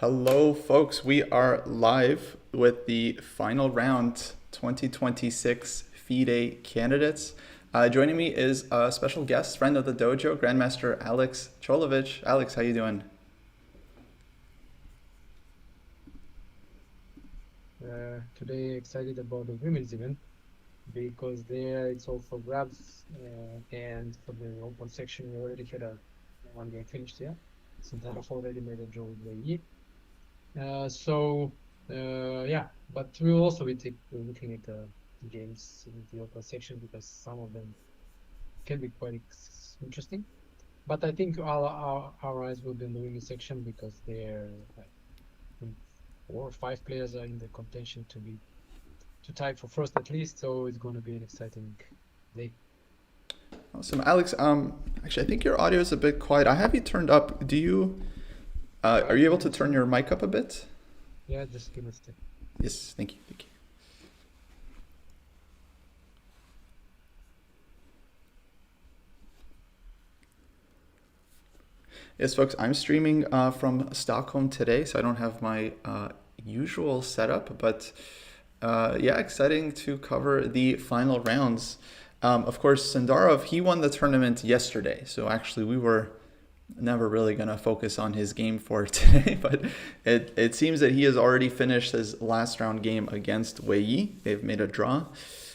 Hello, folks. We are live with the final round 2026 FIDE candidates. Joining me is a special guest, friend of the dojo, Grandmaster Alex Cholovich. Alex, how you doing? Today excited about the women's event because there it's all for grabs and for the open section we already had a one game finished here. Since already made a draw with the E. Yeah, but we'll also be looking at the games in the open section because some of them can be quite interesting. But I think our eyes will be in the women's section because there I think 4 or 5 players are in the contention to tie for first at least, so it's going to be an exciting day. Awesome. Alex, actually, I think your audio is a bit quiet. I have you turned up. Are you able to turn your mic up a bit? Yeah, just give me a second. Yes, thank you. Thank you. Yes, folks, I'm streaming from Stockholm today, so I don't have my usual setup, but yeah, exciting to cover the final rounds. Of course, Sendarov, he won the tournament yesterday, so actually we were never really going to focus on his game for today, but it seems that he has already finished his last round game against Wei Yi. They've made a draw,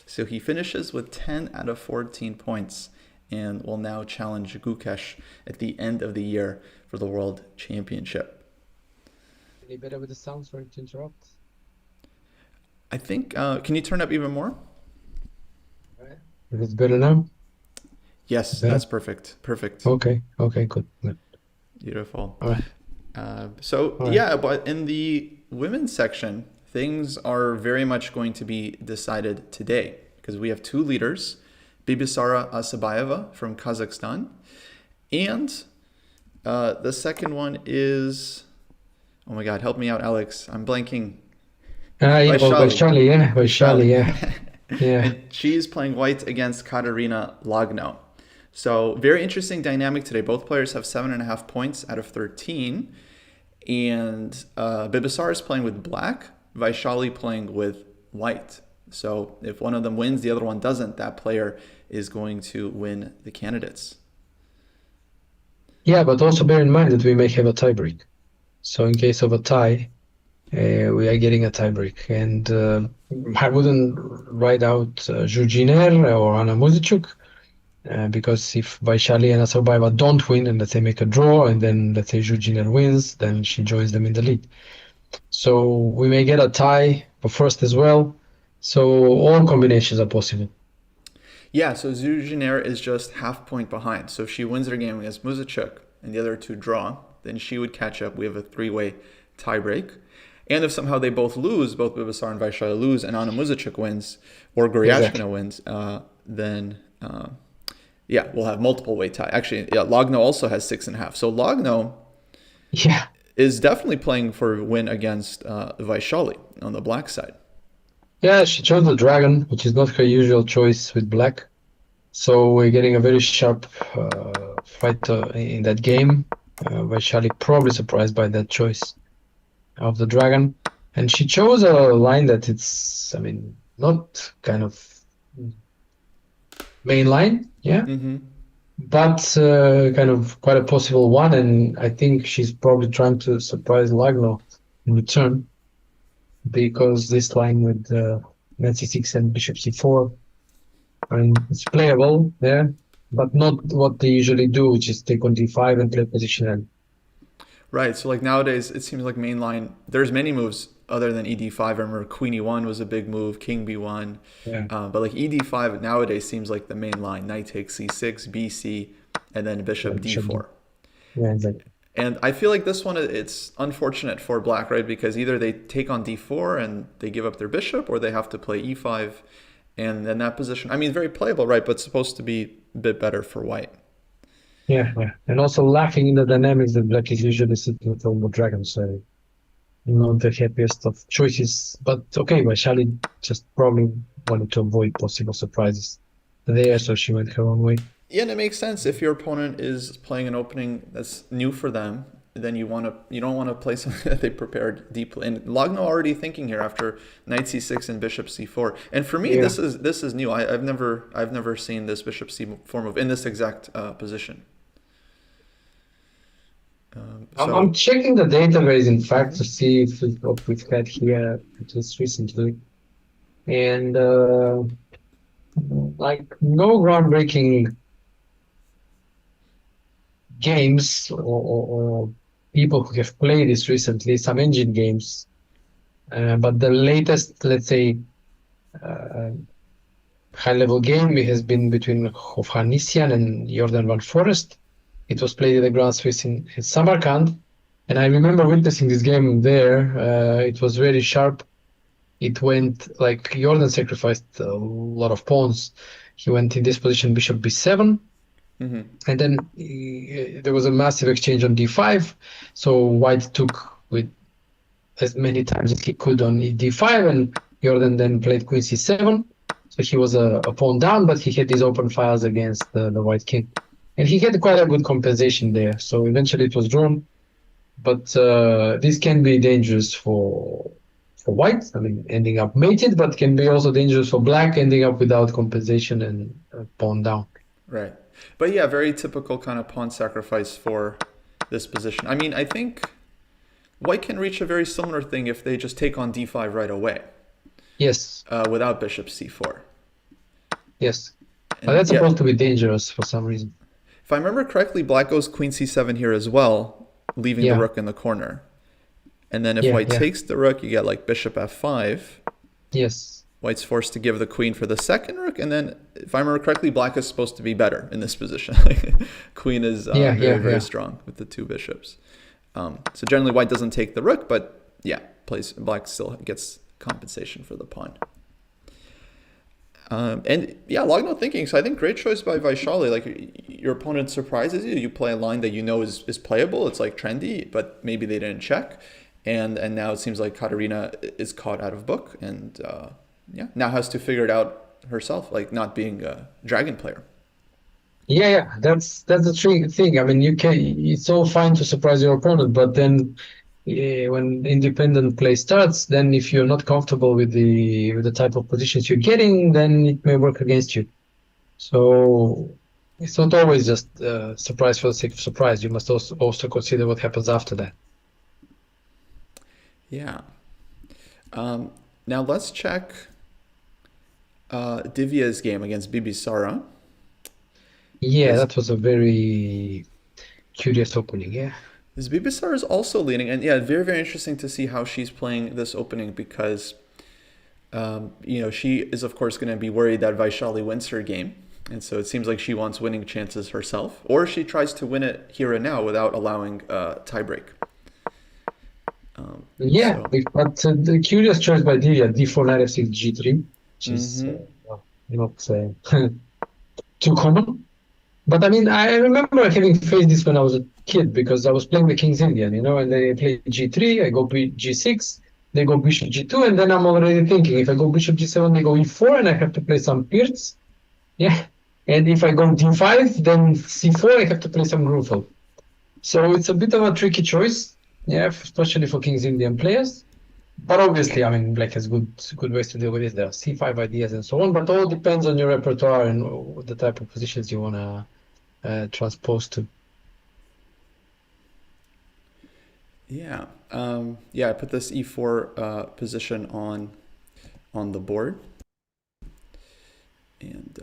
so he finishes with 10 out of 14 points and will now challenge Gukesh at the end of the year for the World Championship. Any better with the sound? Sorry to interrupt. I think, can you turn up even more? Right. If it's better now? Yes, Better? that's perfect. Perfect. Okay, good. Beautiful. All right. So, All right. yeah, but in the women's section, things are very much going to be decided today because we have two leaders, Bibisara Asabayeva from Kazakhstan, and the second one is, oh my God, help me out, Alex. I'm blanking. Vaishali, yeah. Yeah. And she's playing white against Katarina Lagno. So very interesting dynamic today. Both players have 7.5 points out of 13. And Bibisara is playing with black, Vaishali playing with white. So if one of them wins, the other one doesn't, that player is going to win the candidates. Yeah, but also bear in mind that we may have a tiebreak. So in case of a tie, we are getting a tiebreak. And I wouldn't write out Jurginer or Anna Muzachuk because if Vaishali and Asabayeva don't win and let's say make a draw and then let's say Jurginer wins, then she joins them in the lead. So we may get a tie for first as well. So all combinations are possible. Yeah, so Zuzhiner is just half point behind. So if she wins her game against Muzachuk and the other two draw, then she would catch up. We have a three-way tiebreak. And if somehow they both lose, both Bibisar and Vaishali lose, and Anna Muzachuk wins, or Goryachkina wins, then yeah, we'll have multiple way tie. Actually, yeah, Lagno also has 6.5. So Lagno is definitely playing for win against Vaishali on the black side. Yeah, she chose the dragon, which is not her usual choice with black. So we're getting a very sharp fight in that game. Vaishali probably surprised by that choice of the dragon. And she chose a line that it's, I mean, not kind of main line, yeah, but kind of quite a possible one. And I think she's probably trying to surprise Lagno in return because this line with knight c6 and bishop c4, I mean, it's playable there, but not what they usually do, which is take on d5 and play positional. Right. So like nowadays, it seems like mainline. There's many moves other than ed5. I remember queen e1 was a big move, king b1. Yeah. But like ed5 nowadays seems like the main line. Knight takes c6, bc, and then bishop d4. Yeah, exactly. And I feel like this one, it's unfortunate for black, right? Because either they take on d4 and they give up their bishop, or they have to play e5. And then that position, I mean, very playable, right? But supposed to be a bit better for white. Yeah. And also lacking in the dynamics that black is usually sitting with all the dragons. So not the happiest of choices. But okay, Vaishali just probably wanted to avoid possible surprises there, so she went her own way. Yeah, and it makes sense if your opponent is playing an opening that's new for them. then you don't want to play something that they prepared deeply. And Lagno already thinking here after knight c6 and bishop c4. And for me, Yeah. this is new. I've never seen this bishop c4 move in this exact position. I'm So checking the database, in fact, to see if what we've had here just recently. And like no groundbreaking games or people who have played this recently, some engine games. But the latest, let's say, uh, high-level game has been between Hovhannisyan and Jordan Van Forest. It was played at the Grand Swiss in Samarkand. And I remember witnessing this game there. It was very sharp. It went like Jordan sacrificed a lot of pawns. He went in this position, bishop b7. And then there was a massive exchange on d5. So white took with as many times as he could on d5, and Jordan then played queen c7. So he was a pawn down, but he had these open files against the white king. And he had quite a good compensation there. So eventually it was drawn. But this can be dangerous for white, I mean, ending up mated, but can be also dangerous for black, ending up without compensation and pawn down. right, but yeah, very typical kind of pawn sacrifice for this position. I mean, I think white can reach a very similar thing if they just take on d5 right away. Yes. Without bishop c4. Yes. But And that's yeah, supposed to be dangerous for some reason. if I remember correctly, black goes queen c7 here as well, leaving the Yeah. rook in the corner. And then if Yeah, white yeah. takes the rook, you get like bishop f5. Yes. White's forced to give the queen for the second rook. And then, if I remember correctly, black is supposed to be better in this position. Queen is very strong with the two bishops. So generally, white doesn't take the rook, but yeah, black still gets compensation for the pawn. And yeah, Lagno thinking. So I think great choice by Vaishali. Like your opponent surprises you. You play a line that you know is playable. It's like trendy, but maybe they didn't check. And now it seems like Katarina is caught out of book and yeah, now has to figure it out herself, like not being a dragon player. Yeah, that's the thing. I mean, it's all fine to surprise your opponent, but then when independent play starts, then if you're not comfortable with the type of positions you're getting, then it may work against you. So it's not always just surprise for the sake of surprise. You must also consider what happens after that. Yeah. Now let's check Divia's game against Bibisara. Yeah, that was a very curious opening. Yeah. This Bibisara is also leading, and yeah, very, very interesting to see how she's playing this opening because, she is, of course, going to be worried that Vaishali wins her game. And so it seems like she wants winning chances herself, or she tries to win it here and now without allowing tiebreak. Yeah, but the curious choice by Divia, d4, knight f6, g3, which is not too common. But I mean, I remember having faced this when I was a kid because I was playing the King's Indian, and they play g3, I go g6, they go bishop g2, and then I'm already thinking if I go bishop g7, they go e4, and I have to play some pierce. Yeah, and if I go d5, then c4, I have to play some Grunfeld. So it's a bit of a tricky choice. Yeah, especially for King's Indian players. But obviously, I mean, black has good ways to deal with it. There are c5 ideas and so on, but all depends on your repertoire and the type of positions you want to transpose to. Yeah. I put this e4 position on the board. And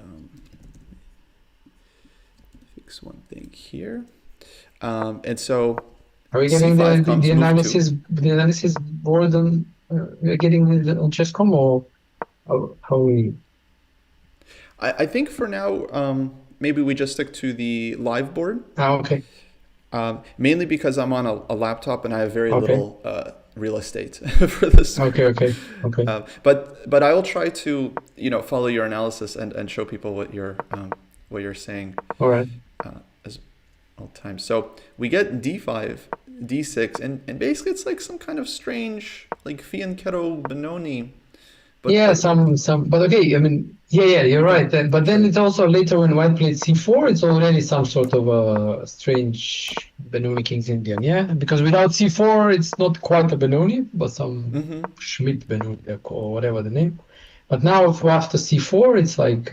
fix one thing here. And so are we getting the analysis board on we're getting on Chess.com or how we? I think for now, maybe we just stick to the live board. Okay. Mainly because I'm on a laptop and I have very little real estate for this. Okay. But I will try to follow your analysis and show people what you're saying. All right. As all time. So we get d5, d6, and basically it's like some kind of strange like Fianchetto Benoni But Yeah, but okay, I mean, yeah, you're go right. ahead. But then Sorry. it's also later when white played c4, it's already some sort of a strange Benoni King's Indian, yeah? Because without c4, it's not quite a Benoni, but some Mm-hmm. Schmidt Benoni or whatever the name. But now after c4, it's like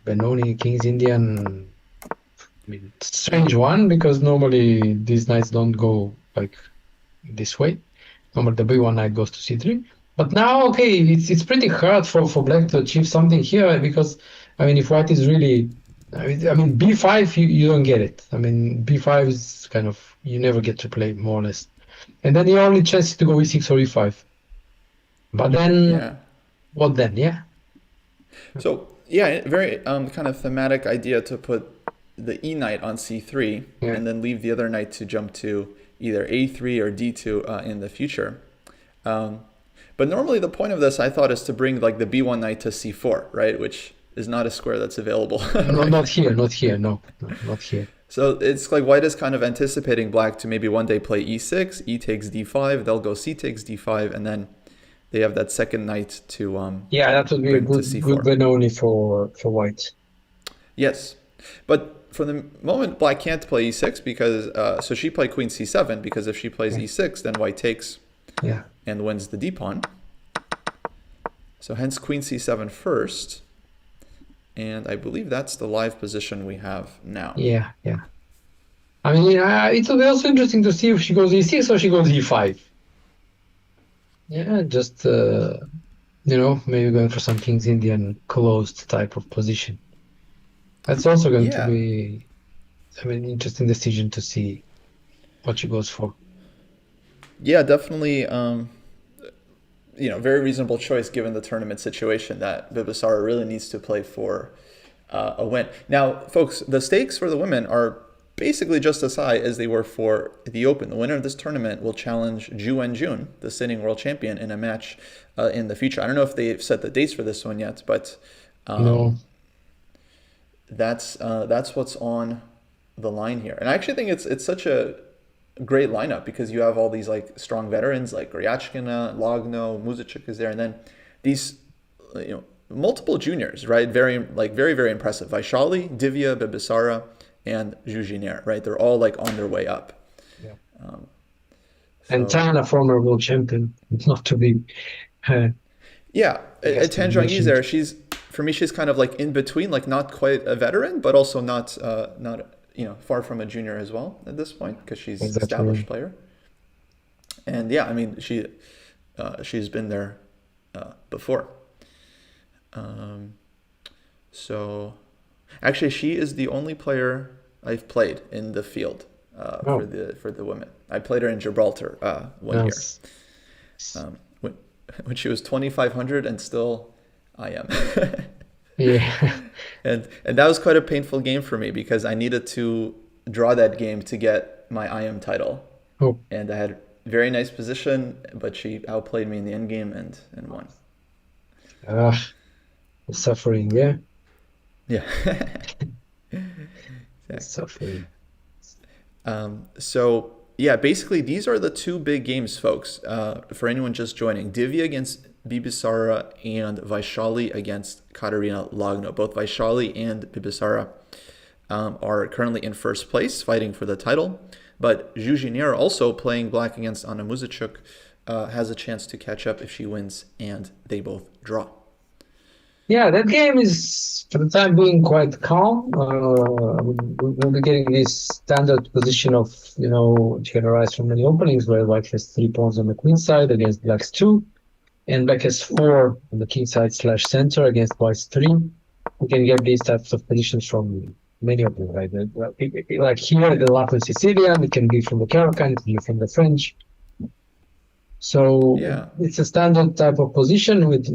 Benoni King's Indian. I mean, strange one because normally these knights don't go like this way. Normally the b1 knight goes to c3. But now, okay, it's pretty hard for black to achieve something here because, I mean, if white is really, I mean b5, you don't get it. I mean, b5 is kind of, you never get to play, more or less. And then the only chance is to go e6 or e5. But then, Yeah. what then? Yeah. So yeah, very kind of thematic idea to put the e knight on c3 Yeah. and then leave the other knight to jump to either a3 or d2 in the future. Um, but normally the point of this, I thought, is to bring like the b1 knight to c4, right? Which is not a square that's available No, right not now. here, not here. No, not here. So it's like white is kind of anticipating black to maybe one day play e6, e takes d5, they'll go c takes d5, and then they have that second knight to Yeah, that would be a bring to good c4. Benoni for white. Yes, but for the moment, black can't play e6 because so she played queen c7 because if she plays Yeah. e6, then white takes Yeah. and wins the d pawn. So hence queen c7 first, and I believe that's the live position we have now. Yeah. I mean, it will be also interesting to see if she goes e6 or she goes e5. Yeah, just maybe going for some King's Indian closed type of position. That's also going to Yeah, be, I mean, interesting decision to see what she goes for. yeah, definitely. Very reasonable choice given the tournament situation that Bibisara really needs to play for a win. Now, folks, the stakes for the women are basically just as high as they were for the Open. The winner of this tournament will challenge Ju Jun, the sitting world champion, in a match in the future. I don't know if they've set the dates for this one yet, but No. that's what's on the line here. And I actually think it's such a great lineup because you have all these like strong veterans like Goryachkina, Lagno, Muzachuk is there, and then these multiple juniors, right? Very impressive. Vaishali, Divia, Bibisara, and Jujiner, right? They're all like on their way up. Yeah. And So Tana, former world champion, not to be uh, yeah, I guess Tan Zhangyi's mentioned. there. For me, she's kind of like in between, like not quite a veteran, but also not far from a junior as well at this point because she's established Exactly. player. And yeah, I mean she's been there before. Um, so actually, she is the only player I've played in the field Oh, for the women. I played her in Gibraltar one year nice. when when she was 2,500, and still I am. Yeah. And that was quite a painful game for me because I needed to draw that game to get my IM title, Oh, and I had very nice position, but she outplayed me in the end game and won. ah, suffering. Yeah, Yeah. Exactly. suffering. So yeah, basically these are the two big games, folks. For anyone just joining, Divya against Bibisara and Vaishali against Katerina Lagno. Both Vaishali and Bibisara are currently in first place, fighting for the title. But Jujiner, also playing black against Anna Muzachuk, has a chance to catch up if she wins, and they both draw. Yeah, that game is for the time being quite calm. We'll be getting this standard position of, generalized from many openings where white has 3 pawns on the queen side against black's two, and black has four on the king side / center against white's three. We can get these types of positions from many of them, right? Like here, the Latin Sicilian, it can be from the Caracan, it can be from the French. So Yeah, it's a standard type of position with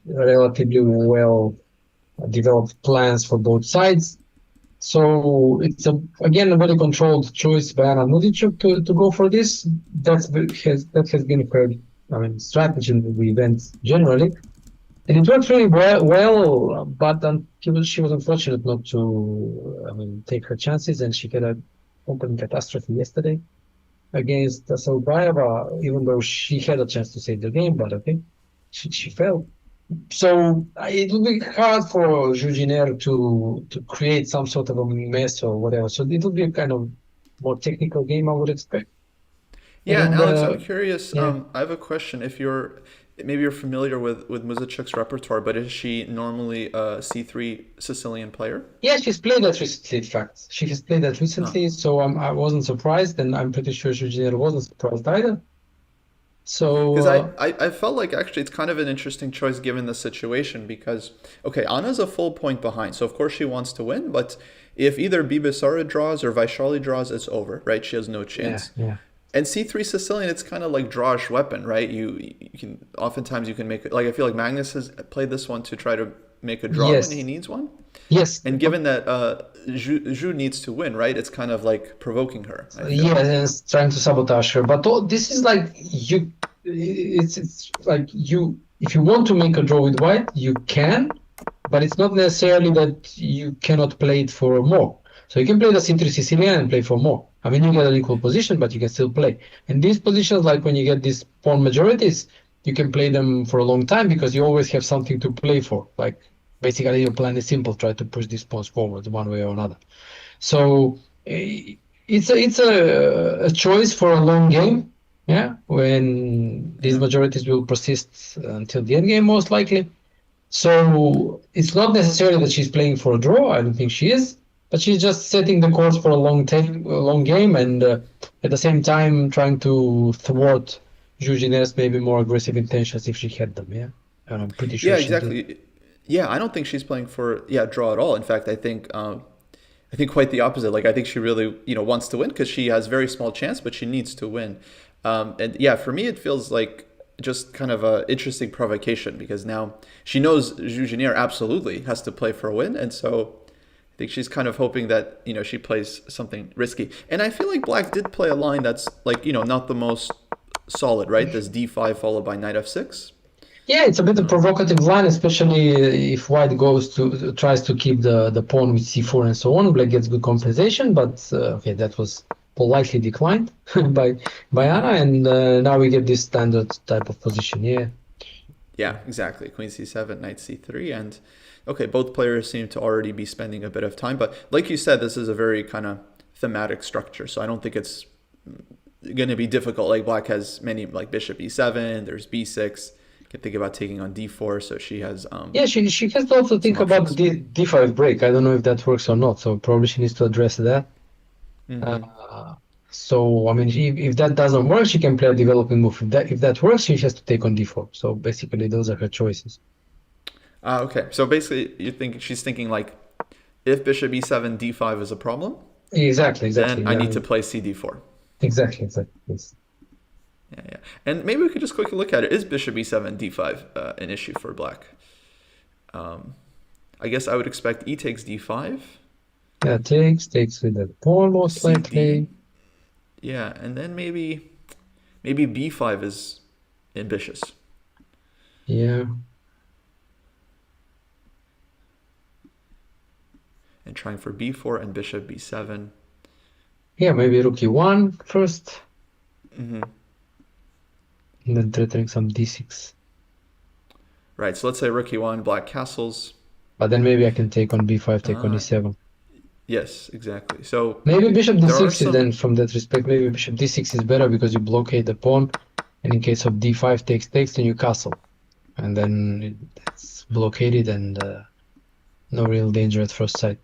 relatively well developed plans for both sides. So it's again a very controlled choice by Anna Muzachuk to go for this. That has been her, I mean, strategy in the event generally, and it worked really well. But she was unfortunate not to, I mean, take her chances, and she had an open catastrophe yesterday. against Saubaeva, even though she had a chance to save the game, but okay, she failed. So it will be hard for Juginer to create some sort of a mess or whatever. So it will be a kind of more technical game, I would expect. Yeah, and And Alex, I'm curious. yeah, I have a question. If you're maybe you're familiar with Muzachuk's repertoire, but is she normally a C3 Sicilian player? yeah, she's played that recently. In fact, she has played that Huh. recently, so I wasn't surprised, and I'm pretty sure Juginer wasn't surprised either. So Because I felt like actually it's kind of an interesting choice given the situation because, okay, Anna's a full point behind. So, of course, she wants to win. But if either Bibisara draws or Vaishali draws, it's over, right? She has no yeah, chance. yeah, And C3 Sicilian, it's kind of like drawish weapon, right? You can oftentimes you can make it like I feel like Magnus has played this one to try to make a draw when he yes, needs one. yes. And given that Zhu needs to win, right? It's kind of like provoking her, I feel. Yeah, and it's trying to sabotage her. But this is like you, it's like you. If you want to make a draw with white, you can, but it's not necessarily that you cannot play it for more. So you can play the C3 Sicilian and play for more. I mean, you get an equal position, but you can still play. And these positions, like when you get these pawn majorities, you can play them for a long time because you always have something to play for. Like basically, your plan is simple: try to push these pawns forward one way or another. So it's a choice for a long game, yeah, when these Yeah. majorities will persist until the end game most likely. So it's not necessarily that she's playing for a draw. I don't think she is, but she's just setting the course for a long game, and at the same time trying to thwart Jujiner's maybe more aggressive intentions if she had them. Yeah, and I'm pretty sure Yeah, she did. exactly. Yeah, I don't think she's playing for draw at all. In fact, I think quite the opposite. Like I think she really wants to win because she has very small chance, but she needs to win. And yeah, for me, it feels like just kind of a interesting provocation because now she knows Jujunier absolutely has to play for a win, and so I think she's kind of hoping that she plays something risky. And I feel like Black did play a line that's like not the most solid, right? This D5 followed by Knight F6. Yeah, it's a bit of provocative line, especially if white goes to tries to keep the pawn with c4 and so on. Black gets good compensation, but okay, that was politely declined by Anna, and now we get this standard type of position. Yeah, Yeah, exactly. Queen c7, knight c3, and okay, both players seem to already be spending a bit of time. But like you said, this is a very kind of thematic structure, so I don't think it's going to be difficult. Like Black has many, like bishop e7, there's b6. You can think about taking on d4, so she has yeah. She has to also some think about the options. d5 break. I don't know if that works or not, so probably she needs to address that. Hmm. Uh, so I mean, if that doesn't work, she can play a developing move. If that works, she has to take on d4. So basically, those are her choices. Okay, so basically, you think she's thinking like, if bishop e7, d5 is a problem, Exactly, then exactly. I Yeah, I need to mean, play cd4. exactly, exactly. Yes. Yeah, yeah. And maybe we could just quickly look at it. Is bishop e7, d5 an issue for Black? Um, I guess I would expect e takes d5, Yeah, takes with the pawn most cd, likely. yeah, and then maybe b5 is ambitious. Yeah, And trying for b4 and bishop b7. yeah, maybe rook e1 first, Hmm. and then threatening some d6. Right, so let's say rook e1, Black castles. But then maybe I can take on b5, take on Uh, e7. yes, exactly. So Maybe bishop there are d6 is some. then from that respect. Maybe bishop d6 is better because you blockade the pawn, and in case of d5 takes, then you castle, and then it's blockaded and no real danger at first sight.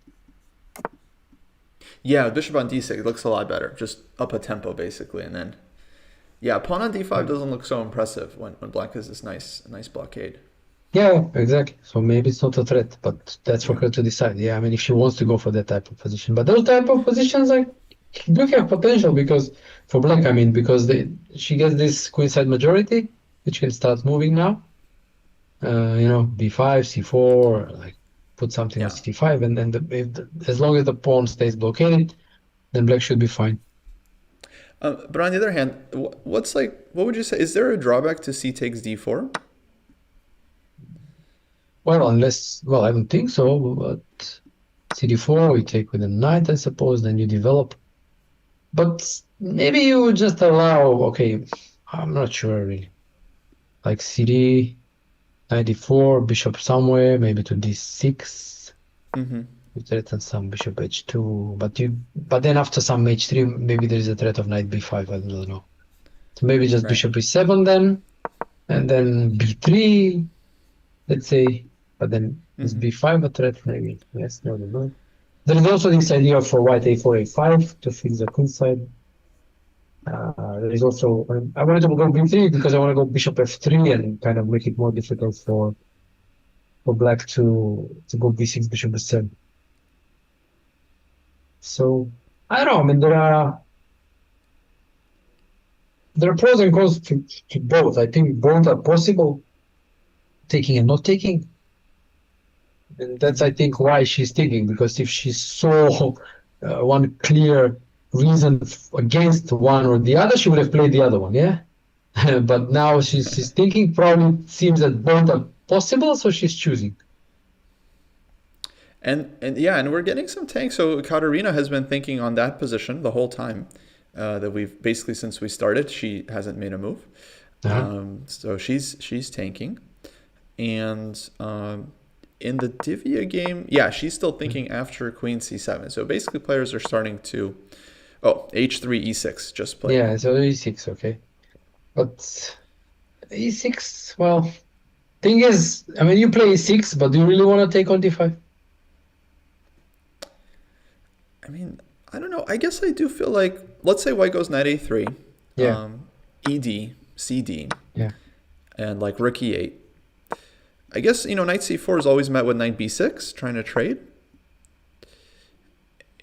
Yeah, bishop on d6 looks a lot better. Just up a tempo, basically. And then, yeah, pawn on d5 Mm. doesn't look so impressive when Black has this nice blockade. Yeah, exactly. So maybe it's not a threat, but that's for Yeah. her to decide. Yeah, I mean, if she wants to go for that type of position, but those type of positions like do have potential because for Black, I mean, because she gets this queenside majority, which can start moving now. B5, C4, like put something on Yeah. C5, and then as long as the pawn stays blockaded, then Black should be fine. But on the other hand, what would you say? Is there a drawback to c takes d4? Well, well, I don't think so, but CD4, we take with a knight, I suppose, then you develop. But maybe you would just allow, okay, I'm not sure really. Like CD 94, bishop somewhere, maybe to D6. Mm-hmm. You threaten some bishop H2, but then after some H3, maybe there is a threat of knight B5, I don't know. So maybe just Right. bishop E7 then, and then B3, let's say, but then is Mm-hmm. B5 a threat maybe? Yes, no, no, no. There is also this idea for white A4, A5 to fix the queenside. There is also, I wanted to go B3 because I want to go bishop F3 and kind of make it more difficult for black to go B6, bishop B7. So I don't know. I mean, there are pros and cons to both. I think both are possible, taking and not taking. And that's, I Mm-hmm. think, why she's taking, because if she saw one clear reason against one or the other, she would have played the other one, yeah? But now she's thinking, probably seems that both are possible, so she's choosing. And yeah, and we're getting some tanks. So Katarina has been thinking on that position the whole time that we've basically since we started. She hasn't made a move. Uh-huh. So she's tanking, and in the Divia game, yeah, she's still thinking after Queen C7. So basically, players are starting to H3 E6 just played. Yeah, so E6, okay. But E6, well, thing is, I mean, you play E6, but do you really want to take on D5? I mean, I don't know. I guess I do feel like, let's say white goes knight A3, Yeah, ED, CD, yeah. and like rook E8. I guess, knight C4 is always met with knight B6, trying to trade.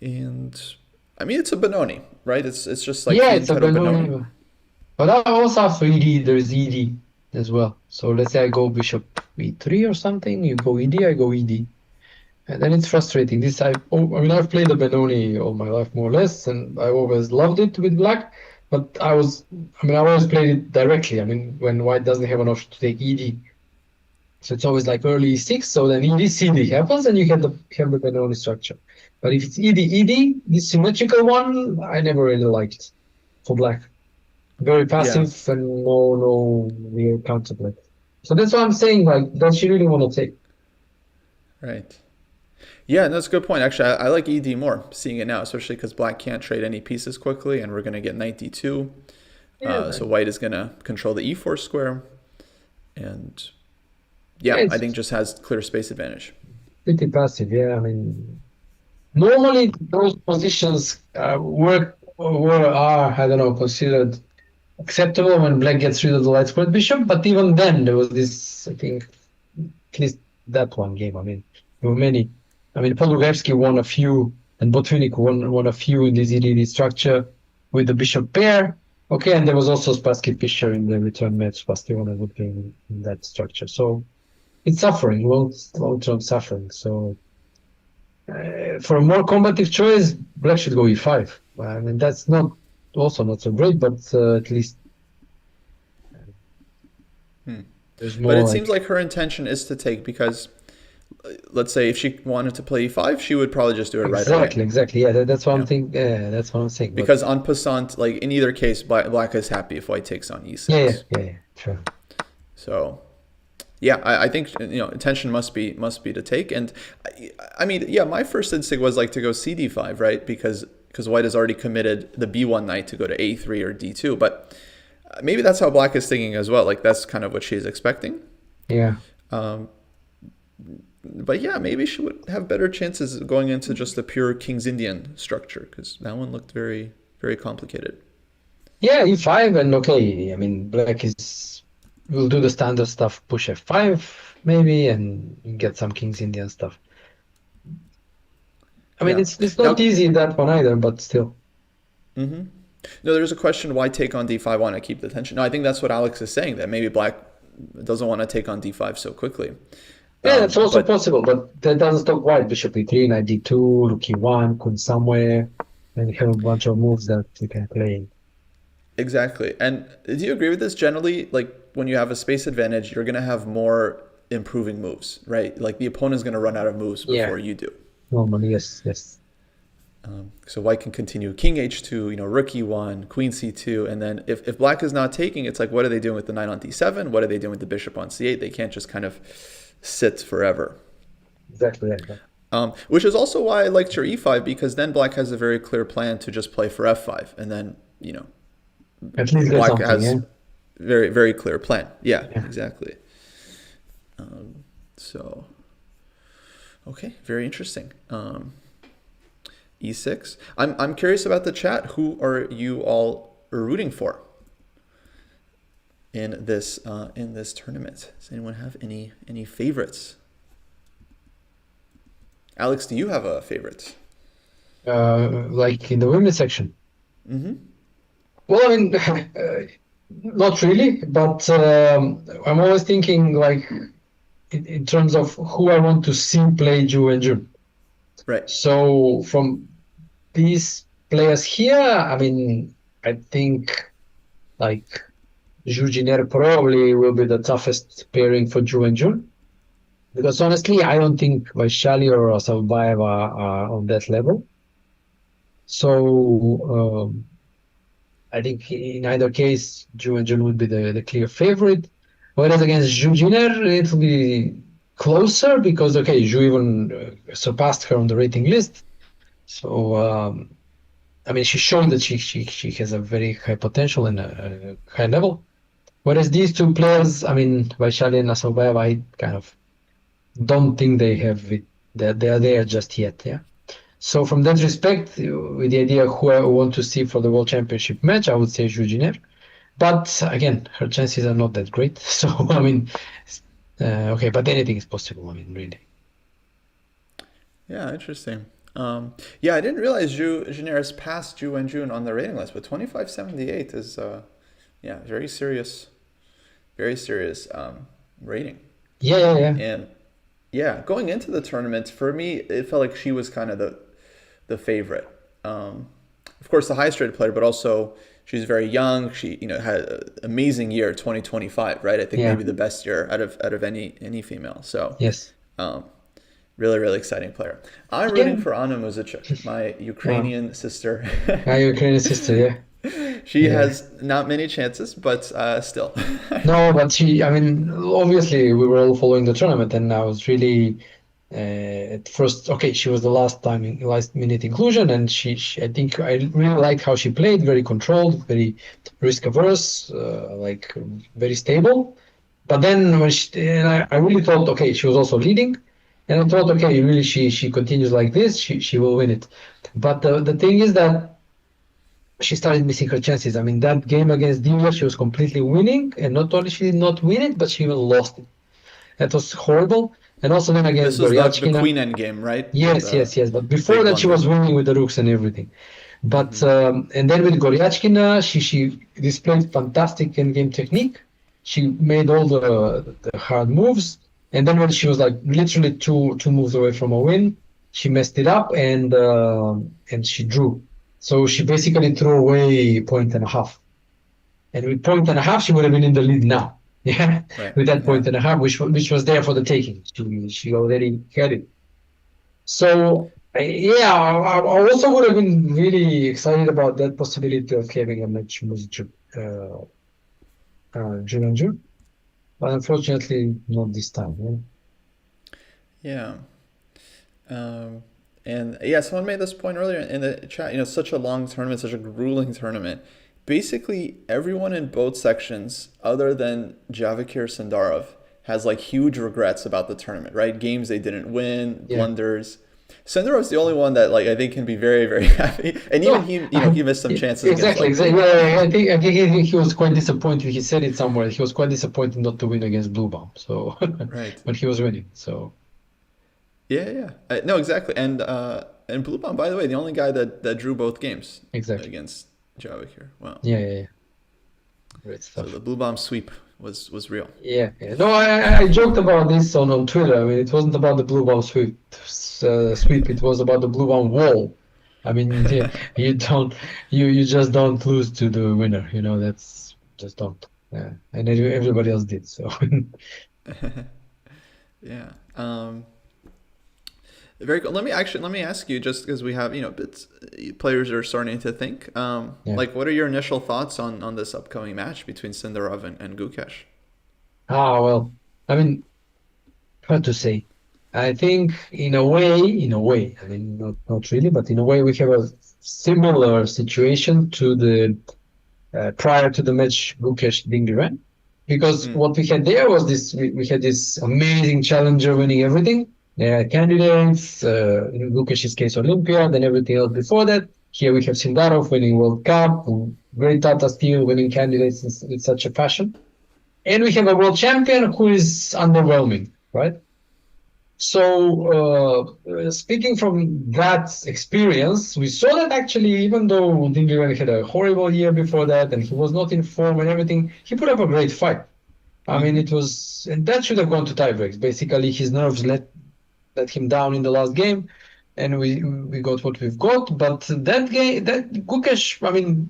And I mean, it's a Benoni, right? It's just like Yeah, clean it's a cut of Benoni. Benoni. But I also have ED, there's ED as well. So let's say I go bishop E3 or something, you go ED, I go ED. And then it's frustrating. I mean, I've played the Benoni all my life, more or less, and I always loved it with black. But I always played it directly. I mean, when white doesn't have an option to take ED. So it's always like early E6, so then ED, CD happens, and you have the Benoni structure. But if it's ED, ED, this symmetrical one, I never really liked for black. Very Yeah, passive and no real counterplay. So that's why I'm saying, like, does she really want to take? right. Yeah, that's a good point. Actually, I like ED more, seeing it now, especially because black can't trade any pieces quickly, and we're going to get knight D2. Yeah, So white is going to control the E4 square, and yeah, yeah, I think it's just has clear space advantage. pretty passive. Yeah, I mean, normally those positions are, I don't know, considered acceptable when black gets rid of the light squared bishop. But even then, there was this, I think, at least that one game. I mean, there were many. I mean, Podolewski won a few, and Botvinnik won a few in this EDD structure with the bishop pair. Okay, and there was also Spassky Fischer in the return match. Spassky won a good game in that structure. So it's suffering, long-term suffering. So for a more combative choice, black should go e5. I mean, that's not also not so great, but at least Hmm. there's But more it seems like like her intention is to take because, let's say, if she wanted to play E5, she would probably just do it right away. exactly. Yeah, that's what I'm Yeah. thinking. Yeah, that's what I'm saying. But Because en passant, like in either case, black is happy if white takes on E6. sure. So yeah, I think intention must be to take. And I mean, yeah, my first instinct was like to go CD5, right? Because white has already committed the B1 knight to go to A3 or D2. But maybe that's how black is thinking as well. Like that's kind of what she's expecting. Yeah. Um, but yeah, maybe she would have better chances going into just a pure King's Indian structure because that one looked very, very complicated. Yeah, e5 and okay. I mean, black is will do the standard stuff, push f5 maybe, and get some King's Indian stuff. I mean, Yeah. it's not Now, easy in that one either, but still. hmm no, there's a question: why take on D5? Want to keep the tension? No, I think that's what Alex is saying. That maybe black doesn't want to take on D5 so quickly. Yeah, that's also But possible, but that doesn't stop white. Bishop e3, knight d2, rook e1, queen somewhere, and you have a bunch of moves that you can play. exactly. And do you agree with this? Generally, like when you have a space advantage, you're going to have more improving moves, right? Like the opponent's going to run out of moves Yeah, before you do. normally, yes, yes. So white can continue king h2, rook e1, queen c2, and then if black is not taking, it's like, what are they doing with the knight on d7? What are they doing with the bishop on c8? They can't just kind of sit forever. Exactly. Yeah. Which is also why I liked your e5, because then black has a very clear plan to just play for f5, and then At least get black something. Yeah. has very very clear plan. Yeah, Yeah. exactly. So okay, very interesting. E6. I'm curious about the chat. Who are you all rooting for in this tournament? Does anyone have any favorites? Alex, do you have a favorite? Like in the women's section. Mm-hmm. Well, I mean, not really, but I'm always thinking like in terms of who I want to see play Ju and Jun. Right. So from these players here, I mean, I think like Ju Jiner probably will be the toughest pairing for Ju and Jun. Because honestly, I don't think Vaishali or Asabayev are on that level. So I think in either case, Ju and Jun would be the clear favorite. Whereas against Ju Jiner, it will be closer because, okay, Ju even surpassed her on the rating list. So, I mean, she's shown that she has a very high potential and a high level. Whereas these two players, I mean, Vaishali and Asabayev, I kind of don't think they have it. They are there just yet. Yeah. So from that respect, with the idea who I want to see for the World Championship match, I would say Ju Jiner. But again, her chances are not that great. So I mean, okay, but anything is possible. I mean, really. Yeah, interesting. Yeah, I didn't realize Gineris passed Ju and Jun on the rating list, but 2578 is yeah, very serious rating. Yeah, yeah, yeah. And yeah, going into the tournament, for me, it felt like she was kind of the favorite. Of course, the highest rated player, but also she's very young. She had an amazing year, 2025, right? I think Yeah. maybe the best year out of any female. So Yes. um, really, really exciting player. I'm Yeah. rooting for Anna Muzachuk, my Wow. Ukrainian sister. My Ukrainian sister. Yeah. She Yeah. has not many chances, but still. No, but she, I mean, obviously we were all following the tournament, and I was really at first, okay, she was the last minute inclusion, and I think I really liked how she played, very controlled, very risk averse, like very stable. But then and I really thought, okay, she was also leading, and I thought, okay, really, she continues like this, she will win it. But the thing is that she started missing her chances. I mean, that game against Divia, she was completely winning, and not only she did not win it, but she even lost it. That was horrible. And also then This against was the Goryachkina. queen end game, right? Yes, The yes, yes. But before big that, she blunder. was winning with the rooks and everything. But and then with Goryachkina, she displayed fantastic in-game technique. She made all the hard moves, and then when she was like literally two moves away from a win, she messed it up and she drew. So she basically threw away point and a half. And with point and a half, she would have been in the lead now. Yeah, Right. with that Yeah. point and a half, which was there for the taking. She already had it. So yeah, I also would have been really excited about that possibility of having a match with June and June, but unfortunately not this time. Yeah. Um, and yeah, someone made this point earlier in the chat. Such a long tournament, such a grueling tournament. Basically, everyone in both sections, other than Javikir Sandarov, has like huge regrets about the tournament. Right? Games they didn't win, Yeah. blunders. Sandarov's the only one that like I think can be very very happy. And even he missed some chances against Exactly, like Blue exactly. Bomb. Yeah, I think he was quite disappointed. He said it somewhere. He was quite disappointed not to win against Blue Bomb. So, Right. but he was winning. So Yeah, yeah. No, exactly. And Blue Bomb, by the way, the only guy that drew both games exactly. against Javikir. Wow. Yeah, yeah, yeah. Great So stuff. the Blue Bomb sweep was real. Yeah, yeah. No, I joked about this on Twitter. I mean, it wasn't about the Blue Bomb sweep. It was about the Blue Bomb wall. I mean, yeah, you don't, you just don't lose to the winner. That's just don't. Yeah, and everybody else did. So Yeah. Very cool. Let me ask you, just because we have, players are starting to think. Yeah. Like, what are your initial thoughts on this upcoming match between Sindarov and Gukesh? Well, I mean, hard to say. I think in a way, I mean, not really, but in a way, we have a similar situation to the prior to the match Gukesh Dingiran, because Mm, what we had there was this we had this amazing challenger winning everything. Candidates, in Gukesh's case, Olympia, then everything else before that. Here we have Sindarov winning World Cup, great Tata Steel winning candidates in such a fashion. And we have a world champion who is underwhelming, right? So, speaking from that experience, we saw that actually, even though Dingiran had a horrible year before that and he was not in form and everything, he put up a great fight. I mean, hmm it was, and that should have gone to tiebreaks. Basically, his nerves let him down in the last game, and we got what we've got. But that game, that Gukesh, I mean,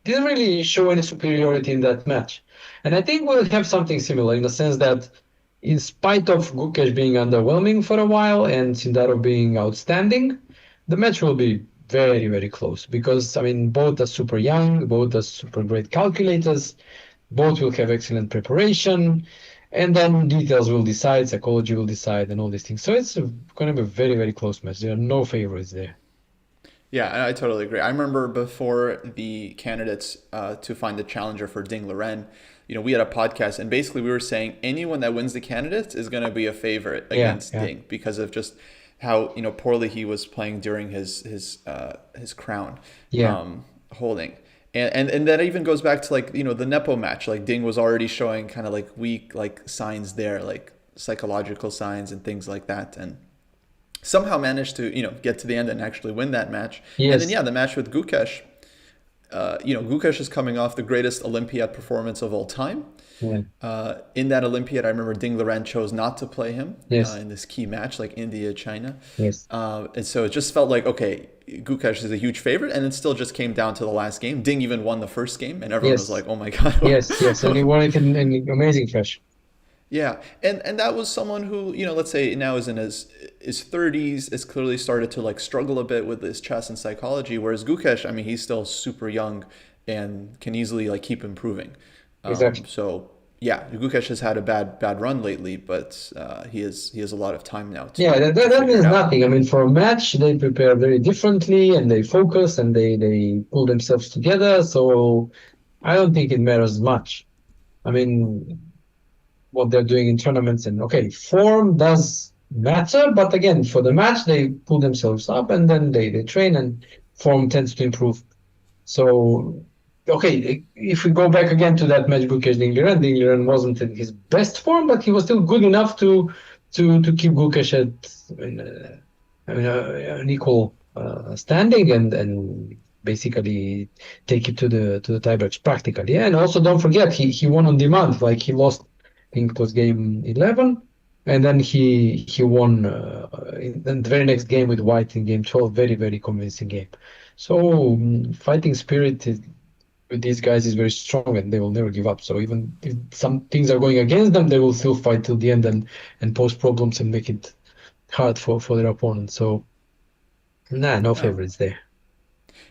didn't really show any superiority in that match. And I think we'll have something similar in the sense that, in spite of Gukesh being underwhelming for a while and Sindaro being outstanding, the match will be very, very close because, I mean, both are super young, both are super great calculators, both will have excellent preparation, and then details will decide, psychology will decide, and all these things. So it's going to be a very, very close match. There are no favorites there. Yeah, I totally agree. I remember before the candidates to find the challenger for Ding Liren, we had a podcast, and basically we were saying anyone that wins the candidates is going to be a favorite Yeah, against yeah, Ding because of just how poorly he was playing during his crown yeah. holding. And that even goes back to, like, the Nepo match. Like, Ding was already showing kind of like weak like signs there, like psychological signs and things like that, and somehow managed to get to the end and actually win that match. And then, Yes. yeah, the match with Gukesh. Gukesh is coming off the greatest Olympiad performance of all time. Yeah. In that Olympiad, I remember Ding Liren chose not to play him Yes. in this key match, like India China, Yes. and so it just felt like, okay, Gukesh is a huge favorite, and it still just came down to the last game. Ding even won the first game, and everyone was Yes. like, oh my god. Yes. Yes. And he won it in amazing fashion. Yeah, and that was someone who, let's say now is in his 30s, has clearly started to like struggle a bit with his chess and psychology, whereas Gukesh, I mean, he's still super young and can easily like keep improving. Exactly. So yeah, Gukesh has had a bad run lately, but he has a lot of time now Yeah, to to that figure it means out. nothing. I mean, for a match, they prepare very differently and they focus and they pull themselves together. So I don't think it matters much. I mean, what they're doing in tournaments and okay, form does matter, but again, for the match, they pull themselves up and then they train and form tends to improve. So, okay, if we go back again to that match Gukesh Dingiran wasn't in his best form, but he was still good enough to keep Gukesh at an equal standing and basically take it to the tiebreaks practically. And also don't forget he won on demand. Like he lost, I think it was game 11, and then he won in the very next game with White in game 12. Very very convincing game. So fighting spirit with these guys is very strong, and they will never give up. So even if some things are going against them, they will still fight till the end and pose problems and make it hard for their opponent. So nah, no Yeah. favorites there.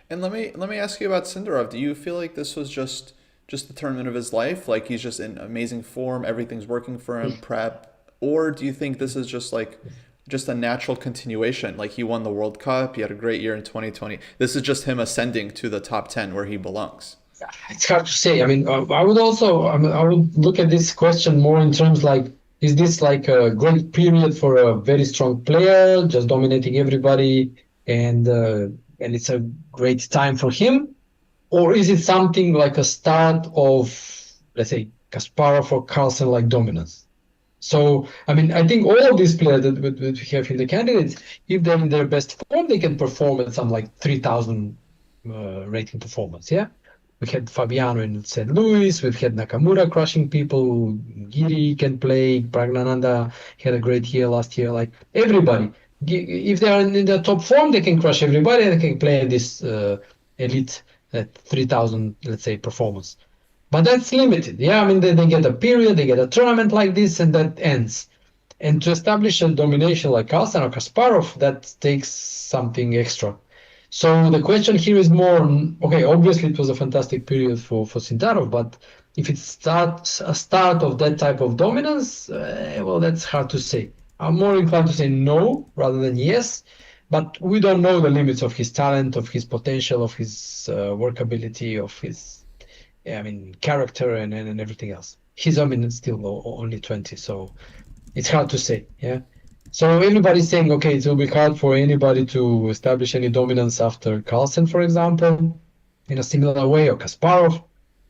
And let me ask you about Sindarov. Do you feel like this was just the tournament of his life? Like, he's just in amazing form, everything's working for him, prep, or do you think this is just a natural continuation? Like, he won the World Cup, he had a great year in 2020. This is just him ascending to the top 10 where he belongs. It's hard to say. I mean, I would also, I mean, I would look at this question more in terms like, is this like a great period for a very strong player, just dominating everybody, and it's a great time for him, or is it something like a start of, let's say, Kasparov or Carlsen like dominance? So, I mean, I think all of these players that we have in the candidates, if they're in their best form, they can perform at some like 3,000 rating performance. Yeah. We had Fabiano in St. Louis. We've had Nakamura crushing people. Giri can play. Pragnananda had a great year last year. Like everybody, if they are in the top form, they can crush everybody and they can play this elite at 3,000, let's say, performance. But that's limited. Yeah, I mean, they get a period, they get a tournament like this, and that ends. And to establish a domination like Carlsen or Kasparov, that takes something extra. So the question here is more, okay, obviously it was a fantastic period for Sindarov, but if it starts a start of that type of dominance, well, that's hard to say. I'm more inclined to say no rather than yes, but we don't know the limits of his talent, of his potential, of his workability, of his, yeah, I mean, character and everything else. He's, I mean, still only 20, so it's hard to say. Yeah. So everybody's saying, okay, it will be hard for anybody to establish any dominance after Carlsen, for example, in a similar way, or Kasparov.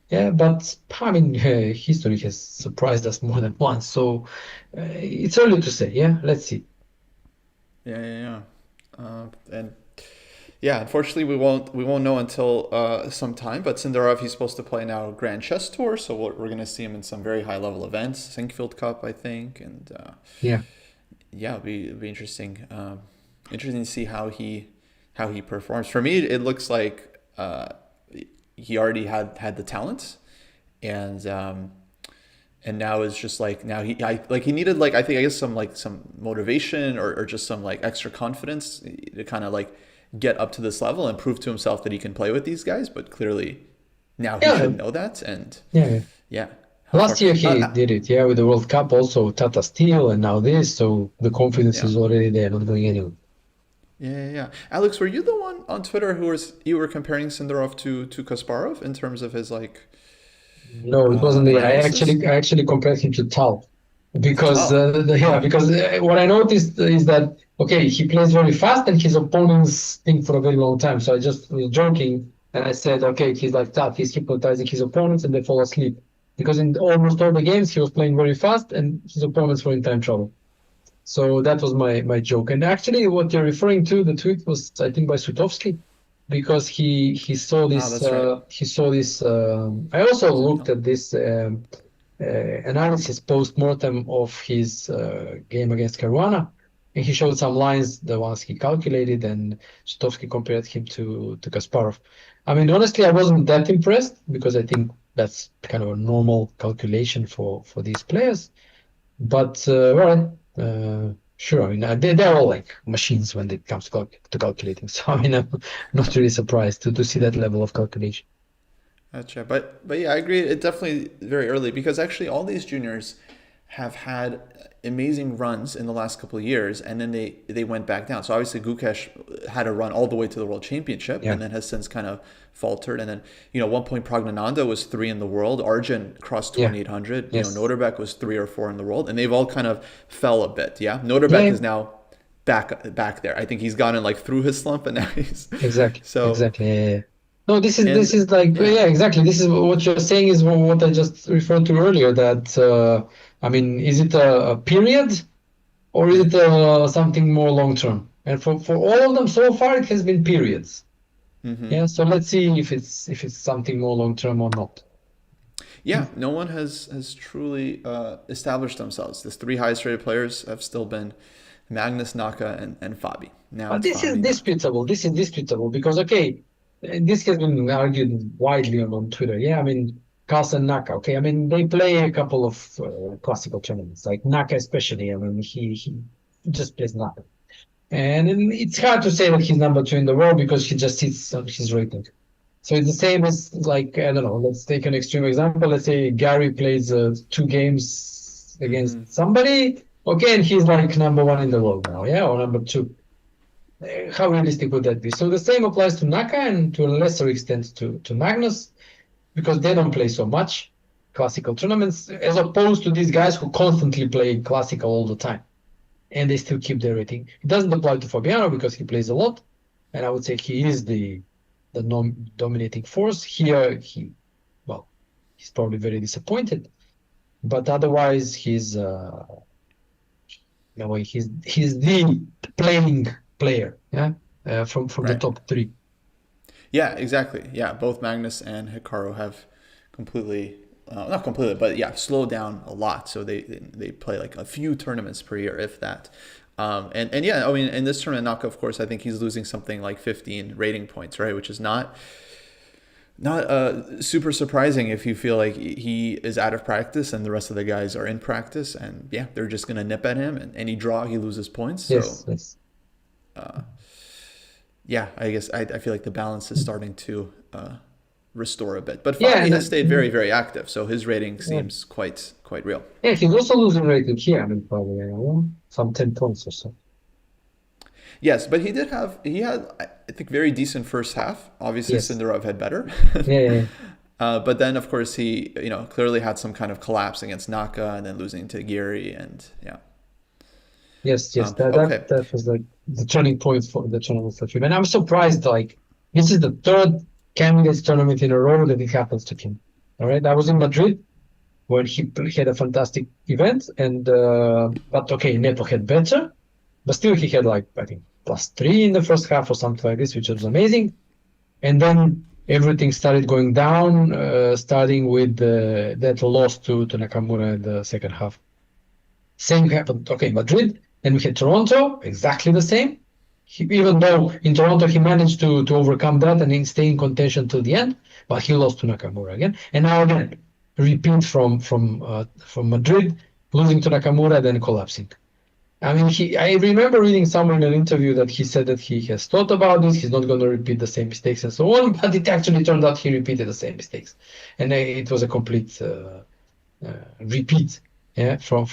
Yeah, but I mean, history has surprised us more than once. So it's early to say. Yeah, let's see. Yeah, yeah, yeah. And yeah, unfortunately, we won't know until some time. But Sindarov, he's supposed to play now Grand Chess Tour, so we're going to see him in some very high level events, Sinkfield Cup, I think, and Yeah. yeah, it'll be interesting. Interesting to see how he performs. For me, it looks like he already had the talents, and now it's just like now he needed like I guess some motivation or just some like extra confidence to kind of like get up to this level and prove to himself that he can play with these guys. But clearly now he Yeah. should know that, and Yeah. Yeah. yeah, how far? Last year he did it, yeah, with the World Cup, also Tata Steel, and now this. So the confidence Yeah. is already there, not going anywhere. Yeah, yeah, yeah. Alex, were you the one on Twitter who was you were comparing Sindarov to Kasparov in terms of his like No, it wasn't me. I analysis? actually I actually compared him to Tal To because Tal. yeah, Oh, because what I noticed is that okay, he plays very fast and his opponents think for a very long time. So I just was joking and I said, okay, he's like tough. He's hypnotizing his opponents and they fall asleep because in almost all the games he was playing very fast and his opponents were in time trouble. So that was my joke. And actually, what you're referring to, the tweet was, I think, by Sutovsky, because he saw this that's right. he saw this. I also looked Signal. at this analysis post mortem of his game against Caruana, and he showed some lines, the ones he calculated, and Sutovsky compared him to Kasparov. I mean, honestly, I wasn't that impressed because I think that's kind of a normal calculation for these players. But well, sure. I mean, they're all like machines when it comes to calculating. So I mean, I'm not really surprised to see that level of calculation. Gotcha. But yeah, I agree. It definitely very early because actually all these juniors have had amazing runs in the last couple of years, and then they went back down. So obviously Gukesh had a run all the way to the World Championship, Yeah. and then has since kind of faltered. And then at one point Pragnananda was three in the world, Arjun crossed Yeah. 2800. Yes. Noterbeck was three or four in the world, and they've all kind of fell a bit. Yeah, Yeah. Noterbeck Yeah. is now back there. I think he's gotten like through his slump, and now he's Exactly. so Exactly. Yeah, yeah. No, this and is like yeah. yeah, exactly. This is what you're saying is what I just referred to earlier. That I mean, is it a period or is Yeah. it something more long term? And for all of them so far, it has been periods. Mm-hmm. Yeah. So let's see if it's something more long term or not. Yeah, no one has truly established themselves. The three highest rated players have still been Magnus, Naka, and Fabi. Now But it's this is Fabi. Now, disputable. This is disputable because okay, this has been argued widely on Twitter. Yeah, I mean Carlsen Naka. Okay, I mean they play a couple of classical tournaments, like Naka especially. I mean he just plays Naka, and it's hard to say that he's number two in the world because he just sits on his rating. So it's the same as like I don't know. Let's take an extreme example. Let's say Gary plays two games mm-hmm. against somebody. Okay, and he's like number one in the world now. Yeah, or number two. How realistic would that be? So the same applies to Naka and to a lesser extent to Magnus because they don't play so much classical tournaments as opposed to these guys who constantly play classical all the time and they still keep their rating. It doesn't apply to Fabiano because he plays a lot, and I would say he is the dominating force here. Well, he's probably very disappointed, but otherwise in a way he's the playing player, yeah, from the Right. top three. Yeah, exactly. Yeah, both Magnus and Hikaru have completely, not completely, but yeah, slowed down a lot. So they play like a few tournaments per year, if that. And yeah, I mean, in this tournament, Naka, of course, I think he's losing something like 15 rating points, right? Which is Not super surprising if you feel like he is out of practice and the rest of the guys are in practice, and yeah, they're just gonna nip at him. And any draw, he loses points. So Yes, yes. yeah, I guess I feel like the balance is starting to restore a bit. But Yeah, FIDE has stayed very, and very active, so his rating yeah, seems quite real. yeah, he's also losing rating here. I mean, probably some 10 points or so. Yes, but he had I think very decent first half. Obviously, Yes. Sindarov had better, Yeah, yeah, yeah. but then of course he clearly had some kind of collapse against Naka and then losing to Giri and yeah. Yes, yes. That Okay, that that was like the turning point for the tournament for him. And I'm surprised. Like this is the third candidates tournament in a row that it happens to him. All right. I was in Madrid when he had a fantastic event, and but okay, Neto had better, but still he had like I think +3 in the first half or something like this, which was amazing. And then everything started going down, starting with that loss to Nakamura in the second half. Same happened, okay, Madrid, and we had Toronto, exactly the same. Even though in Toronto he managed to overcome that and stay in contention till the end, but he lost to Nakamura again. And now again, repeat from Madrid, losing to Nakamura, then collapsing. I mean, I remember reading somewhere in an interview that he said that he has thought about this, he's not going to repeat the same mistakes and so on, but it actually turned out he repeated the same mistakes. And it was a complete repeat, yeah, from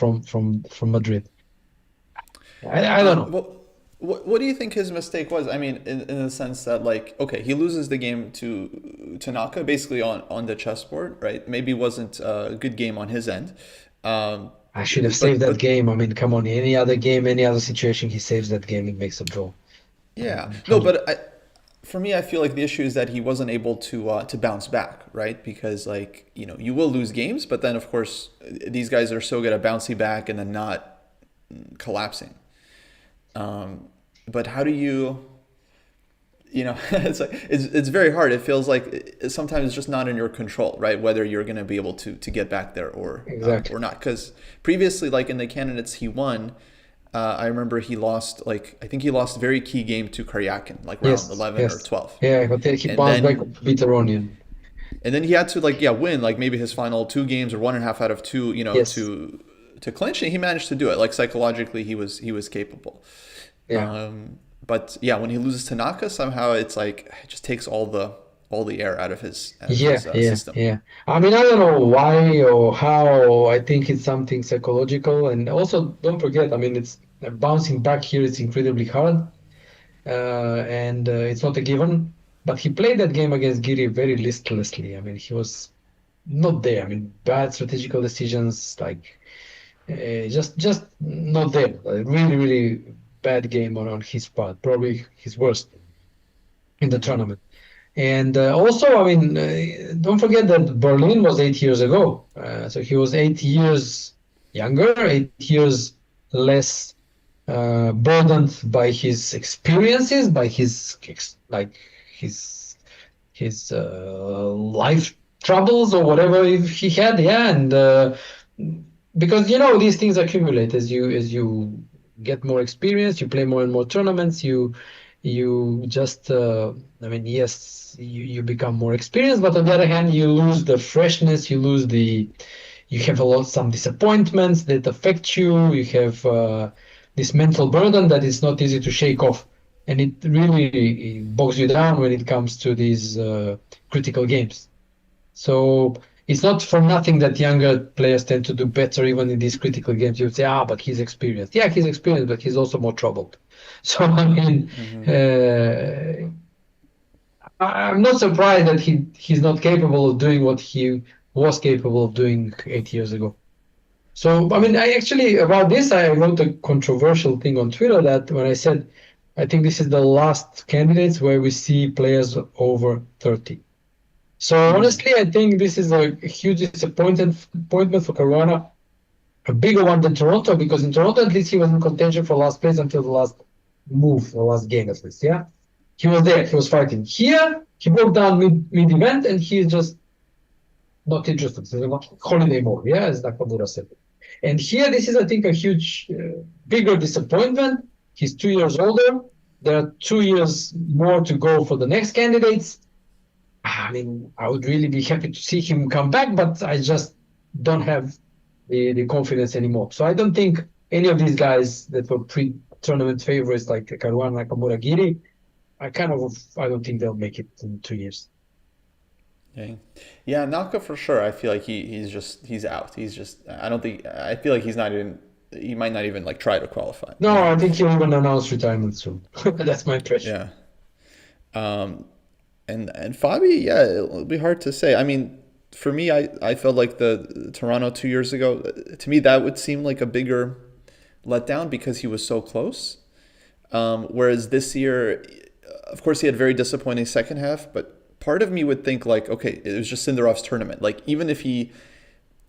Madrid. I don't know. well, what do you think his mistake was? I mean, in the sense that like, okay, he loses the game to Tanaka basically on the chessboard, right? Maybe wasn't a good game on his end, um, I should have saved but that game. I mean, come on, any other game, any other situation, he saves that game, it makes a draw. yeah, no, From but for me, I feel like the issue is that he wasn't able to bounce back, right? Because like you will lose games, but then of course these guys are so good at bouncing back and then not collapsing. But how do it's very hard. It feels like sometimes it's just not in your control, right? Whether you're going to be able to get back there or exactly. not. Because previously, like in the candidates he won, I remember he lost like I think he lost a very key game to Karyakin, like round Yes, 11 or yes. 12, Yeah, but then he and bounced back, then beat Aronian. he had to like win like maybe his final two games or one and a half out of two, Yes. to clinch, and he managed to do it. Like psychologically, he was capable. Yeah. But yeah, when he loses to Naka, somehow it's like it just takes all the air out of Yeah, his yeah, system. yeah. I mean, I don't know why or how. I think it's something psychological. And also, don't forget, I mean, it's bouncing back here is incredibly hard. And it's not a given. But he played that game against Giri very listlessly. I mean, he was not there. I mean, bad strategical decisions, like just not there. Really, really bad game on his part. Probably his worst in the Hmm. tournament. And also, I mean, don't forget that Berlin was 8 years ago. So he was 8 years younger, 8 years less burdened by his experiences, by his life troubles or whatever if he had. Yeah, and because these things accumulate as you get more experience, you play more and more tournaments, you just I mean, yes, you become more experienced, but on the other hand, you lose the freshness, you have some disappointments that affect you. You have this mental burden that is not easy to shake off, and it really bogs you down when it comes to these critical games. So it's not for nothing that younger players tend to do better even in these critical games. You would say, but he's experienced. Yeah, he's experienced, but he's also more troubled. So I mean, Hmm. uh, I'm not surprised that he's not capable of doing what he was capable of doing 8 years ago. So I mean, I actually about this I wrote a controversial thing on Twitter that when I said I think this is the last candidates where we see players over 30. So Hmm. honestly, I think this is a huge disappointment for Caruana, a bigger one than Toronto, because in Toronto at least he was in contention for last place until the last move, the last game at least. Yeah, he was there, he was fighting. Here, he broke down mid event, and he's just not interested. He's not holiday mode. Yeah, as Nakamura said. And here, this is I think a huge, bigger disappointment. He's 2 years older. There are 2 years more to go for the next candidates. I mean, I would really be happy to see him come back, but I just don't have the confidence anymore. So I don't think any of these guys that were pre-tournament favorites like Caruana, Nakamura, Giri, I don't think they'll make it in 2 years. Yeah, yeah, Naka for sure. I feel like he's out. He's just I don't think I feel like he might not even like try to qualify. No, I think he'll even announce retirement soon. That's my impression. Yeah. Um, and Fabi, yeah, it'll be hard to say. I mean, for me, I felt like the Toronto 2 years ago. To me, that would seem like a bigger letdown because he was so close. Whereas this year, of course, he had very disappointing second half. But part of me would think like, okay, it was just Sindarov's tournament. Like even if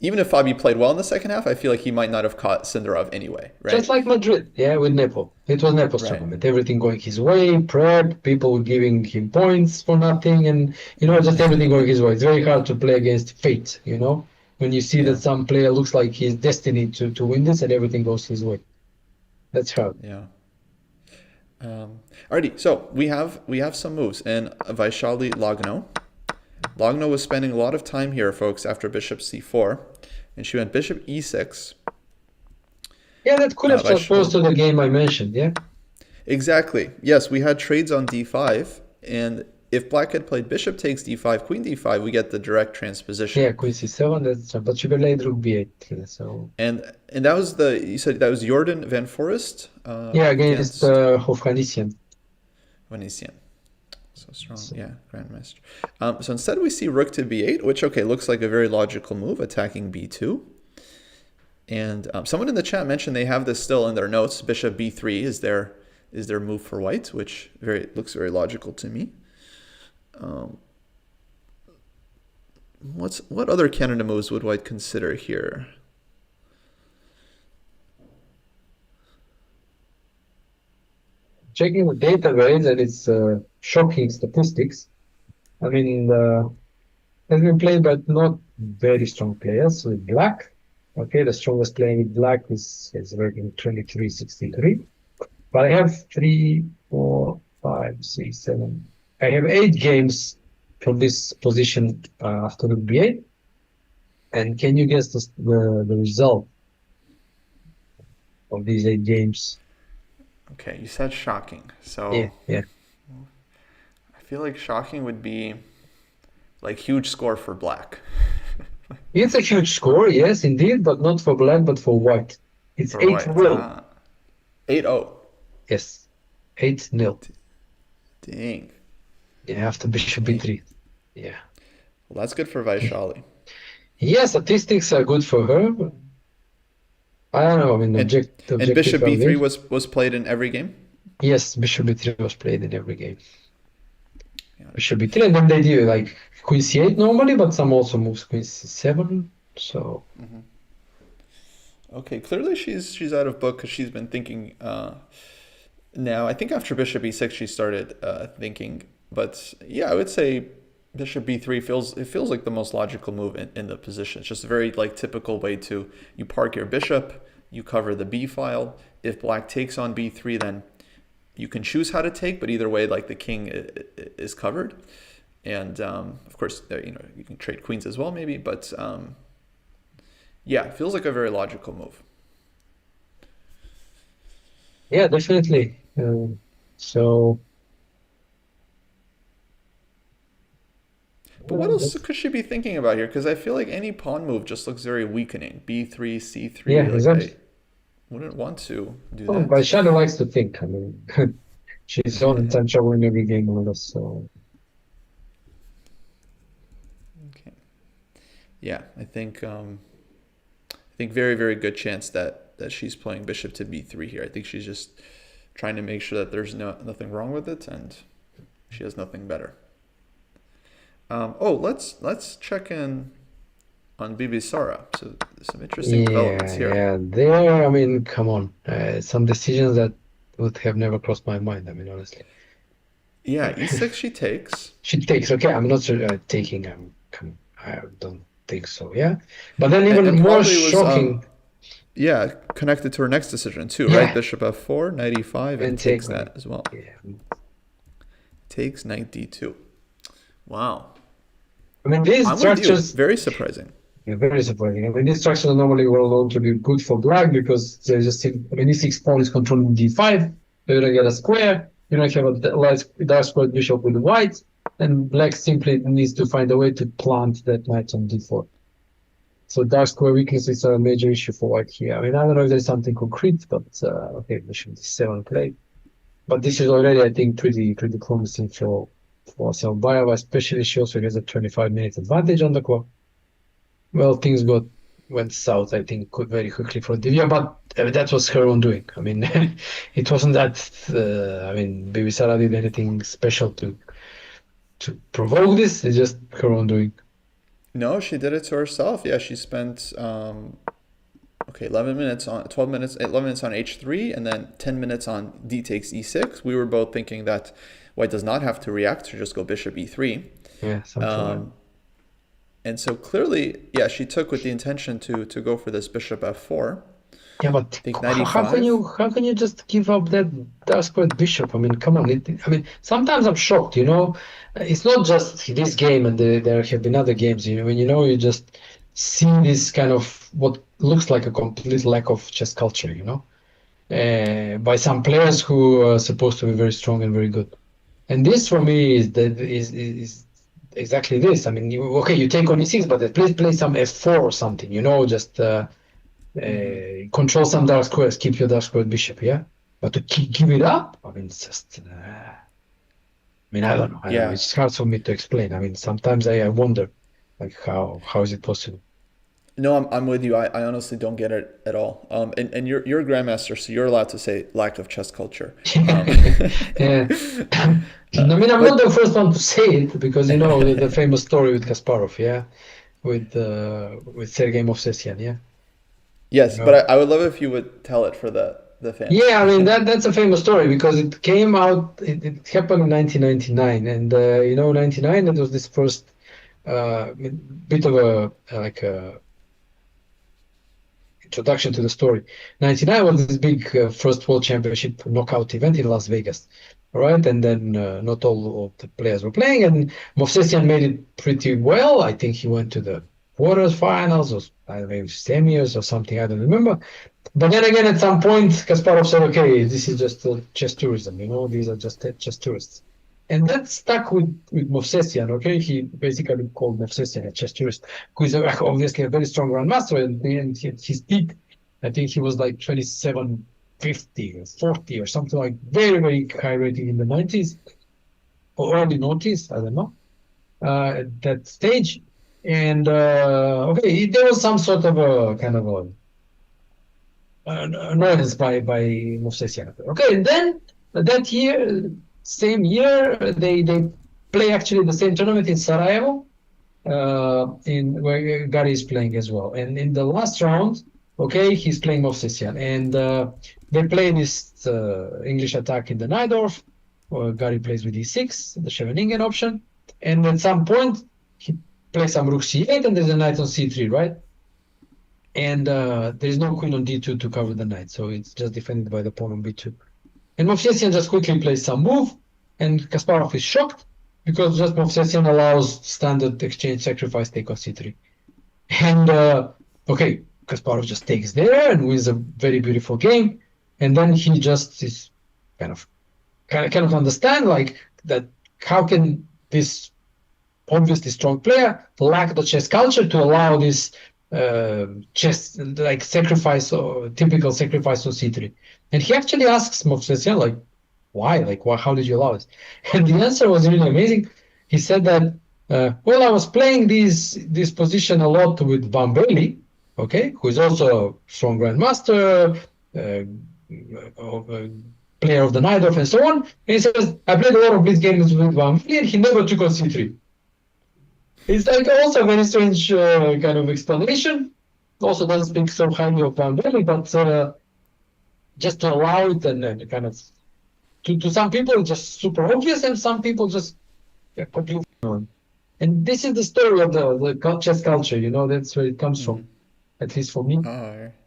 Fabi played well in the second half, I feel like he might not have caught Sindarov anyway, Just right? like Madrid, yeah, with Nepo. It was Nepo's Right. tournament. Everything going his way, prep, people giving him points for nothing, and just everything going his way. It's very hard to play against fate. When you see that Yeah. some player looks like he's destined to win this and everything goes his way. That's hard. Yeah. Alrighty, so we have some moves and Vaishali Lagno. Lagno was spending a lot of time here, folks, after bishop c4, and she went bishop e6. Yeah, that could have Vaishali, transposed to the game I mentioned, yeah? exactly. Yes, we had trades on d5, and if black had played bishop takes d5, queen d5, we get the direct transposition. Yeah, queen c7, but she played rook b8, so... And that was you said that was Jordan Van Forest Yeah, against against Hofganisian. Venetian. So strong, So, yeah, Grandmaster. So instead we see rook to b8, which, okay, looks like a very logical move, attacking b2. And someone in the chat mentioned they have this still in their notes. Bishop b3 is their move for white, which looks very logical to me. Um, what other Canada moves would white consider here? checking the database and its shocking statistics. I mean, has been played by not very strong players with black. Okay, the strongest player with black is rating 2363. But I have 3, 4, 5, 6, 7. I have 8 games from this position after rook b8. And can you guess the result of these 8 games? Okay, you said shocking. Yeah, So yeah. I feel like shocking would be like huge score for black. It's a huge score, yes, indeed, but not for black, but for white. It's For 8 white. nil. 8-0. Yes, 8 nil. Dang. Yeah, after bishop Dang. b3. Yeah. Well, that's good for Vaishali. Yeah, statistics are good for her. But I don't know. I mean, And and objective bishop b3 value. was played in every game? Yes, bishop b3 was played in every game. Yeah. Bishop b3, and then they do like queen c8 normally, but some also moves queen c7. So Okay, clearly she's out of book because she's been thinking now. I think after bishop e6 she started thinking, but yeah, I would say bishop b3 feels like the most logical move in the position. It's just a very like typical way to you park your bishop, you cover the b file. If black takes on b3, then you can choose how to take, but either way, like the king is covered. And of course, you can trade queens as well, maybe, but yeah, it feels like a very logical move. yeah, definitely. So But what else that's, could she be thinking about here? Because I feel like any pawn move just looks very weakening. B3, yeah, C3, like I exactly. wouldn't want to do Oh, but that. Shadow likes to think. I mean, she's all the time juggling every game with us. So Okay. Yeah, I think very, very good chance that she's playing bishop to B3 here. I think she's just trying to make sure that there's nothing wrong with it and she has nothing better. Let's check in on Bibisara. So some interesting developments yeah, here. yeah. There, I mean, come on. Some decisions that would have never crossed my mind. I mean, honestly. Yeah, E6 she takes. She takes, okay, I'm not sure taking, I don't think so, yeah. But then even And more probably was shocking, yeah, connected to her next decision too, right? yeah, Bishop f4, knight e5, and and take takes like, that as well. yeah. Takes knight d2. Wow. I mean, these I'm with you. structures, Very surprising. yeah, very surprising. I mean, these structures are normally well known to be good for black because there's just, I mean, e6 pawn is controlling d5, you're gonna get a square, you don't have a dark square bishop with white, and black simply needs to find a way to plant that knight on d4. So dark square weaknesses are a major issue for white here. I mean, I don't know if there's something concrete, but okay, bishop d7 play. But this is already, I think, pretty promising for Selbayeva, especially she also has a 25-minute advantage on the clock. Well, things went south, I think, very quickly for Divya, but that was her own doing. I mean, it wasn't that. I mean, Bibisara did anything special to provoke this. It's just her own doing. No, she did it to herself. Yeah, she spent okay, 11 minutes on 12 minutes, 11 minutes on h3, and then 10 minutes on d takes e6. We were both thinking that white does not have to react to just go bishop e3. Yeah, something like And so clearly, yeah, she took with the intention to go for this bishop f4. yeah, but I think how can you just give up that dark squared bishop? I mean, come on. I mean, sometimes I'm shocked. You know, it's not just this game, and there have been other games. You know, when you just see this kind of what looks like a complete lack of chess culture. You know, by some players who are supposed to be very strong and very good. And this for me is exactly this. I mean, you take on e6, but please play some f4 or something. You know, just. Control some dark squares, keep your dark square bishop, yeah. But to give it up, I mean, it's just. I mean, I don't know. It's hard for me to explain. I mean, sometimes I wonder, like, how is it possible? No, I'm with you. I honestly don't get it at all. And you're a grandmaster, so you're allowed to say lack of chess culture. Yeah. I mean, I'm not the first one to say it because you know the famous story with Kasparov, yeah, with Sergei Movsesian, yeah. Yes, but I would love if you would tell it for the fans. Yeah, I mean that's a famous story because it came out. It happened in 1999, and 99. It was this first bit of a like a introduction to the story. 99 was this big first World Championship knockout event in Las Vegas, all right? And then not all of the players were playing, and Movsesian made it pretty well. I think he went to the quarterfinals or I don't know, semis or something. I don't remember. But then again, at some point, Kasparov said, "Okay, this is just chess tourism. You know, these are just chess tourists." And that stuck with Movsesian, okay? He basically called Movsesian a chess tourist, who is obviously a very strong grandmaster. And his peak, I think he was like 2750 or 40 or something like very, very high rating in the 90s or early 90s, I don't know, at that stage. And okay, there was some sort of a kind of a annoyance by Movsesian. Okay, and then that year, same year, they play actually the same tournament in Sarajevo, in where Gary is playing as well. And in the last round, okay, he's playing Movsesian, and they play this English attack in the Najdorf. Gary plays with e6, the Scheveningen option, and at some point he plays some rook c8, and there's a knight on c3, right? And there's no queen on d2 to cover the knight, so it's just defended by the pawn on b2. And Movsesian just quickly plays some move, and Kasparov is shocked because just Movsesian allows standard exchange sacrifice take on c3. And okay, Kasparov just takes there and wins a very beautiful game. And then he just is kind of understand like that. How can this obviously strong player lack the chess culture to allow this chess like sacrifice or typical sacrifice on c3? And he actually asks Movsesian like, why? Like, how did you allow it? And the answer was really amazing. He said that, well, I was playing this position a lot with Van Bailey, okay, who is also a strong grandmaster, player of the Najdorf and so on. And he says, I played a lot of blitz games with Van Bailey, and he never took on c3. It's like also a very strange kind of explanation. Also doesn't speak so highly of Van Bailey, but just to allow it and kind of to some people just super obvious, and some people just completely unknown. And this is the story of the chess culture. You know, that's where it comes from, at least for me.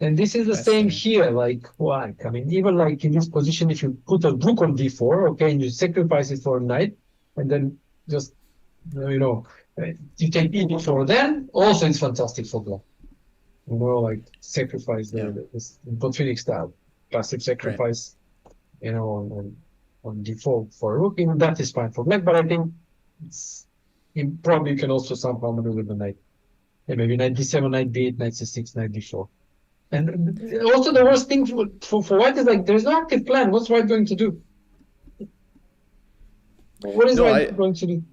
And this is the same here. Like, why? I mean, even like in this position, if you put a rook on d4, okay, and you sacrifice it for a knight, and then just You take e4, then also it's fantastic for black. Like sacrifice Yeah. the Phoenix style, passive Right. sacrifice, on d4 for rook. Even that is fine for black, but I think it's probably you can also somehow maneuver the knight. Yeah, maybe knight d7, knight d8, knight c6, knight d4. And also the worst thing for white is like there's no active plan. What's white going to do? What is No, white going to do?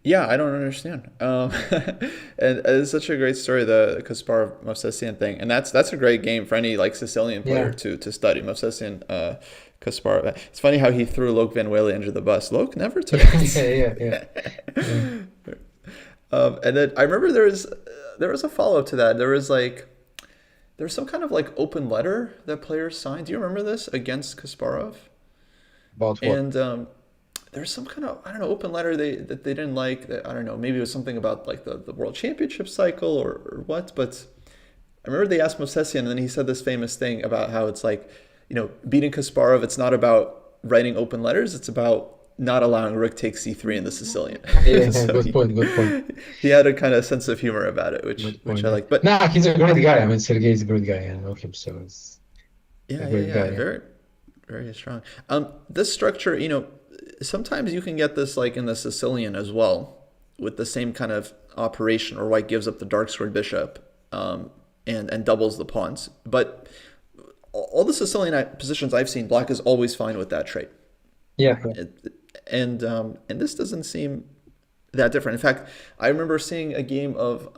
yeah, I don't understand. And it's such a great story, the Kasparov Movsesian thing, and that's a great game for any like Sicilian player Yeah. to study. Movsesian, Kasparov. It's funny how he threw Loke Van Wely under the bus. Loke never took Yeah, yeah, it. yeah, yeah. Yeah. And then I remember there was a follow up to that. There was some kind of like open letter that players signed. Do you remember this against Kasparov? About what? And there's some kind of, I don't know, open letter that they didn't like. That, I don't know, maybe it was something about like the World Championship cycle or what. But I remember they asked Movsesian, and then he said this famous thing about how it's like, beating Kasparov. It's not about writing open letters. It's about not allowing rook takes c3 in the Sicilian. Yeah, So good point, good point. he had a kind of sense of humor about it, which Good which point. I Yeah. like. But Nah, he's a great guy. I mean, Sergey is a great guy. I know him, so he's a yeah, yeah, great yeah, guy. very, very strong. This structure, sometimes you can get this like in the Sicilian as well, with the same kind of operation, or white gives up the dark squared bishop, and doubles the pawns. But all the Sicilian positions I've seen, black is always fine with that trait. Yeah, yeah, And this doesn't seem that different. In fact, I remember seeing a game of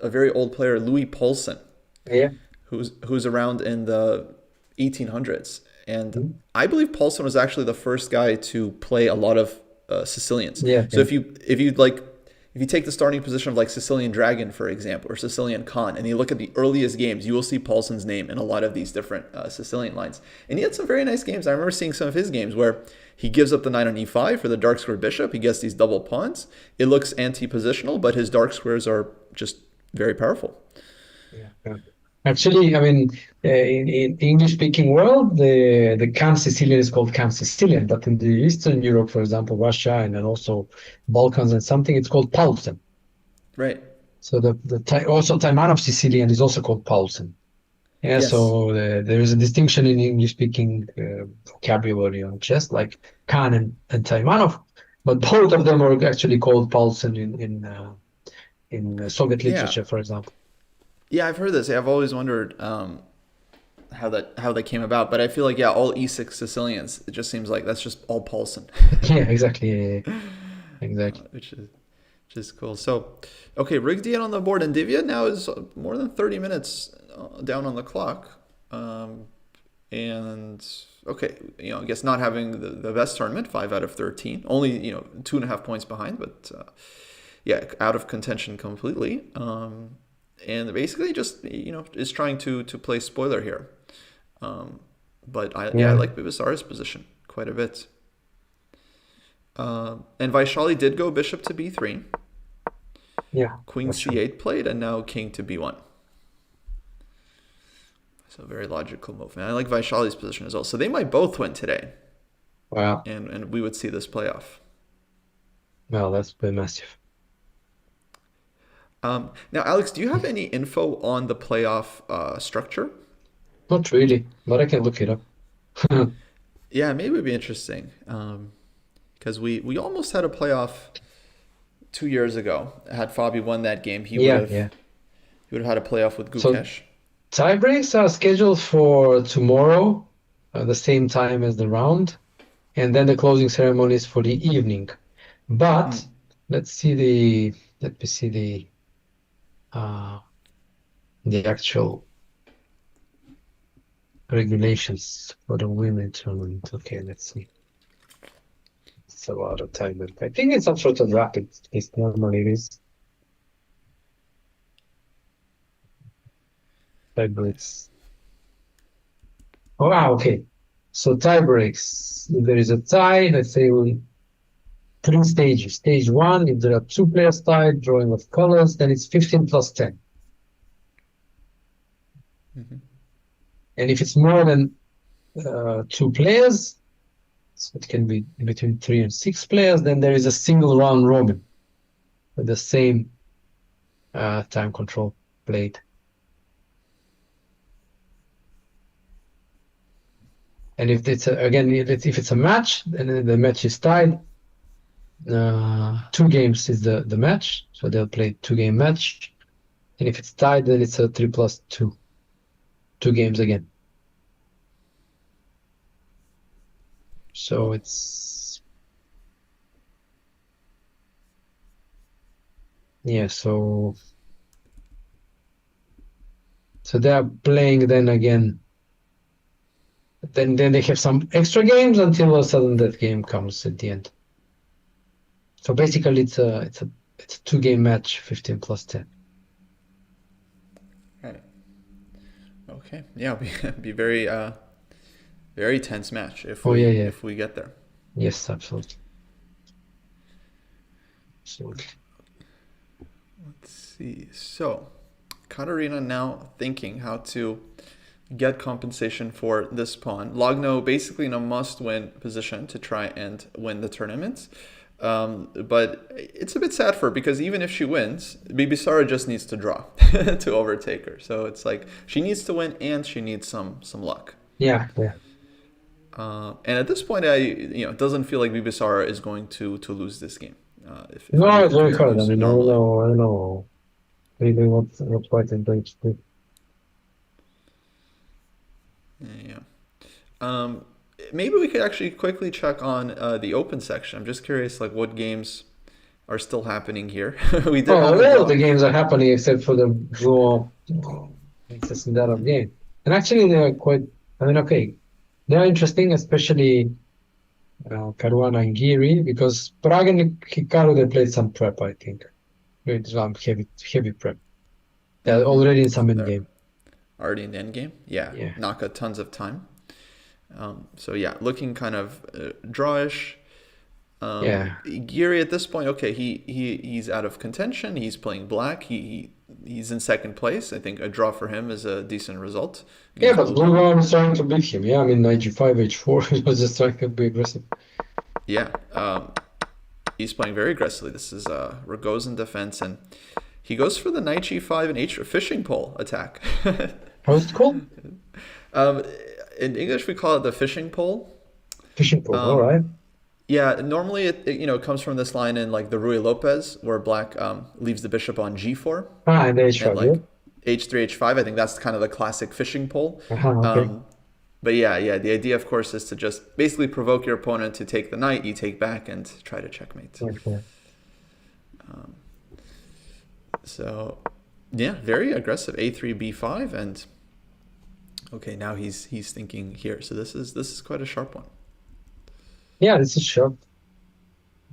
a very old player, Louis Paulsen, yeah, who's around in the 1800s, and mm, I believe Paulson was actually the first guy to play a lot of Sicilians. yeah, So yeah, if you take the starting position of like Sicilian Dragon, for example, or Sicilian Khan, and you look at the earliest games, you will see Paulson's name in a lot of these different Sicilian lines. And he had some very nice games. I remember seeing some of his games where he gives up the knight on e5 for the dark square bishop. He gets these double pawns. It looks anti-positional, but his dark squares are just very powerful. yeah, yeah. Actually, I mean, in English-speaking world, the Camp Sicilian is called Camp Sicilian, but in the Eastern Europe, for example, Russia and then also Balkans and something, it's called Paulsen. Right. So also Taimanov Sicilian is also called Paulsen. Yeah, Yes. so there is a distinction in English-speaking vocabulary on chess, like Khan and Taimanov, but both of them are actually called Paulsen in Soviet Yeah. literature, for example. Yeah, I've heard this. I've always wondered how that came about, but I feel like, yeah, all E6 Sicilians. It just seems like that's just all Paulson, Yeah, exactly. Yeah, yeah, exactly. which is cool. So, okay, Rig D on the board, and Divya now is more than 30 minutes down on the clock, and okay, I guess not having the best tournament, 5 out of 13, only 2.5 points behind, but yeah, out of contention completely. And basically just is trying to play spoiler here. But I Yeah, like Bibisara's position quite a bit. And Vaishali did go bishop to b3, yeah, queen that's true. c8 played, and now king to b1. So very logical move. And I like Vaishali's position as well. So they might both win today, Well, and we would see this playoff. well, that's been massive. Now, Alex, do you have any info on the playoff structure? Not really, but I can look it up. Yeah, maybe it would be interesting. Because we almost had a playoff 2 years ago. Had Fabi won that game, he would Yeah, have yeah. he would have had a playoff with So Gukesh. tie breaks are scheduled for tomorrow, the same time as the round, and then the closing ceremony is for the evening. But Mm. let me see uh, the actual regulations for the women tournament. Okay, let's see. It's a lot of time. I think it's some sort of rapid. It's normally it is tie Nice. breaks. Oh, okay. So tie breaks. If there is a tie, let's say three stages. Stage one, if there are two players tied, drawing of colors, then it's 15 plus 10. Hmm. And if it's more than two players, so it can be between 3 and 6 players, then there is a single round robin. with the same time control played. And if it's again, if it's a match, and the match is tied, 2 games is the match, so they'll play 2-game match. And if it's tied, then it's a 3+2, 2 games again. So it's so they are playing then again. Then they have some extra games until all of a sudden that game comes at the end. So basically, it's a 2-game match, 15+10. Right. Okay. Yeah, it'll be very very tense match if we get there. Yes, absolutely. Let's see. So, Katarina now thinking how to get compensation for this pawn. Lagno basically in a must-win position to try and win the tournament. But it's a bit sad for her because even if she wins, Bibisara just needs to draw to overtake her. So it's like she needs to win and she needs some luck. Yeah. And at this point, it doesn't feel like Bibisara is going to lose this game. If No, it's very everything hard. I continues mean, I normally. don't know really what white and black do. Yeah. Maybe we could actually quickly check on the open section. I'm just curious, like what games are still happening here. We did have a All of the draw. games are happening except for the draw. It's a that of game. And actually, they're quite. I mean, okay, they're interesting, especially Caruana and Giri, because Prague and Hikaru they played some prep. I think some heavy prep. They're already in some end They're game. already in the end game. Yeah, Yeah. Naka tons of time. So yeah, looking kind of drawish. Yeah. Giri at this point, okay, he's out of contention. He's playing black. He's in second place. I think a draw for him is a decent result. Yeah, Against but Blue Blue was trying to beat him. Yeah, I mean, knight g5, h4, he was just trying to be aggressive. Yeah, he's playing very aggressively. This is Rogozin defense, and he goes for the knight g5 and h fishing pole attack. How's it called? In English, we call it the fishing pole. Fishing pole, all right. Yeah, normally it comes from this line in like the Rui Lopez, where black leaves the bishop on g4 And and h5, like h3, h5. I think that's kind of the classic fishing pole. yeah? Okay. But yeah, the idea, of course, is to just basically provoke your opponent to take the knight, you take back, and try to checkmate. Okay. So, yeah, very aggressive. A3, b5, and okay, now he's thinking here. So this is quite a sharp one. Yeah, this is sharp.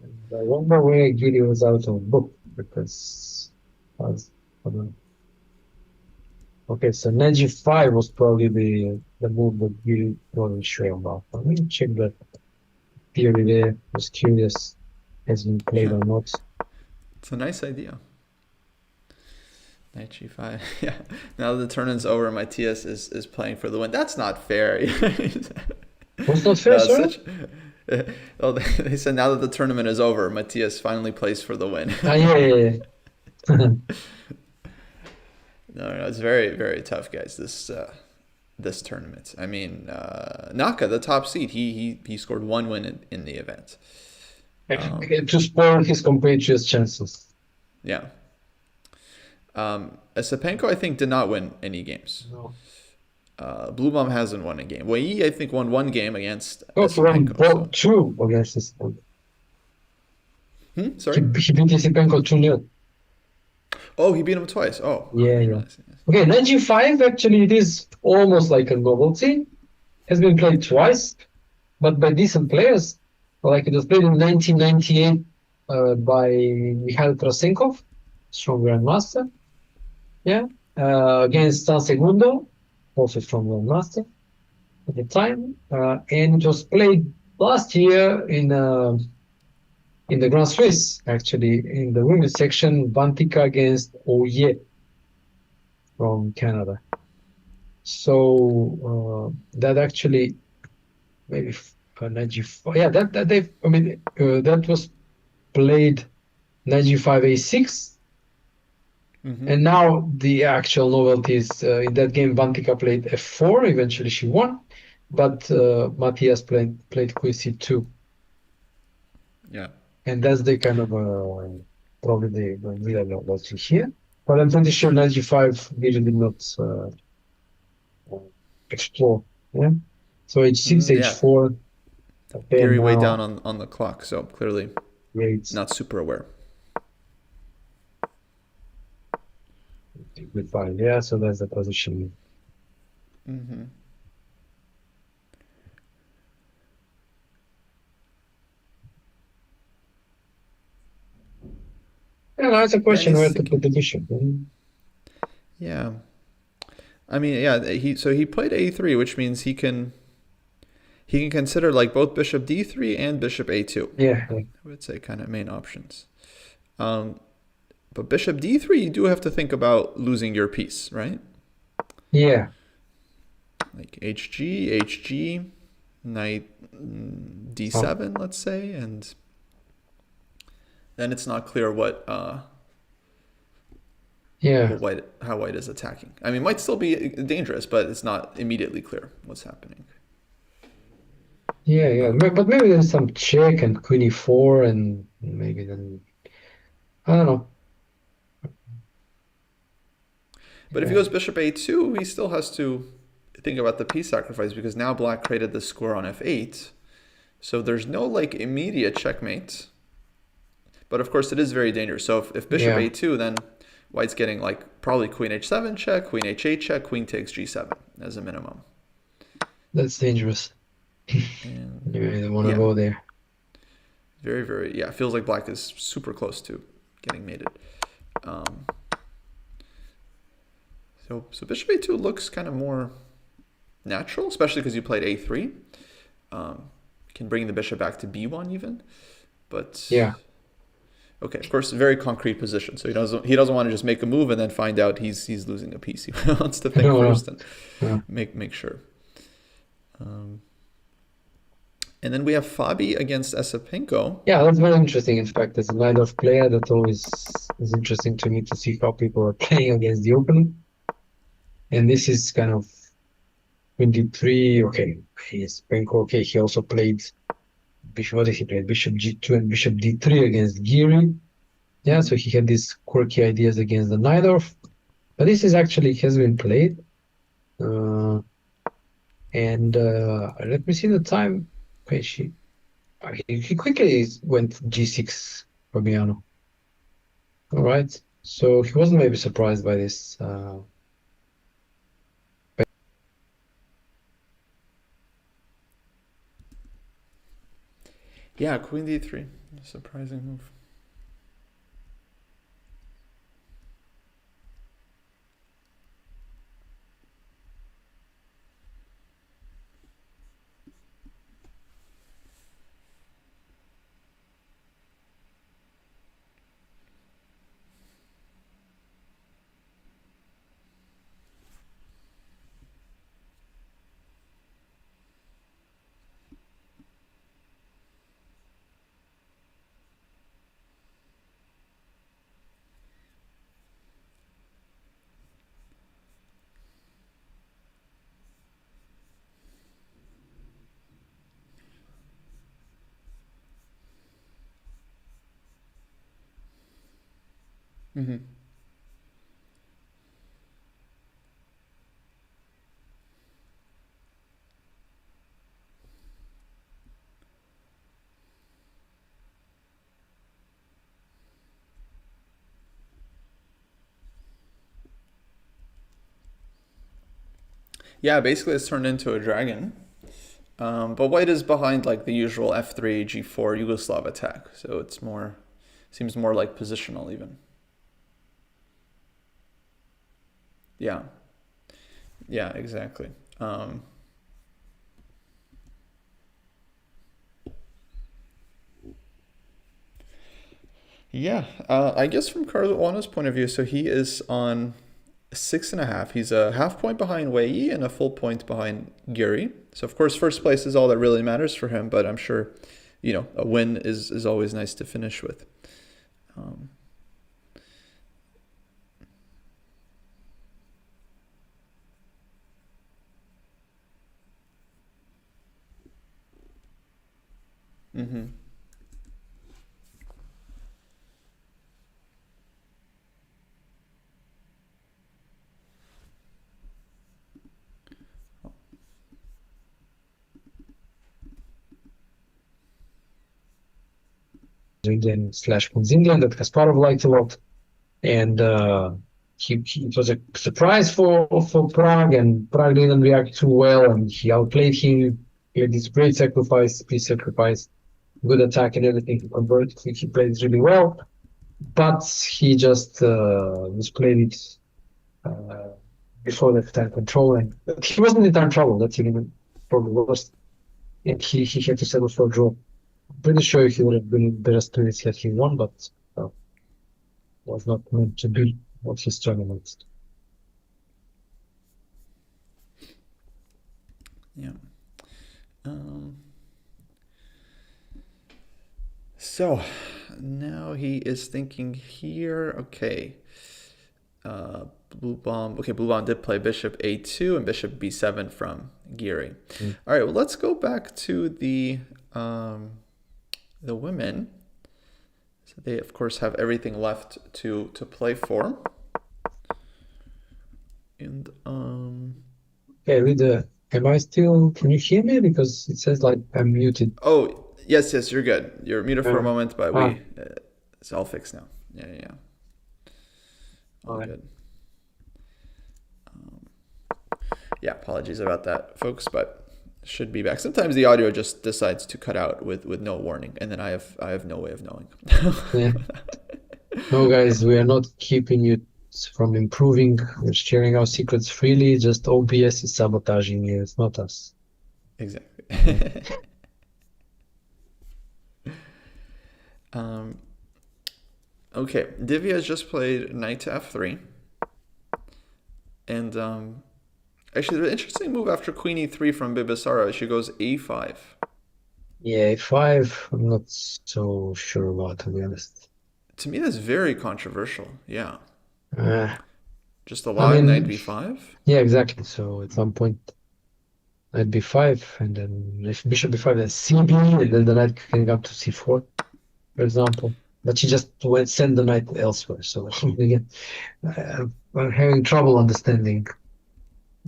And I wonder where Giri was out of book because hold on. Okay, so knight g5 was probably the move that Giri wasn't sure about. Let me check that theory there. Was curious has been played or not. It's a nice idea. Knight g5. Yeah. Now that the tournament's over, Matthias is playing for the win. That's not fair. What's not fair, sorry? They said now that the tournament is over, Matthias finally plays for the win. Yeah. No, it's very, very tough, guys. This tournament. I mean, Naka, the top seed, he scored 1 win in the event. To spoil his compatriots' chances. Yeah. Sapenko, I think, did not win any games. No. Blue Bomb hasn't won a game. Wei, I think, won 1 game against Oh, he won Sapenko. 2 against this. Sorry? He beat Sipenko 2-0. Oh, he beat him twice. Oh. Yeah. Okay, knight g5, actually, it is almost like a novelty. Has been played twice, but by decent players. Like it was played in 1998 by Mikhail Trasenkov, strong grandmaster. Yeah. Against San Segundo, also strong grandmaster at the time. And it was played last year in the Grand Swiss, actually, in the women's section, Bantica against Oye from Canada. So that actually maybe knight g5. Yeah, that was played knight g5 a6, and now the actual novelty is in that game Bantika played f4. Eventually she won, but Matthias played queen c2, Yeah. and that's the kind of probably the real novelty here. But I'm pretty sure knight g5 really did not explore. Yeah. So h6, Yeah. h4. Okay, Gary way down now on the clock, so clearly great. not super aware. Good fine. Yeah, so that's the position. Yeah, now it's a Yeah, and question he's where to put thinking. the bishop. Yeah. I mean, yeah, he played a3, which means he can consider like both bishop d3 and bishop a2. Yeah, I would say kind of main options. Um, but bishop d3, you do have to think about losing your piece, right? yeah, Like hg, knight some, d7, let's say, and then it's not clear yeah, how white is attacking. I mean, it might still be dangerous, but it's not immediately clear what's happening. yeah. But maybe there's some check and queen e4, and maybe then I don't know. But if he Yeah, goes bishop a2, he still has to think about the piece sacrifice because now black created the square on f8. So there's no like immediate checkmate. But of course it is very dangerous. So if bishop yeah, a2, then white's getting like probably queen h7 check, queen h8 check, queen takes g7 as a minimum. that's dangerous. And You don't want to yeah, go there. very, very, yeah, feels like black is super close to getting mated. Um, so bishop a2 looks kind of more natural, especially because you played a3. Can bring the bishop back to b1 even. But Yeah, okay, of course, very concrete position. So he doesn't want to just make a move and then find out he's losing a piece. He wants to think no, no, first and no. make sure. Um, and then we have Fabi against Esipenko. Yeah, that's very interesting. In fact, as a line of player, that always is interesting to me to see how people are playing against the opening. And this is kind of 23. Okay, he's Penko. Okay, he also played bishop. What did he play? Bishop g2 and bishop d3 against Giri. Yeah, so he had these quirky ideas against the Najdorf. But this is actually has been played. And let me see the time. Okay, he quickly went g6 Fabiano. All right. So he wasn't maybe surprised by this. Yeah, queen d3. Surprising move. Mm-hmm. Yeah, basically it's turned into a dragon. But white is behind like the usual f3, g4 Yugoslav attack. So seems more like positional even. Yeah, yeah, exactly. Yeah, I guess from Caruana's point of view, so he is on 6.5. He's a half point behind Wei Yi and a full point behind Giri. So of course, first place is all that really matters for him. But I'm sure, a win is always nice to finish with. Um, mm-hmm. Indian slash Indian that Kasparov liked a lot. And it was a surprise for Prague, and Prague didn't react too well, and he outplayed him. He had this great sacrifice, peace sacrifice, good attack and everything. He converted. He played really well, but he just misplayed it uh, before the time control, and he wasn't in time trouble. That's even probably worse. And he had to settle for a draw. Pretty sure he would have been better spirits had he won, but uh, was not meant to be what his tournament. Yeah. So now he is thinking here. Okay. Blue bomb. Okay, blue bomb did play bishop a2 and bishop b7 from Giri. All right. Well, let's go back to the women. So they of course have everything left to play for. And Okay, read the. Am I still? Can you hear me? Because it says like I'm muted. oh, yes, you're good. You're muted for a moment, but it's all fixed now. Yeah. All Alright. good. Yeah, apologies about that, folks, but should be back. Sometimes the audio just decides to cut out with no warning, and then I have no way of knowing. Yeah. No, guys, we are not keeping you from improving. We're sharing our secrets freely. Just OBS is sabotaging you. It's not us. Exactly. Okay, Divya has just played knight to f3. And actually, the interesting move after queen e3 from Bibisara, she goes a5. Yeah, A5, I'm not so sure about, to be honest. To me, that's very controversial. Yeah. Uh, Just allowing mean, knight b5? yeah, exactly. So at some point, knight b5, and then if bishop b5, then cb, and then the knight can go to c4, for example. But she just went send the knight elsewhere. So again, I'm having trouble understanding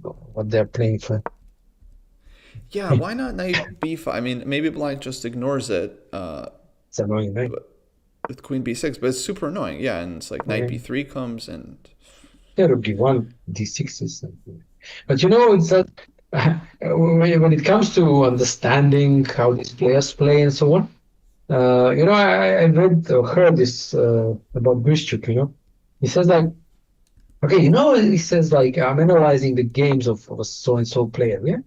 what they're playing for. Yeah, why not knight b5? I mean, maybe black just ignores it It's annoying, right? with queen b6, but it's super annoying. Yeah, and it's like knight Okay. b3 comes and... There would be one d6 is something. But you know, it's that when it comes to understanding how these players play and so on, I read or heard this about Grishchuk, He says like, okay, he says like, I'm analyzing the games of a so-and-so player, yeah?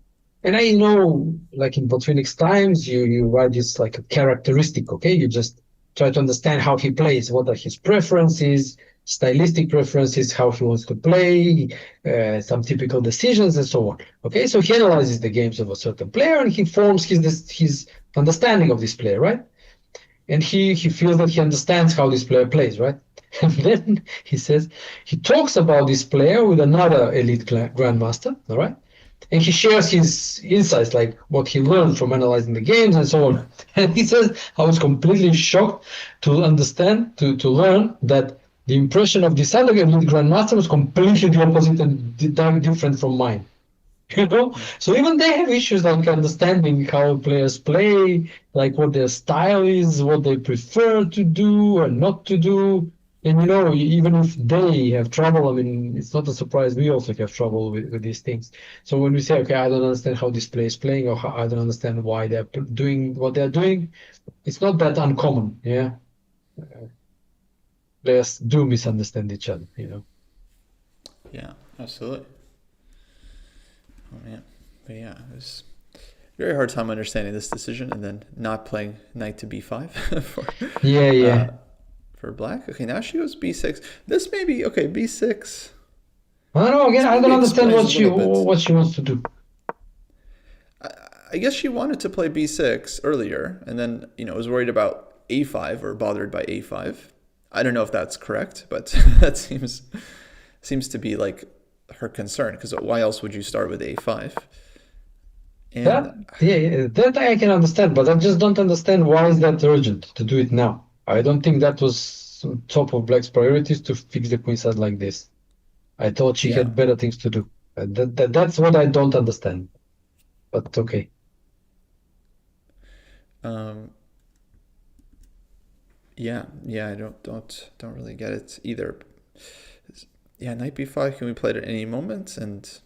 And I know, like in Botvinnik's times, you write this like a characteristic, okay? You just try to understand how he plays, what are his preferences, stylistic preferences, how he wants to play, some typical decisions and so on. Okay, so he analyzes the games of a certain player and he forms his understanding of this player, right? And he feels that he understands how this player plays, right? And then he says he talks about this player with another elite grandmaster, all right? And he shares his insights, like what he learned from analyzing the games and so on. And he says, I was completely shocked to understand, to learn that the impression of this other elite grandmaster was completely the opposite and different from mine. So even they have issues like understanding how players play, like what their style is, what they prefer to do or not to do. And even if they have trouble, I mean, it's not a surprise. We also have trouble with these things. So when we say, okay, I don't understand how this player is playing, or I don't understand why they're doing what they're doing, it's not that uncommon. Yeah, players do misunderstand each other. Yeah, absolutely. Oh man, but yeah, it was very hard time understanding this decision and then not playing knight to b5 for black. Okay, now she goes b6. This may be okay. B6. I don't know. Again, I don't understand what she wants to do. I guess she wanted to play b6 earlier, and then was worried about a5 or bothered by a5. I don't know if that's correct, but that seems to be like her concern, because why else would you start with a5? That, And yeah, that I can understand, but I just don't understand why is that urgent to do it now. I don't think that was on top of Black's priorities to fix the queen side like this. I thought she yeah, had better things to do. That's what I don't understand. But okay. um, yeah, I don't really get it either. Yeah, knight b5 can be played at any moment, and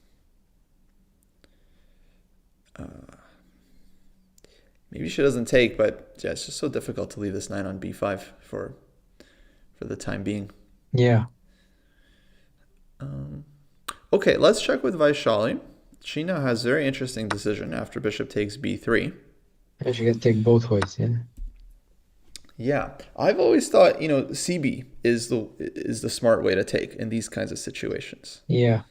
maybe she doesn't take, but yeah, it's just so difficult to leave this knight on b5 for the time being. Yeah. Okay, let's check with Vaishali. She now has a very interesting decision after bishop takes b3. And she can take both ways, yeah. Yeah, I've always thought, CB is the smart way to take in these kinds of situations. Yeah.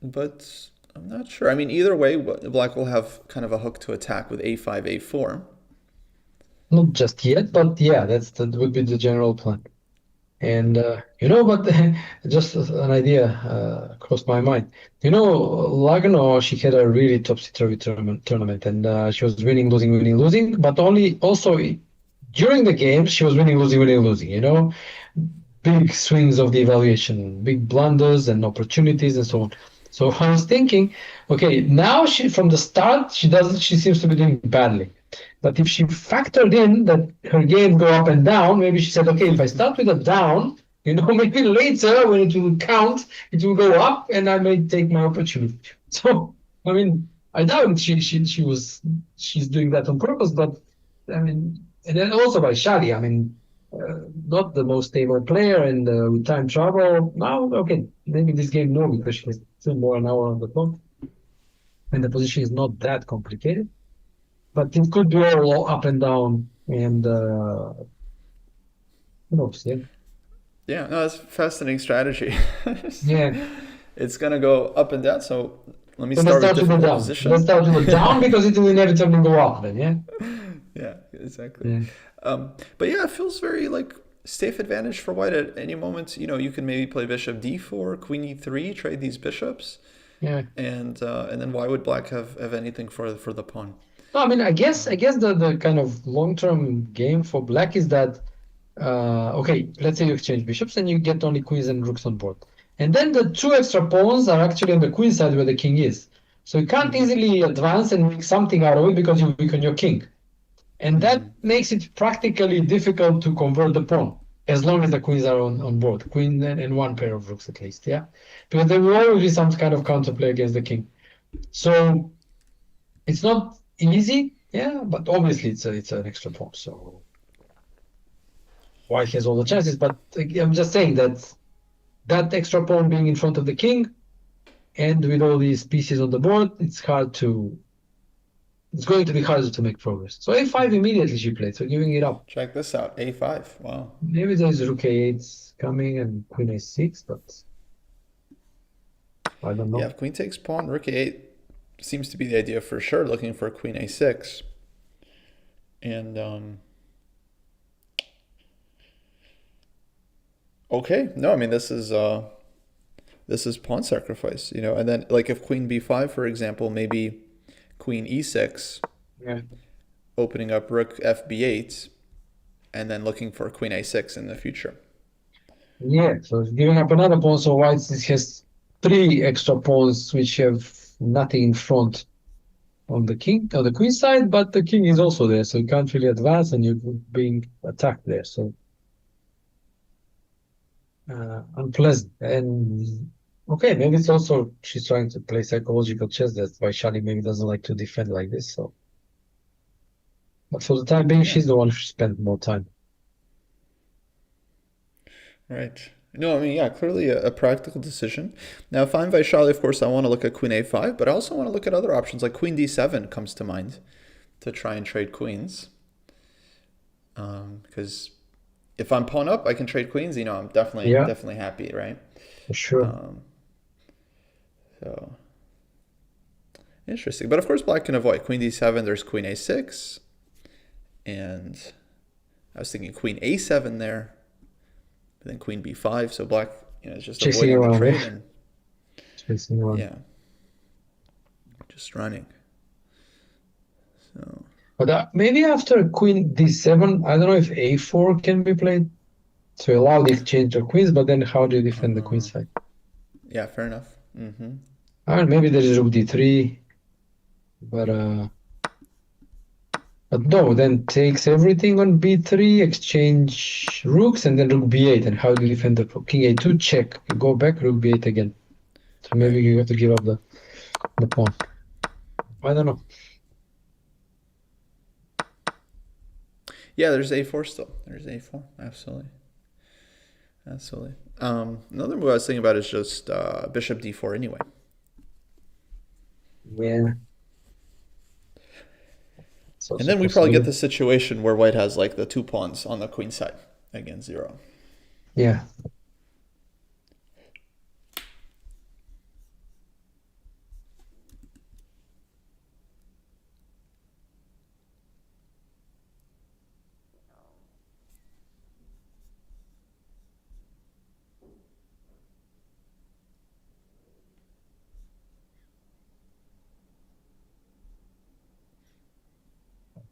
But I'm not sure. I mean, either way, Black will have kind of a hook to attack with a5, a4. Not just yet, but yeah, that would be the general plan. And but just an idea crossed my mind. Lagno, she had a really topsy-turvy tournament, and she was winning, losing, winning, losing. But only also during the game, she was winning, losing, winning, losing. Big swings of the evaluation, big blunders and opportunities and so on. So I was thinking, okay, now she from the start she seems to be doing badly. But if she factored in that her game go up and down, maybe she said, okay, if I start with a down, maybe later when it will count, it will go up and I may take my opportunity. So, I mean, I doubt she's doing that on purpose, but I mean, and then also by Shadi, I mean, not the most stable player and with time travel. Now, okay, maybe this game no, because she has still more an hour on the clock and the position is not that complicated. But it could be all up and down, and who knows? Yeah, Yeah, no, that's a fascinating strategy. yeah. It's gonna go up and down. So let me So let's start with start with the difficult down. Let's position. start with the down because it will inevitably go up. Then, yeah, Yeah, exactly. yeah, But yeah, it feels very like safe advantage for white at any moment. You can maybe play bishop d4, queen e3, trade these bishops, yeah. and then why would black have anything for the pawn? No, I mean, I guess the kind of long-term game for black is that okay, let's say you exchange bishops and you get only queens and rooks on board, and then the two extra pawns are actually on the queen side where the king is. So you can't Mm-hmm. easily advance and make something out of it because you weaken your king. And Mm-hmm. that makes it practically difficult to convert the pawn, as long as the queens are on board, queen and one pair of rooks at least, yeah? Because there will always be some kind of counterplay against the king. So it's not easy, yeah, but obviously it's an extra pawn. So white has all the chances, but I'm just saying that extra pawn being in front of the king and with all these pieces on the board, it's going to be harder to make progress. So a5 immediately she played, so giving it up. Check this out, a5. Wow. Maybe there's rook a8 coming and queen a6, but I don't Yeah, know. if queen takes pawn, rook a8 seems to be the idea for sure. Looking for queen a6, and okay, no, I mean this is pawn sacrifice, and then like if queen b5, for example, maybe queen e6, Yeah. opening up rook fb8, and then looking for queen a6 in the future. Yeah, so it's giving up another pawn, so white has three extra pawns which have nothing in front on the queen side, but the king is also there, so you can't really advance and you're being attacked there. So unpleasant. And okay, maybe it's also she's trying to play psychological chess. That's why Shali maybe doesn't like to defend like this. So, but for the time being, Yeah, she's the one who spent more time. right. No, I mean, yeah, clearly a practical decision. Now, if I'm Vaishali, of course, I want to look at queen a5, but I also want to look at other options, like queen d7 comes to mind to try and trade queens. Because if I'm pawn up, I can trade queens. I'm definitely Yeah, definitely happy, right? for sure. Um, so interesting. But of course, black can avoid queen d7. There's queen a6, and I was thinking queen a7 there, but then queen b5. So black, is just Chasing avoiding the around, trade yeah. and Chasing around. yeah, just running. So But maybe after queen d7, I don't know if a4 can be played to allow the exchange of queens, but then how do you defend the queen side? yeah, fair enough. Maybe there is rook d3, but no, then takes everything on b3, exchange rooks, and then rook b8. And how do you defend the king a2? Check. You go back, rook b8 again. So maybe Right. you have to give up the pawn. I don't know. Yeah, there's a4 still. There's a4. Absolutely. Another move I was thinking about is just bishop d4 anyway. Yeah. And then we probably get the situation where white has like the two pawns on the queen side against 0. Yeah.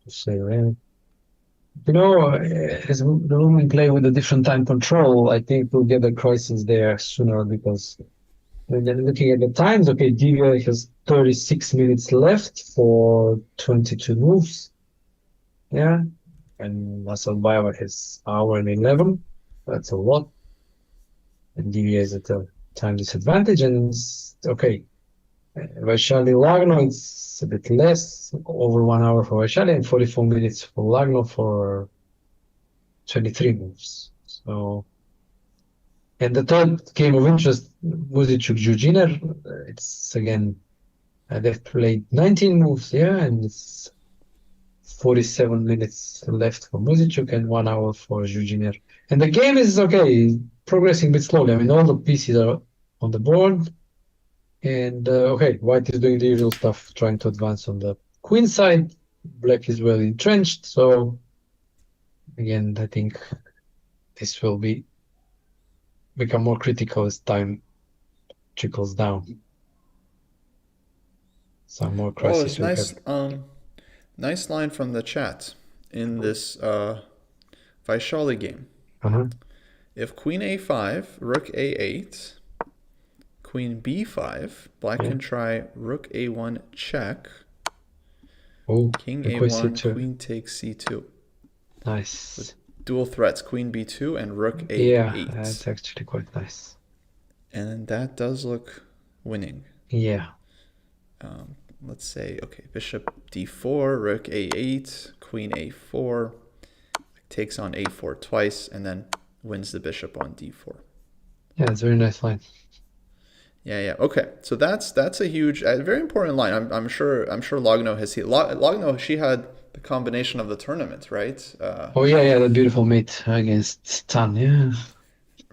Say, man. As the women play with a different time control, I think we'll get a crisis there sooner because when you're looking at the times, okay, Divia has 36 minutes left for 22 moves. Yeah. And Nazarbayev has hour and 11. That's a lot. And Divya is at a time disadvantage. And okay, Vaishali Lagno, it's a bit less, over 1 hour for Vaishali and 44 minutes for Lagno for 23 moves. So, and the third game of interest, Muzachuk Jujiner, it's again, they've played 19 moves, yeah, and it's 47 minutes left for Muzachuk and 1 hour for Jujiner. And the game is okay, progressing a bit slowly. I mean, all the pieces are on the board. And okay, white is doing the usual stuff, trying to advance on the queen side. Black is well entrenched. So again, I think this will become more critical as time trickles down. Some more crises will nice, happen. nice line from the chat in this Vaishali game. If queen a5, rook a8, queen b5, black can try rook a1 check, king a1, C2. queen takes c2. Nice. With dual threats, queen b2 and rook a8. Yeah, that's actually quite nice. And that does look winning. Yeah. Let's say, okay, bishop d4, rook a8, queen a4, takes on a4 twice, and then wins the bishop on d4. Yeah, it's a very nice line. Yeah. Okay, so that's a huge, very important line. I'm sure Lagno has seen. Lagno, she had the combination of the tournament, right? Yeah, that beautiful mate against Stan. Yeah.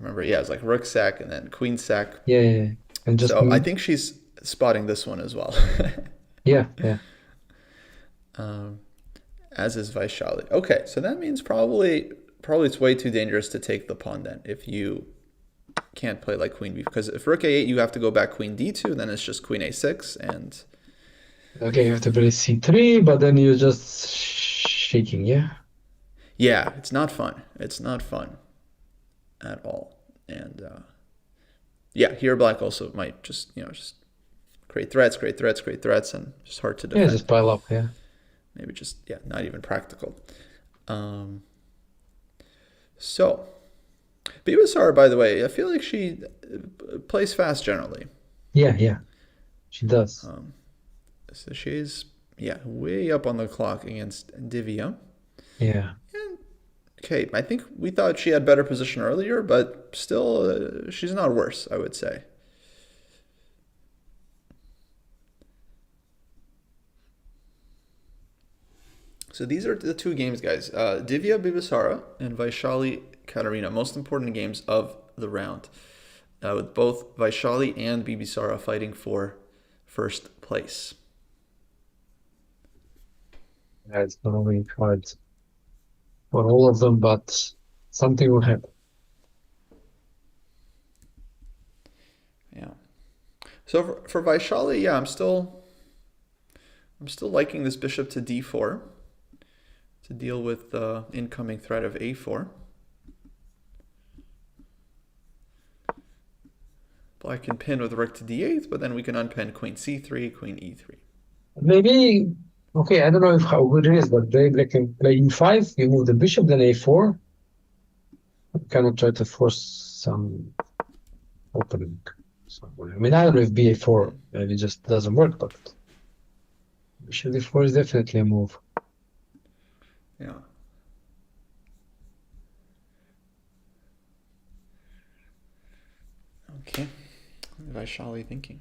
Remember, yeah, it's like rook sack and then queen sack. Yeah. And just so I think she's spotting this one as well. Yeah. As is Vaishali. Okay, so that means probably it's way too dangerous to take the pawn then if you can't play like queen b, because if rook a8 you have to go back queen d2, then it's just queen a6 and okay, you have to play c3, but then you're just shaking. Yeah, it's not fun. It's not fun at all. And yeah, here black also might just create threats, and just hard to defend. Yeah, just pile up. Yeah. Maybe just not even practical. So Bibisara, by the way, I feel like she plays fast generally. Yeah, she does. So she's way up on the clock against Divia. Yeah. And, okay, I think we thought she had better position earlier, but still, she's not worse, I would say. So these are the two games, guys. Divya Bibisara and Vaishali Katarina, most important games of the round, with both Vaishali and Bibisara fighting for first place. Yeah, it's gonna be hard. for all of them, but something will happen. Yeah. So for Vaishali, yeah, I'm still liking this bishop to d4 to deal with the incoming threat of a4. Black can pin with rook to d8, but then we can unpin queen c3, queen e3. Maybe, okay, I don't know if how good it is, but they can play e5, you move the bishop, then a4. I cannot try to force some opening somewhere. I mean, I don't know if ba4 maybe just doesn't work, but bishop d4 is definitely a move. Yeah. Okay. Vaishali thinking.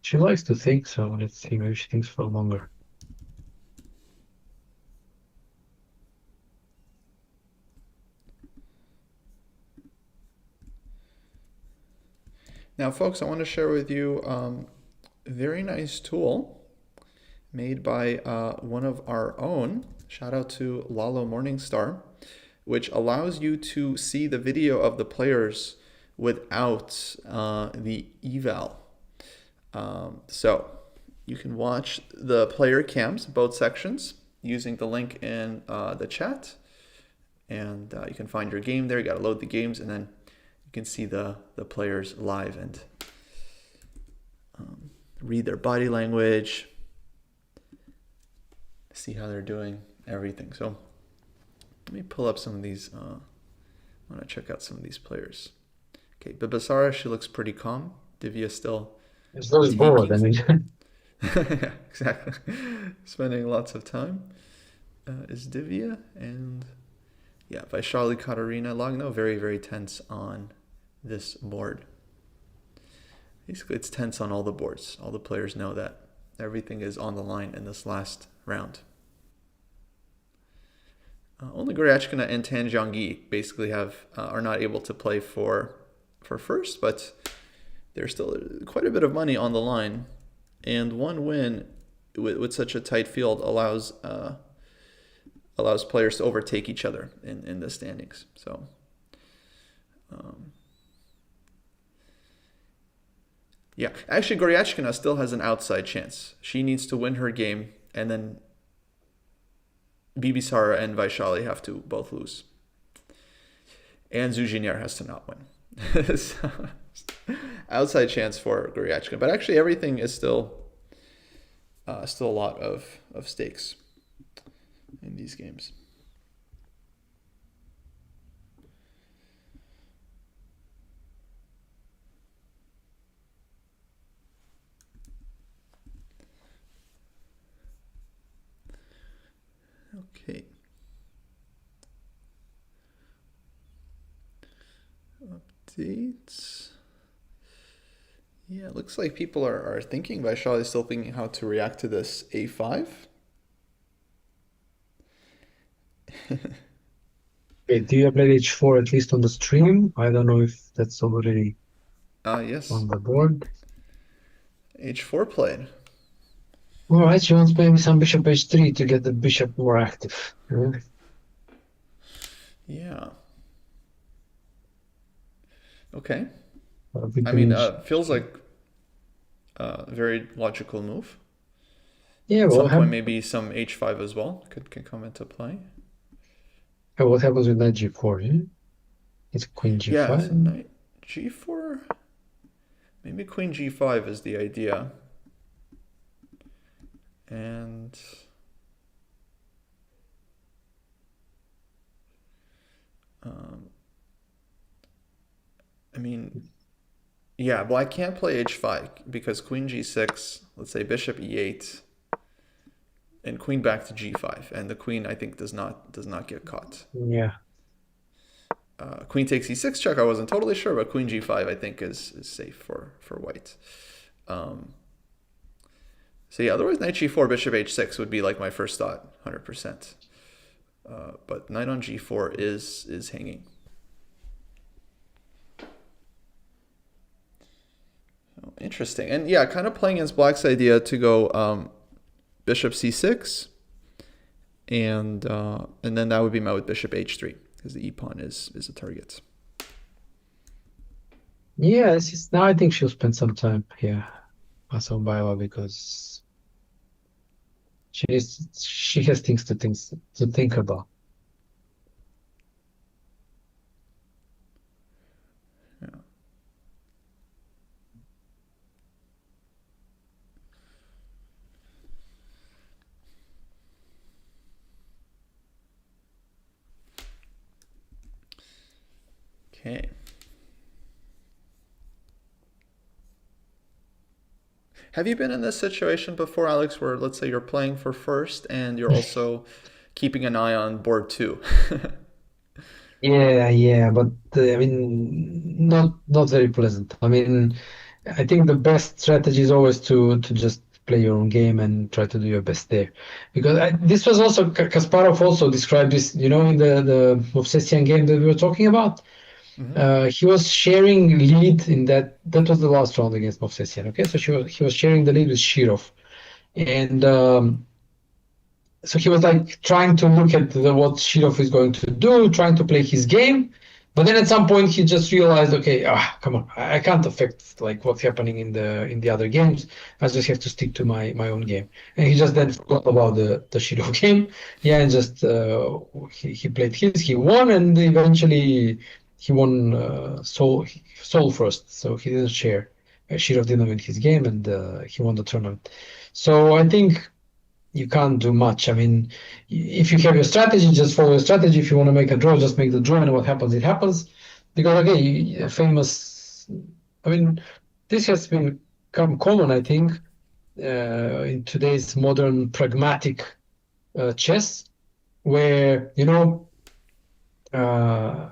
She likes to think, so let's see, maybe she thinks for longer. Now, folks, I want to share with you a very nice tool made by one of our own. Shout out to Lalo Morningstar, which allows you to see the video of the players without the eval. So you can watch the player cams, both sections, using the link in the chat. And you can find your game there. You got to load the games, and then you can see the players live and read their body language, see how they're doing, everything. So let me pull up some of these. I want to check out some of these players. Okay, Bibisara, she looks pretty calm. Divya still It's very bored, I mean. yeah, exactly. Spending lots of time is Divya, and yeah, Vaishali, Katarina, Lagno, very, very tense on this board. Basically, it's tense on all the boards. All the players know that everything is on the line in this last round. Only Goryachkina and Tanjiangyi basically are not able to play for first, but there's still quite a bit of money on the line, and one win with such a tight field allows players to overtake each other in the standings. So yeah, actually Goryachkina still has an outside chance. She needs to win her game, and then Bibisara and Vaishali have to both lose. And Zuzhiner has to not win. So, outside chance for Goryachkina. But actually everything is still a lot of stakes in these games. Okay. Updates. Yeah, it looks like people are thinking. Vaishali is still thinking how to react to this a5. Okay, Divia played h4 at least on the stream. I don't know if that's already Yes. on the board. h4 played. All right, she wants maybe some bishop h3 to get the bishop more active. Yeah. Okay. We I mean, can- feels like a very logical move. yeah, At well, some point, maybe some h5 as well can come into play. what happens with knight g4? Yeah? It's queen g5. Yeah, so knight g4. Maybe queen g5 is the idea. And I mean, yeah, well, I can't play h5 because queen g6, let's say bishop e8, and queen back to g5, and the queen I think does not get caught. Yeah. Queen takes e6 check. I wasn't totally sure, but queen g5 I think is safe for white. So yeah, otherwise knight g4, bishop h6 would be like my first thought, 100%. But knight on g4 is hanging. Oh, interesting. And yeah, kind of playing against black's idea to go bishop c6 and then that would be met with bishop h3 because the e pawn is a target. Yeah, now I think she'll spend some time here, Asambaeva, because she has things to think about. Yeah. Okay. Have you been in this situation before, Alex, where let's say you're playing for first and you're also keeping an eye on board two? Yeah, but I mean, not very pleasant. I mean, I think the best strategy is always to just play your own game and try to do your best there, because this was also Kasparov also described this, in the Movsesian game that we were talking about. Hmm. He was sharing lead in that was the last round against Movsesian. Okay, so he was sharing the lead with Shirov, and so he was like trying to look at what Shirov is going to do, trying to play his game. But then at some point he just realized, okay, come on, I can't affect like what's happening in the other games. I just have to stick to my own game. And he just then forgot about the Shirov game. Yeah, and just he played his, he won, and eventually he won Seoul first. So he didn't share. Shirov didn't win his game, and he won the tournament. So I think you can't do much. I mean, if you have your strategy, just follow your strategy. If you want to make a draw, just make the draw, and what happens, it happens. Because again, famous. I mean, this has become common, I think, in today's modern pragmatic chess, where uh,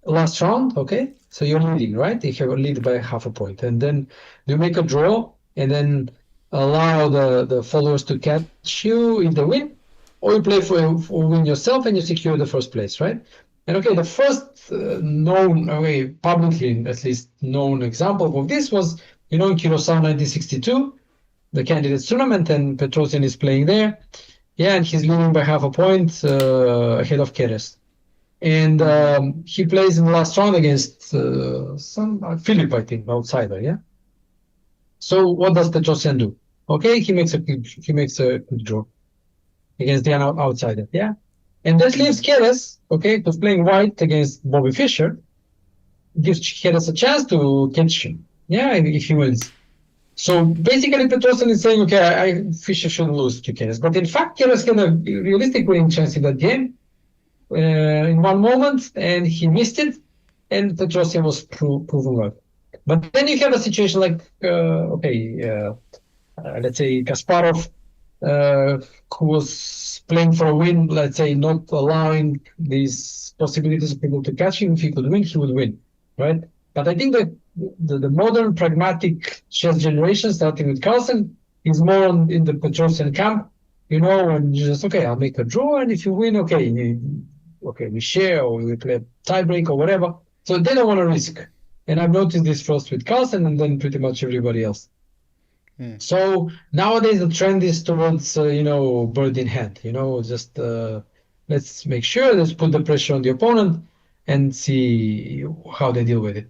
last round, okay, so you're leading, right? You have a lead by half a point, and then you make a draw, and then allow the followers to catch you if they win, or you play for win yourself and you secure the first place, right? And okay, the first known, okay, publicly at least known example of this was, in Curacao 1962, the candidates tournament, and Petrosian is playing there. Yeah, and he's leading by half a point ahead of Keres. And Hmm. he plays in the last round against some Philip, I think, outsider. Yeah. So what does Petrosian do? Okay, he makes a quick draw against the outsider. Yeah, and that leaves Hmm. Keres, okay, who's playing white against Bobby Fischer, gives Keres a chance to catch him. Yeah, if he wins. So basically, Petrosian is saying, okay, Fischer should lose to Keres, but in fact, Keres had a realistic winning chance in that game in one moment, and he missed it, and Petrosian was proven right. But then you have a situation like, let's say Kasparov, uh, who was playing for a win, let's say not allowing these possibilities of people to catch him. If he could win, he would win, right? But I think that the modern pragmatic chess generation, starting with Carlsen, is more in the Petrosian camp, and you just, okay, I'll make a draw, and if you win, okay, okay, we share or we play a tiebreak or whatever. So they don't want to risk. And I've noticed this first with Carlsen and then pretty much everybody else. Hmm. So nowadays the trend is towards bird in hand. Just let's make sure, let's put the pressure on the opponent and see how they deal with it.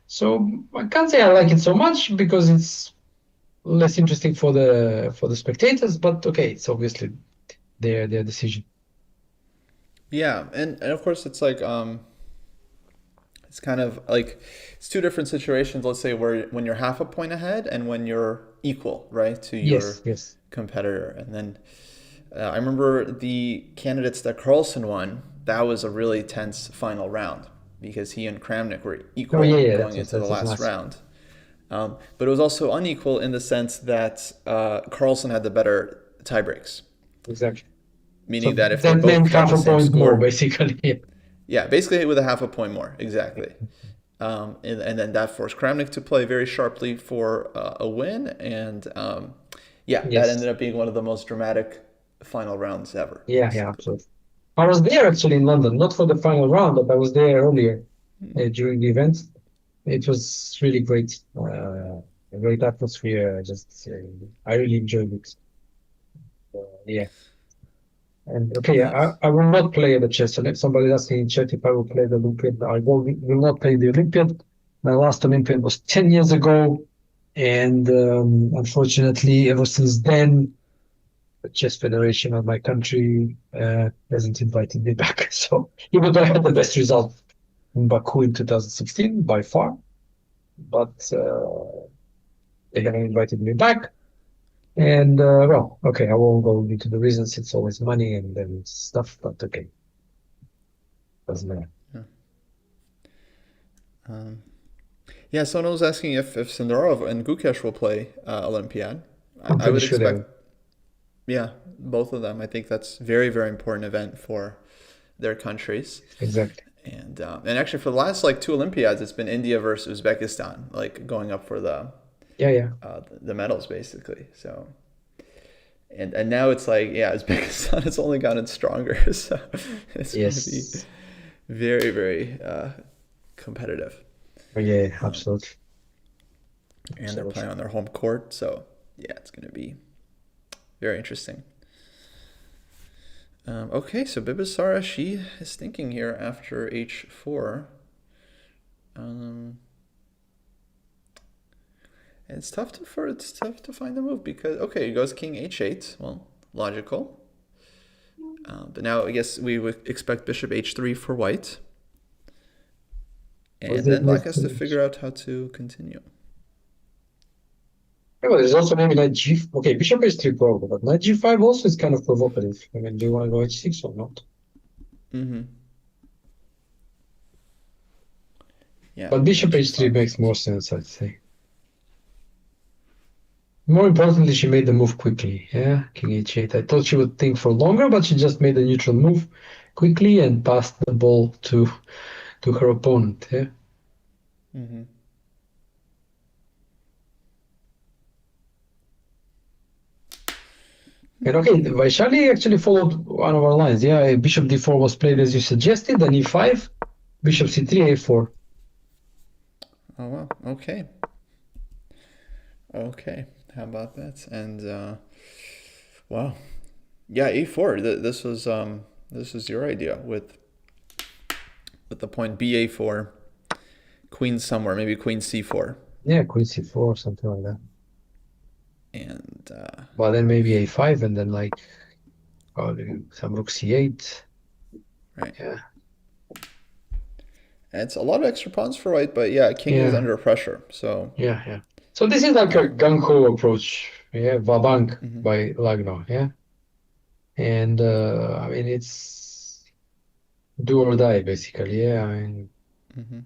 So I can't say I like it so much because it's less interesting for the spectators, but okay, it's obviously their decision. Yeah, and of course it's like it's kind of like it's two different situations. Let's say where when you're half a point ahead and when you're equal, right, to your Yes, yes, competitor. And then I remember the candidates that Carlsen won. That was a really tense final round because he and Kramnik were oh yeah, equal yeah, going into the that was last nice. round. But it was also unequal in the sense that Carlsen had the better tiebreaks, Exactly. meaning So that if they that both meant had half the a same point more, score, basically. yeah, basically with a half a point more, exactly. And then that forced Kramnik to play very sharply for a win, and yeah, that ended Yes. up being one of the most dramatic final rounds ever, Yeah, yeah, basically. absolutely. I was there actually in London, not for the final round, but I was there earlier during the event. It was really great, a great atmosphere. I really enjoyed it. Yeah. And okay, Nice. I will not play the chess. And if somebody asks me in chat if I will play the Olympiad, will not play the Olympiad. My last Olympiad was 10 years ago. And unfortunately, ever since then, the chess federation of my country hasn't invited me back. So even though I had the best result in Baku in 2016 by far, but they haven't invited me back. And well, okay, I won't go into the reasons. It's always money and then stuff, but okay, doesn't matter. Yeah. Um, yeah, someone was asking if Sindarov and Gukesh will play Olympiad. I'm I pretty would sure they expect, will. yeah, both of them. I think that's very, very important event for their countries. Exactly. And actually for the last like two Olympiads, it's been India versus Uzbekistan, like going up for Yeah, yeah. the medals basically. So and now it's like yeah, Uzbekistan has only gotten stronger, so it's going to be Yes. very, very competitive. Yeah, Um, absolutely. and they're Absolutely. playing on their home court, so yeah, it's going to be very interesting. Okay, so Bibisara, she is thinking here after h4. Um, it's tough to find the move because okay, it goes king h8. Well, logical. But now I guess we would expect bishop h3 for white, Was and that then move? black has to figure out how to continue. Yeah, well, there's also maybe knight g. Okay, bishop h3 probably, but knight g5 also is kind of provocative. I mean, do you want to go h6 or not? Mm-hmm. Yeah, But bishop knight h3 g5 is makes more also. sense, I'd say. More importantly, she made the move quickly. Yeah, king h8. I thought she would think for longer, but she just made a neutral move quickly and passed the ball to her opponent. Yeah. Mm-hmm. And okay, Vaishali actually followed one of our lines. Yeah, bishop d4 was played as you suggested, then e5, bishop c3, a4. Oh wow. Okay. Okay. How about that? And wow. Yeah, e4. This was your idea with the point ba4, queen somewhere, maybe queen c4, Yeah, queen c4, something like that. and But then maybe a5 and then like some rook c8. right. Yeah, And it's a lot of extra pawns for white, but yeah, king is yeah, under pressure. So yeah. So this is like a um, gung-ho approach. Yeah, Vabank mhm, by Lagno. Yeah, and I mean it's do or die basically. Yeah, mhm,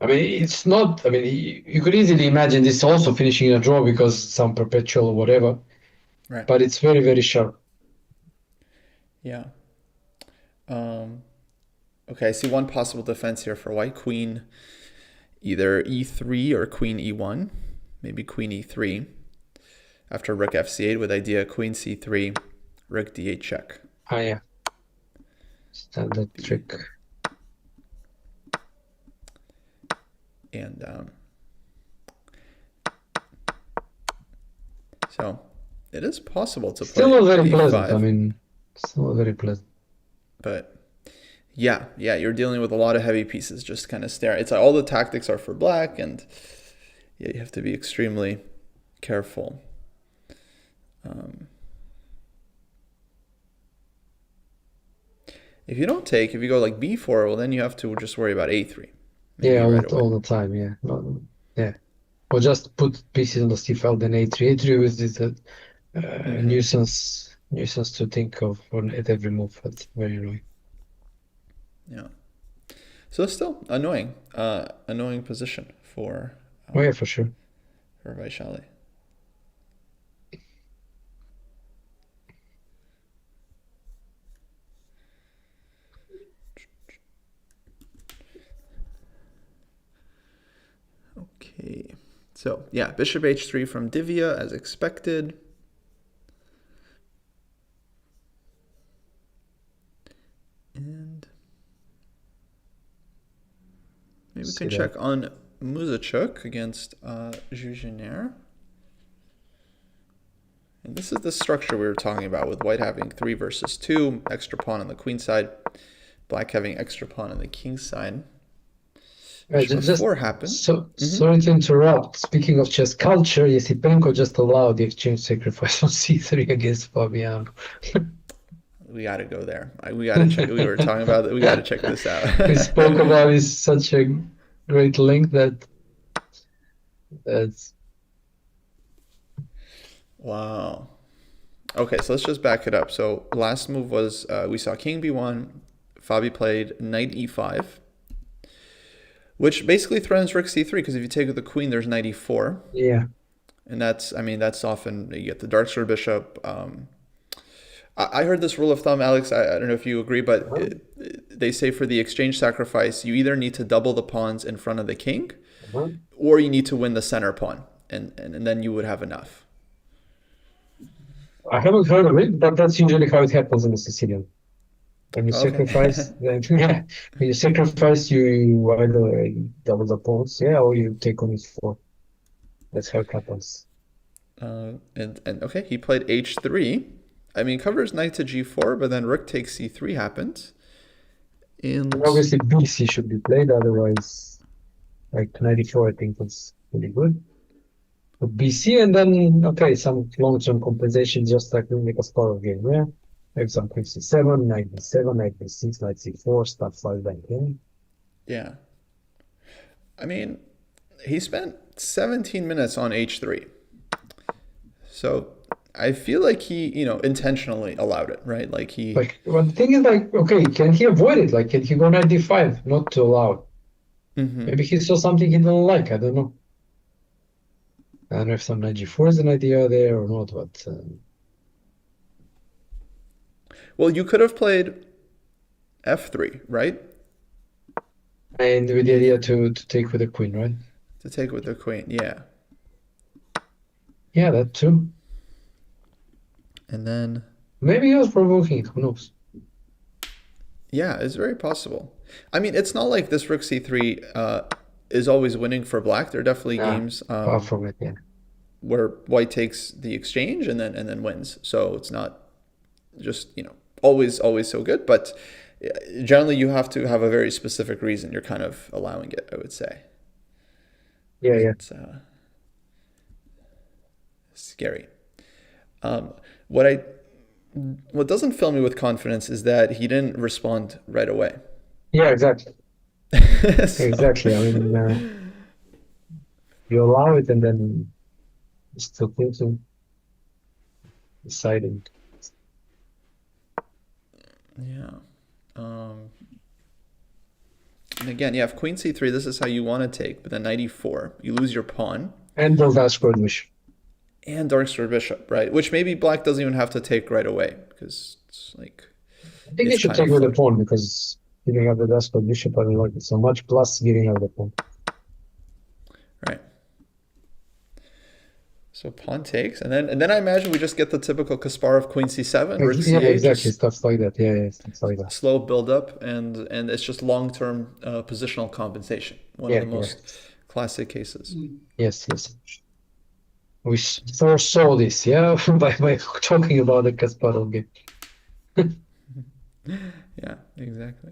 I mean, it's not. I mean, you could easily imagine this also finishing in a draw because some perpetual or whatever. right. But it's very, very sharp. Yeah. Um, okay, I see one possible defense here for white. Queen either e3 or queen e1. Maybe queen e3 after rook f c8 with idea queen c3, rook d8 check. Ah, yeah, standard Be trick. and so it is possible to Still play not very pleasant. I a5, mean, still not very pleasant. but yeah, you're dealing with a lot of heavy pieces. Just kind of stare. It's like all the tactics are for black, and yeah, you have to be extremely careful. Um, if you don't take, if you go like b4, well, then you have to just worry about a3, Yeah, maybe right away. all the time. Yeah, no, yeah. Or just put pieces on the c file, then a3. A3 is a Mm-hmm. nuisance to think of at every move. That's very annoying. Yeah. So it's still annoying, annoying position Oh yeah, for sure. for Vaishali. Okay. So yeah, bishop h3 from Divia as expected. And maybe we See can that. check on Muzachuk against Jujiner. And this is the structure we were talking about with white having 3 versus 2, extra pawn on the queen side, black having extra pawn on the king side. Bishop Just f4 happened. sorry to interrupt. Speaking of chess culture, Yesipenko just allowed the exchange sacrifice on c3 against Fabiano. We got to go there. We got to check. We were talking about that. We got to check this out. We spoke about it such a great length that's Wow. Okay, so let's just back it up. So last move was we saw king b1. Fabi played knight e5, which basically threatens rook c3 because if you take with the queen, there's knight e4. yeah. And that's, I mean, that's often, you get the dark sword bishop. I heard this rule of thumb, Alex, I don't know if you agree, but they say for the exchange sacrifice, you either need to double the pawns in front of the king, or you need to win the center pawn, and then you would have enough. I haven't heard of it, but that's usually how it happens in the Sicilian. When you sacrifice, then, yeah, when you sacrifice, you either double the pawns, yeah, or you take on e4. That's how it happens. And okay, he played h3. I mean, covers knight to g4, but then rook takes c3 happened. And obviously, bc should be played, otherwise, like knight e4, I think was really good. But bc, and then, okay, some long-term compensation, just like in the Kasparov game, yeah? Example c7, knight b7, knight b6, knight c4, stuff like that, yeah? Yeah. I mean, he spent 17 minutes on h3. So I feel like he, intentionally allowed it, right? Like he... Like, well, the thing is, like, okay, can he avoid it? Like, can he go knight d5, not to allow it? Maybe he saw something he didn't like, I don't know. I don't know if some knight g4 is an idea there or not, but... Well, you could have played f3, right? And with the idea to take with the queen, right? To take with the queen, yeah. Yeah, that too. And then... Maybe he was provoking it, who knows? Yeah, it's very possible. I mean, it's not like this rook c3 is always winning for black. There are definitely games far from it, yeah. where white takes the exchange and then wins. So it's not just, always so good. But generally, you have to have a very specific reason you're kind of allowing it, I would say. Yeah, yeah. It's scary. What doesn't fill me with confidence is that he didn't respond right away. Yeah, exactly. So, exactly. I mean, you allow it and then you still thinking, deciding. yeah. And again, if queen c3, this is how you want to take, but then knight e4, you lose your pawn. And the last word wish. And dark sword bishop, right? Which maybe black doesn't even have to take right away because it's like... I think they should take with the pawn because giving up the despot bishop, I don't like it so much, plus giving up the pawn. Right. So pawn takes, and then I imagine we just get the typical Kasparov queen c7, rook c8, exactly, stuff like that. Yeah, stuff like that. Slow build up, and it's just long-term positional compensation. One of the most classic cases. Yes. We foresaw this, yeah, by talking about the Kasparov game. Yeah, exactly.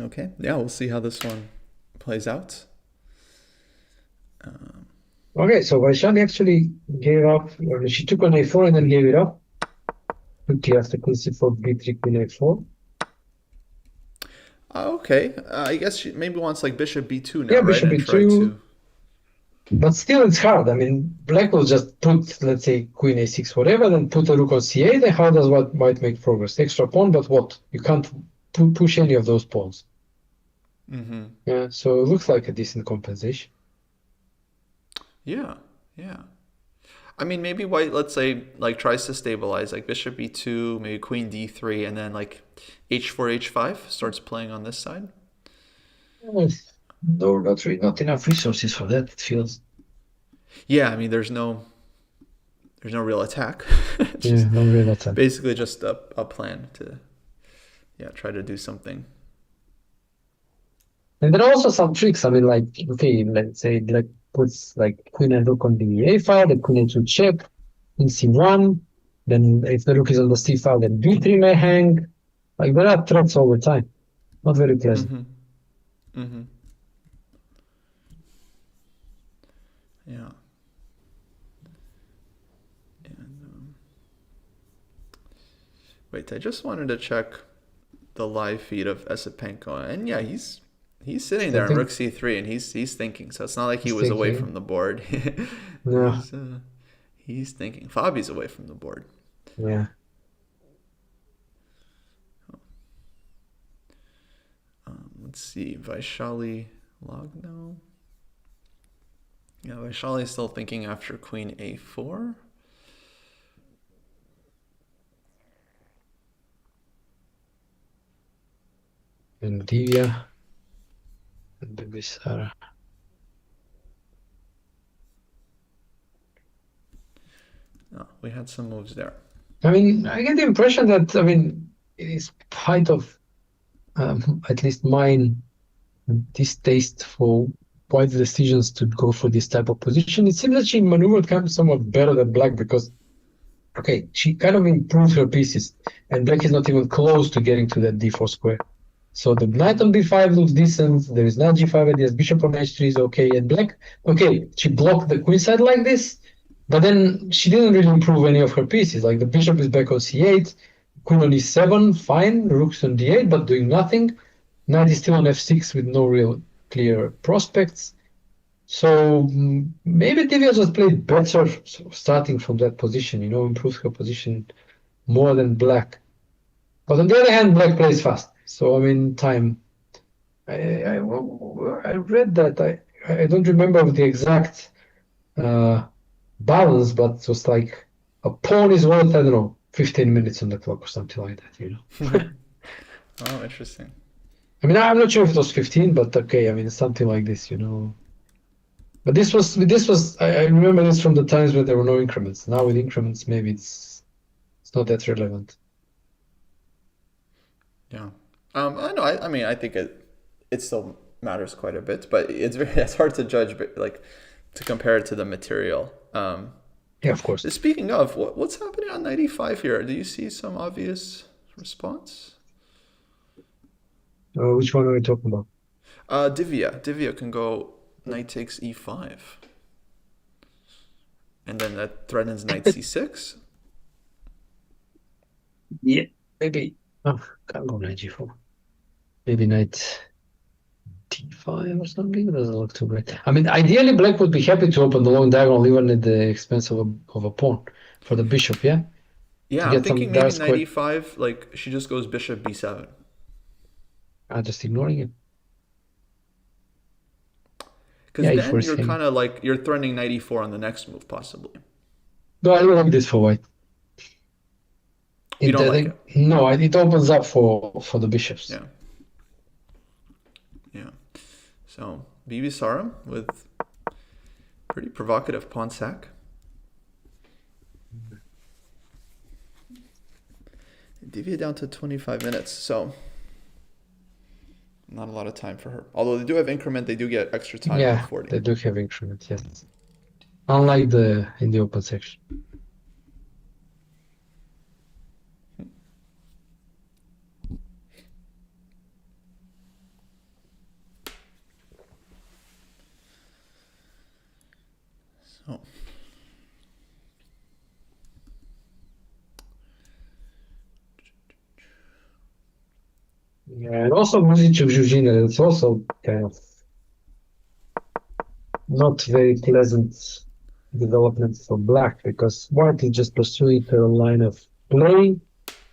Okay, yeah, we'll see how this one plays out. Okay, so Vaishali actually gave up, or she took on a4 and then gave it up. Quickly after queen c4, b3, queen a4. Okay, I guess she maybe wants like bishop b2 now, yeah, right? Bishop b2. But still, it's hard. I mean, black will just put, let's say, queen a6, whatever, then put a rook on c8. Then how does white make progress? Extra pawn, but what? You can't push any of those pawns. Yeah, so it looks like a decent compensation. Yeah. I mean, maybe white, let's say, like tries to stabilize, like bishop b2, maybe queen d3, and then like h4, h5 starts playing on this side. No, not enough resources for that, it feels. Yeah, I mean, there's no real attack. No real attack. Basically just a plan to, try to do something. And there are also some tricks. I mean, like, okay, let's say, like puts like queen and rook on the a file, the queen a2 check, in c1. Then if the rook is on the c file, then b3 may hang. Like there are threats all the time. Not very pleasant. Mm-hmm. Mm-hmm. Yeah. And wait, I just wanted to check the live feed of Esipenko, and yeah, he's sitting there on Thinking, Rook C3, and he's thinking. So it's not like he he's was away thinking. from the board. No, he's he's thinking. Fabi's away from the board. yeah. Let's see, Vaishali, Lagno. Yeah, Vaishali's still thinking after Queen A4. And Divia and Bibisara. No, we had some moves there. I mean, I get the impression that, I mean, it is part of, at least mine, distaste for white decisions to go for this type of position. It seems that she maneuvered kind of somewhat better than black because, okay, she kind of improved her pieces, and black is not even close to getting to that d4 square. So the knight on b5 looks decent. There is knight g5 ideas. Bishop on h3 is okay. And black, okay, she blocked the queen side like this, but then she didn't really improve any of her pieces. Like the bishop is back on c8, queen on e7, fine. Rook's on d8, but doing nothing. Knight is still on f6 with no real clear prospects. So maybe Divya just played better starting from that position, improved her position more than black. But on the other hand, black plays fast. So I mean, time. I read that. I don't remember the exact balance, but it was like a pawn is worth, I don't know, 15 minutes on the clock or something like that. Oh, interesting. I mean, I'm not sure if it was 15, but okay, I mean, something like this. But this was. I remember this from the times when there were no increments. Now with increments, maybe it's not that relevant. Yeah. I know. I mean, I think it still matters quite a bit, but it's hard to judge, but like to compare it to the material. Yeah, of course. Speaking of, what's happening on 95 here? Do you see some obvious response? Which one are we talking about? Divia can go knight takes e5, and then that threatens knight c6. Yeah, maybe. Oh, can't go knight g4. Maybe knight d5 or something. It doesn't look too great. I mean, ideally, black would be happy to open the long diagonal even at the expense of a pawn for the bishop, yeah? To Yeah, I'm get some thinking maybe dark knight square. e5, like she just goes bishop b7. I'm just ignoring it. Because Yeah, e4 then is you're hanging. kind of like you're threatening knight e4 on the next move, possibly. No, I don't like this for white. You It, don't I like it. think, no, it opens up for the bishops. Yeah. Yeah. So Bibisara with pretty provocative pawn sack. Divia down to 25 minutes, so not a lot of time for her. Although they do have increment, they do get extra time of Yeah, 40. they do have increment, yes. Unlike in the open section. So Yeah, and also Muzachuk, it's also kind of not very pleasant development for black because white is just pursuing a line of play,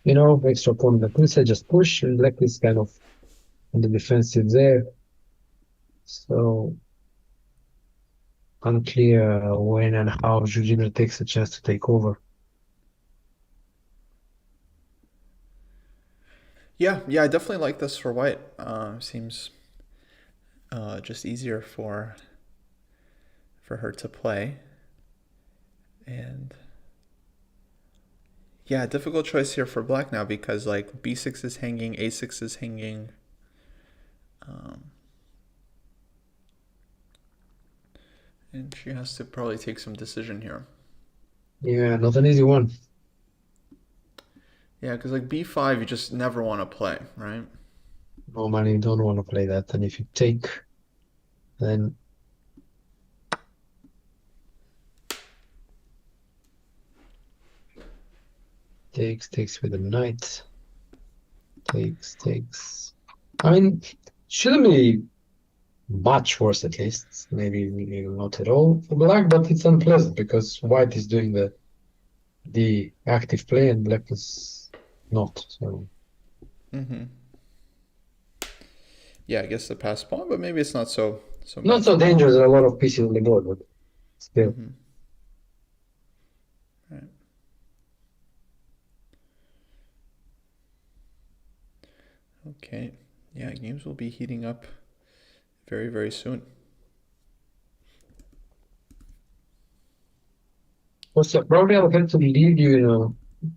extra pawn on the queen side, just push, and black is kind of on the defensive there. So unclear when and how Jorginho takes a chance to take over. yeah, I definitely like this for white. Seems just easier for her to play, and yeah, difficult choice here for black now because like b6 is hanging, a6 is hanging. And she has to probably take some decision here. Yeah, not an easy one. Yeah, because like b5, you just never want to play, right? Normally, you don't want to play that. And if you take, then takes with the knight. Takes. I mean, shouldn't be much worse at least. Maybe not at all for black, but it's unpleasant because white is doing the active play and black is not. So Mm-hmm. Yeah, I guess the pass pawn, but maybe it's not so not bad for so black. dangerous. There are a lot of pieces on the board, but still. Mm-hmm. Right. Okay. Yeah, games will be heating up very, very soon. Also, probably I'll have to leave you in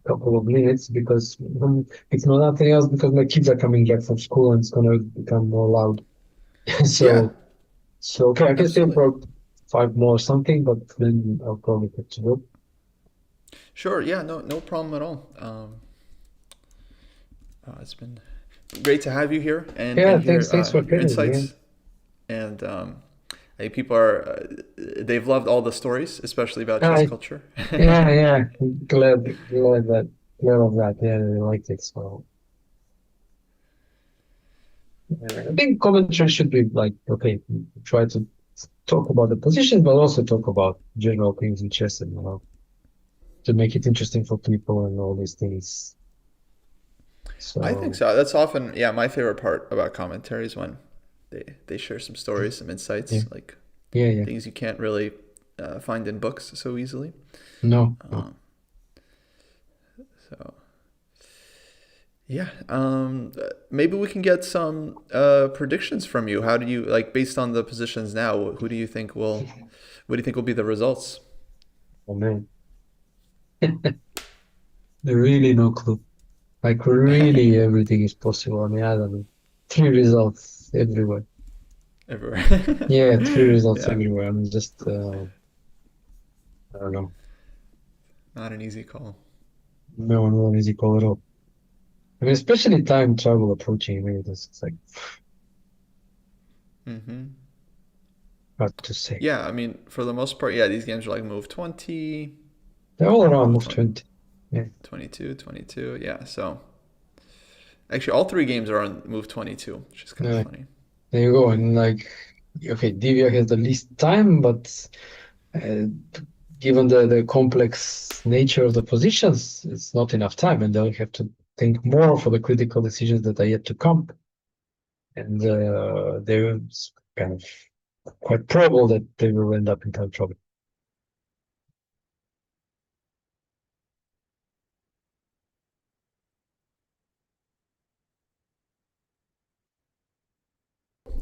a couple of minutes because it's not nothing else because my kids are coming back from school and it's gonna become more loud. Yeah, So okay, I can stay absolutely. for 5 more or something, but then I'll probably have to go. Sure. Yeah, no problem at all. It's been great to have you here Yeah, and hear thanks for your having me. Yeah. insights. And I think people are they've loved all the stories, especially about chess I, culture. yeah. Glad of that. Yeah, they liked it. So I think commentary should be like, okay, try to talk about the position, but also talk about general things in chess and to make it interesting for people and all these things. I think So so. That's often, yeah, my favorite part about commentary is when they share some stories, some yeah, insights, like yeah. things you can't really find in books so easily. No. So yeah, maybe we can get some predictions from you. How do you like based on the positions now? Who do you think will? What do you think will be the results? Oh man, really no clue. Like really everything is possible. I mean, I don't know. 3 results everywhere. Everywhere. Yeah, 3 results Yeah, everywhere. I'm just, I don't know. not an easy call. No easy call at all. I mean, especially time travel approaching. I mean, it's like Hmm. hard to say. Yeah, I mean, for the most part, yeah, these games are like move 20, They're all around move move 20, 20. Yeah, 22, 22. Yeah, so actually, all three games are on move 22, which is kind of yeah. funny. There you go. And like, okay, Divia has the least time, but uh, given the complex nature of the positions, it's not enough time, and they'll have to think more for the critical decisions that are yet to come. And there's kind of quite probable that they will end up in time trouble.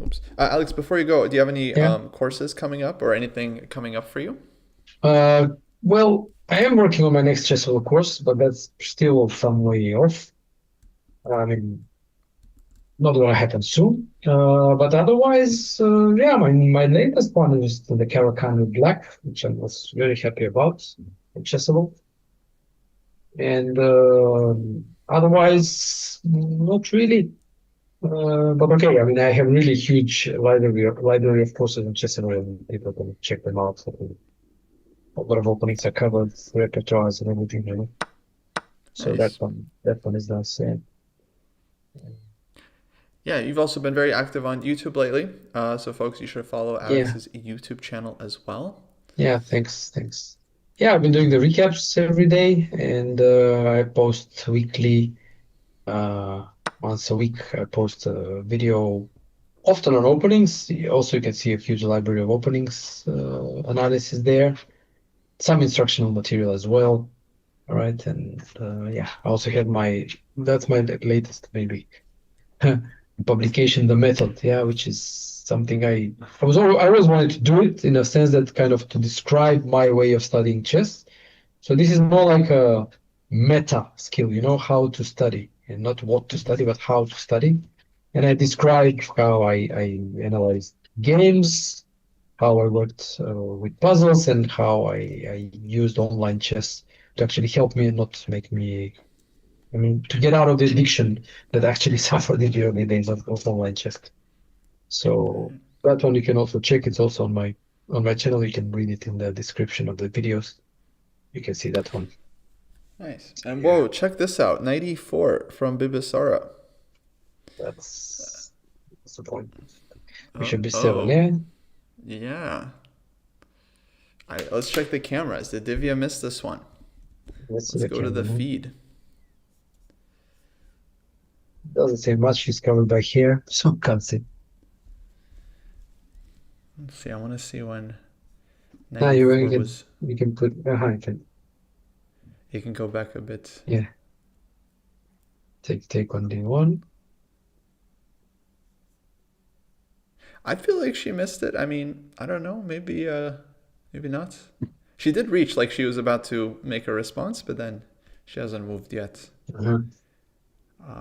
Oops. Alex, before you go, do you have any Yeah. courses coming up or anything coming up for you? Uh, well, I am working on my next chessable course, but that's still some way off. I mean, not going to happen soon. But otherwise, yeah, my latest one is the Caracan Black, which I was very happy about, accessible. And otherwise, not really. But okay, I mean, I have really huge library of courses on Chessable, and people can check them out. A lot of openings are covered, repertoires and everything, you know. So Nice. that one is nice. Yeah. Yeah, you've also been very active on YouTube lately. So, folks, you should follow Yeah. Alex's YouTube channel as well. Yeah. Thanks. Yeah, I've been doing the recaps every day, and I post weekly. Uh, Once a week, I post a video, often on openings. Also, you can see a huge library of openings analysis there. Some instructional material as well. All right, and yeah, I also have that's my latest maybe publication, the method, yeah, which is something I always wanted to do it in a sense that kind of to describe my way of studying chess. So this is more like a meta skill, you know, how to study and not what to study, but how to study. And I describe how I analyze games, how I worked with puzzles and how I used online chess to actually help me and not make me, I mean, to get out of the addiction that I actually suffered in the early days of online chess. So that one you can also check. It's also on my channel. You can read it in the description of the videos. You can see that one. Nice. So And yeah, whoa, check this out. 94 from Bibisara. that's the point. Bishop B7, Oh, yeah. yeah. Let's check the cameras. Did Divya miss this one? Let's see Let's the go to the camera. feed. Doesn't say much. She's covered by hair, so can't see. Let's see. I want to see when Now 94 was. you can put you can, You can go back a bit. yeah. Take on D1. I feel like she missed it. I mean, I don't know. Maybe not. She did reach like she was about to make a response, but then she hasn't moved yet. Uh-huh.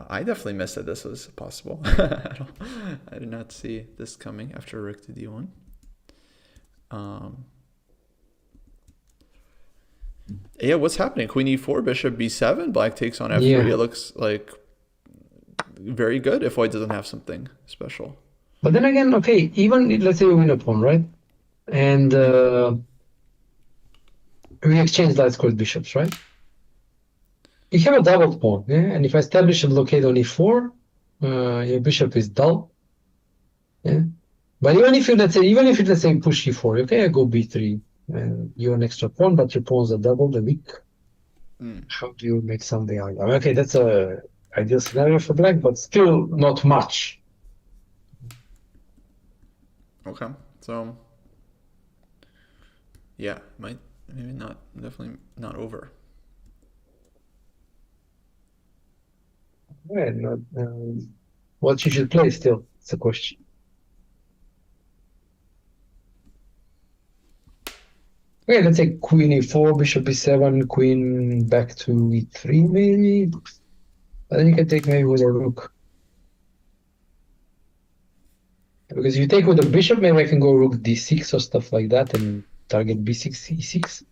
I definitely missed that this was possible. I did not see this coming after rook to d1. Um, yeah, what's happening? Queen e4, bishop b7, black takes on f3. Yeah. It looks like very good if white doesn't have something special. But then again, okay, even let's say we win a pawn, right? And we exchange light squared bishops, right? You have a double pawn, yeah? And if I establish a blockade on e4, your bishop is dull. Yeah. But even if you even if you let's say push e4, okay, I go b3, and you're an extra pawn, but your pawns are double, they're weak. How do you make something out? I mean, okay, that's a ideal scenario for black, but still not much. Okay, so yeah, might maybe not, definitely not over. Yeah, not, what you should play still, it's a question. Okay, let's say queen e4, bishop b7, queen back to e3 maybe. But then you can take maybe with a rook. Because if you take with a bishop, maybe I can go rook d6 or stuff like that and target b6, e6.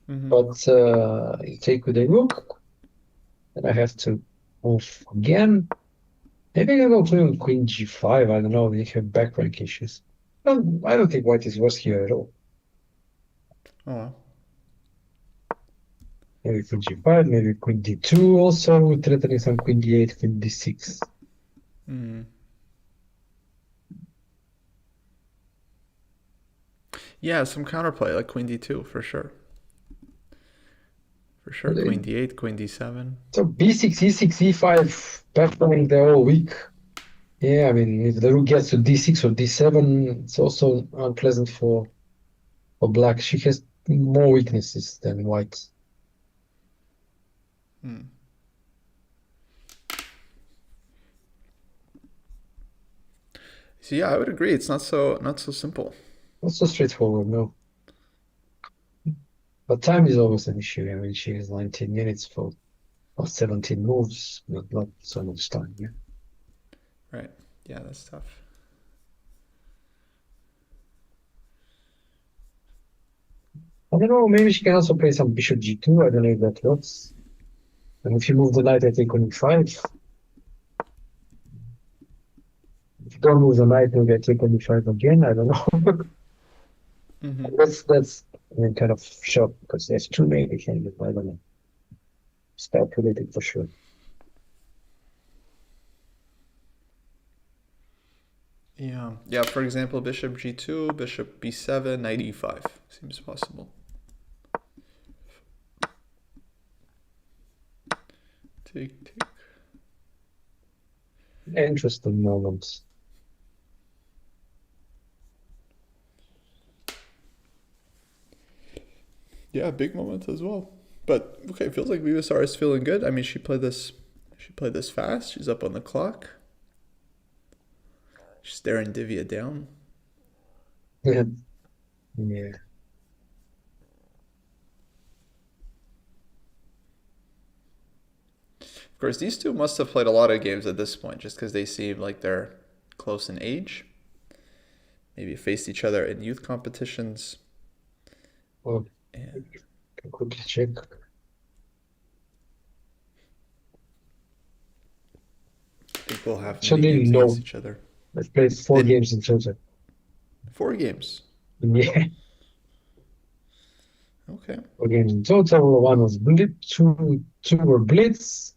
But you take with a rook, and I have to move again. Maybe I can go play with queen g5. I don't know. They have back rank issues. Well, I don't think white is worse here at all. Oh well. Maybe queen g5, maybe queen d2 also, threatening some queen d8, queen d6. Yeah, some counterplay like queen d2 for sure. For sure, But queen d8, queen d7. so b6, e6, e5, back rank, they're all weak. Yeah, I mean, if the rook gets to d6 or d7, it's also unpleasant for black. She has more weaknesses than white. So yeah, I would agree. It's not so simple. Not so straightforward, no. But time is always an issue. I mean, she has 19 minutes for 17 moves, not so much time. Yeah. Right. Yeah, that's tough. I don't know. Maybe she can also play some bishop g2. I don't know if that works. And if you move the knight, I take on e5. If you don't move the knight, maybe I take on e5 again. I don't know. That's I mean, kind of shocked because there's too many can I don't know. Speculated for sure. Yeah. Yeah, for example, bishop g2, bishop b7, knight e5. Seems possible. Take. Interesting moments. Yeah, big moment as well. But okay, it feels like Bibisara is feeling good. I mean, she played this fast. She's up on the clock. She's staring Divya down. Yeah. Yeah. Of course, these two must have played a lot of games at this point, just because they seem like they're close in age. maybe faced each other in youth competitions. Well, And quickly check. I think we'll have many Actually, games against no. each other. I played four They games in total. 4 games. Yeah, Okay. 4 games in total. One was Blitz, two were Blitz,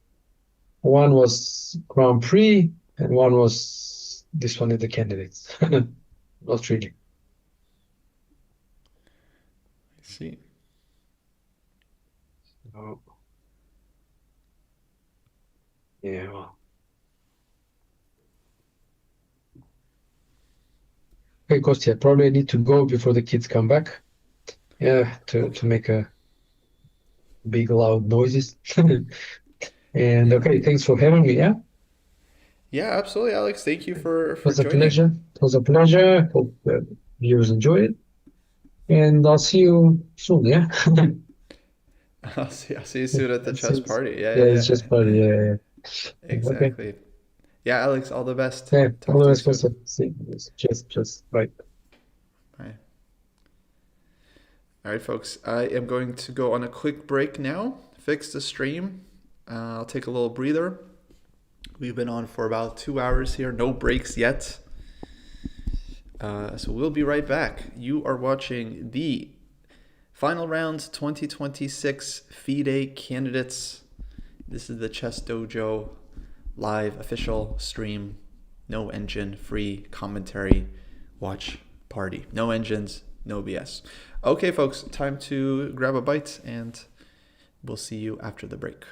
one was Grand Prix, and one was this one is the candidates. Not really. I see. Oh, yeah, well. Okay, Kostya, probably I need to go before the kids come back. Yeah, Okay. to make a big loud noises. And Yeah. okay, thanks for having me. Yeah, Yeah, absolutely, Alex. Thank you it for was a joining. pleasure. It was a pleasure. Hope viewers enjoyed it. And I'll see you soon. Yeah. I'll see you soon at the chess It's, party. Yeah, yeah, yeah, it's just yeah. funny. Yeah, yeah. Okay. Exactly. Yeah, Alex, all the best. Yeah. All Talk the to you best, soon. Kostya. See, just bye. Bye. All right, folks. I am going to go on a quick break now, fix the stream. I'll take a little breather. We've been on for about 2 hours here, no breaks yet. So we'll be right back. You are watching the final round 2026 FIDE candidates. This is the Chess Dojo live official stream. No engine, free commentary, watch party. No engines, no BS. Okay, folks, time to grab a bite, and we'll see you after the break.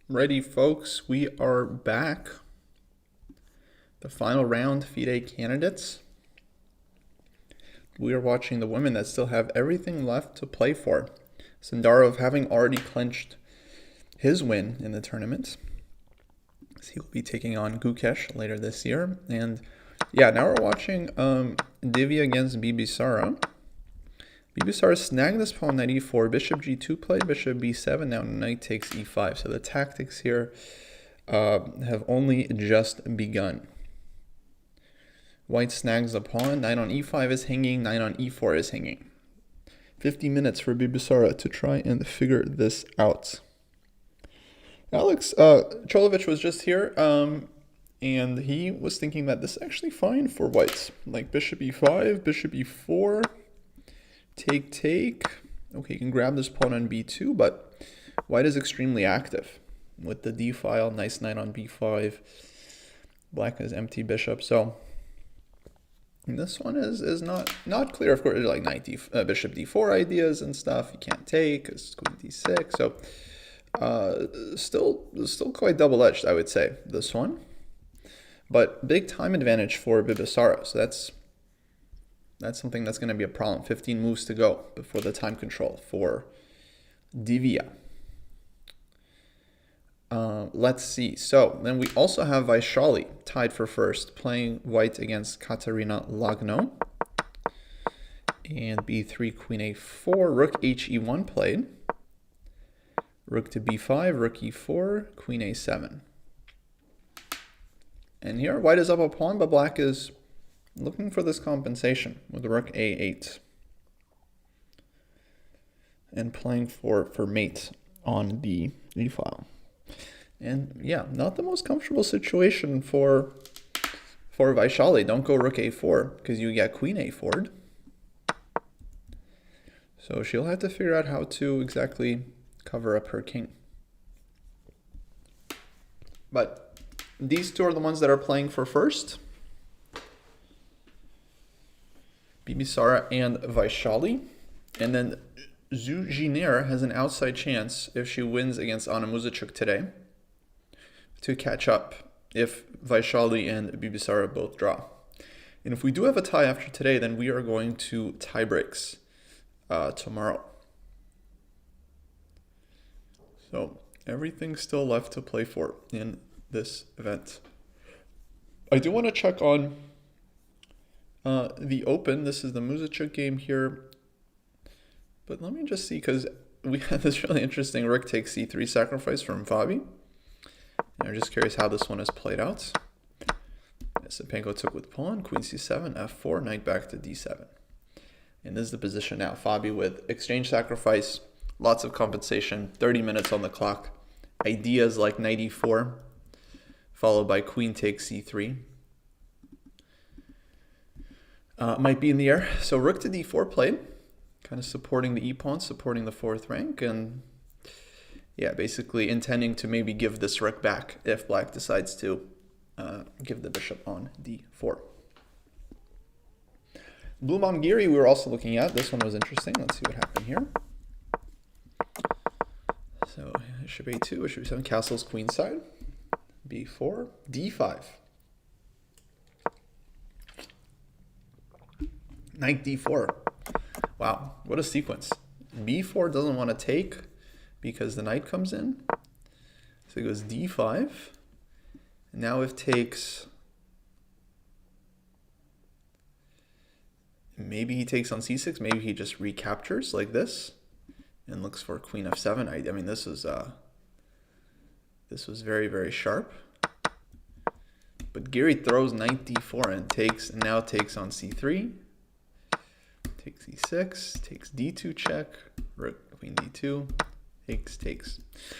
Ready, folks, we are back. The final round, FIDE candidates. We are watching the women that still have everything left to play for. Sandarov having already clinched his win in the tournament. So he'll be taking on Gukesh later this year. And yeah, now we're watching Divia against Bibisara. Bibisara snagged this pawn knight e4, bishop g2 play, bishop b7, now knight takes e5. So the tactics here have only just begun. White snags the pawn, knight on e5 is hanging, knight on e4 is hanging. 50 minutes for Bibisara to try and figure this out. Alex Cholovich was just here, and he was thinking that this is actually fine for whites. Like bishop e5, bishop e4, take. Okay, you can grab this pawn on b2, but white is extremely active with the d file. Nice knight on b5. Black has empty bishop, so this one is not clear. Of course, like bishop d4 ideas and stuff. You can't take because queen d6. So still quite double-edged, I would say, this one. But big time advantage for Bibisara. So that's something that's going to be a problem. 15 moves to go before the time control for Divia. Let's see. So then we also have Vaishali tied for first, playing white against Katarina Lagno. And b3, queen a4, rook he1 played. Rook to b5, rook e4, queen a7. And here white is up a pawn, but black is looking for this compensation with rook a8. And playing for mate on the e file. And yeah, not the most comfortable situation for Vaishali. Don't go rook a4 because you get queen a4'd. So she'll have to figure out how to exactly cover up her king. But these two are the ones that are playing for first. Bibisara and Vaishali. And then Zujiner has an outside chance if she wins against Anna Muzachuk today to catch up if Vaishali and Bibisara both draw. And if we do have a tie after today, then we are going to tie breaks tomorrow. So everything's still left to play for in this event. I do want to check on the Open. This is the Muzachuk game here. But let me just see, because we had this really interesting rook takes c3 sacrifice from Fabi. I'm just curious how this one has played out. Sapenko took with pawn, queen c7, f4, knight back to d7. And this is the position now. Fabi with exchange sacrifice, lots of compensation, 30 minutes on the clock. Ideas like knight e4, followed by queen takes c3. Might be in the air. So rook to d4 played, kind of supporting the e-pawn, supporting the fourth rank, and yeah, basically intending to maybe give this rook back if black decides to give the bishop on d4. Blumangiri we were also looking at. This one was interesting. Let's see what happened here. So bishop a2, bishop a7, castles queenside, b4, d5. Knight d4. Wow, what a sequence. b4 doesn't want to take because the knight comes in. So it goes d5. Now if takes, maybe he takes on c6, maybe he just recaptures like this and looks for queen f7. I mean, this was very, very sharp. But Giri throws knight d4 and takes, and now takes on c3. Takes e6, takes d2 check, rook, queen d2, takes.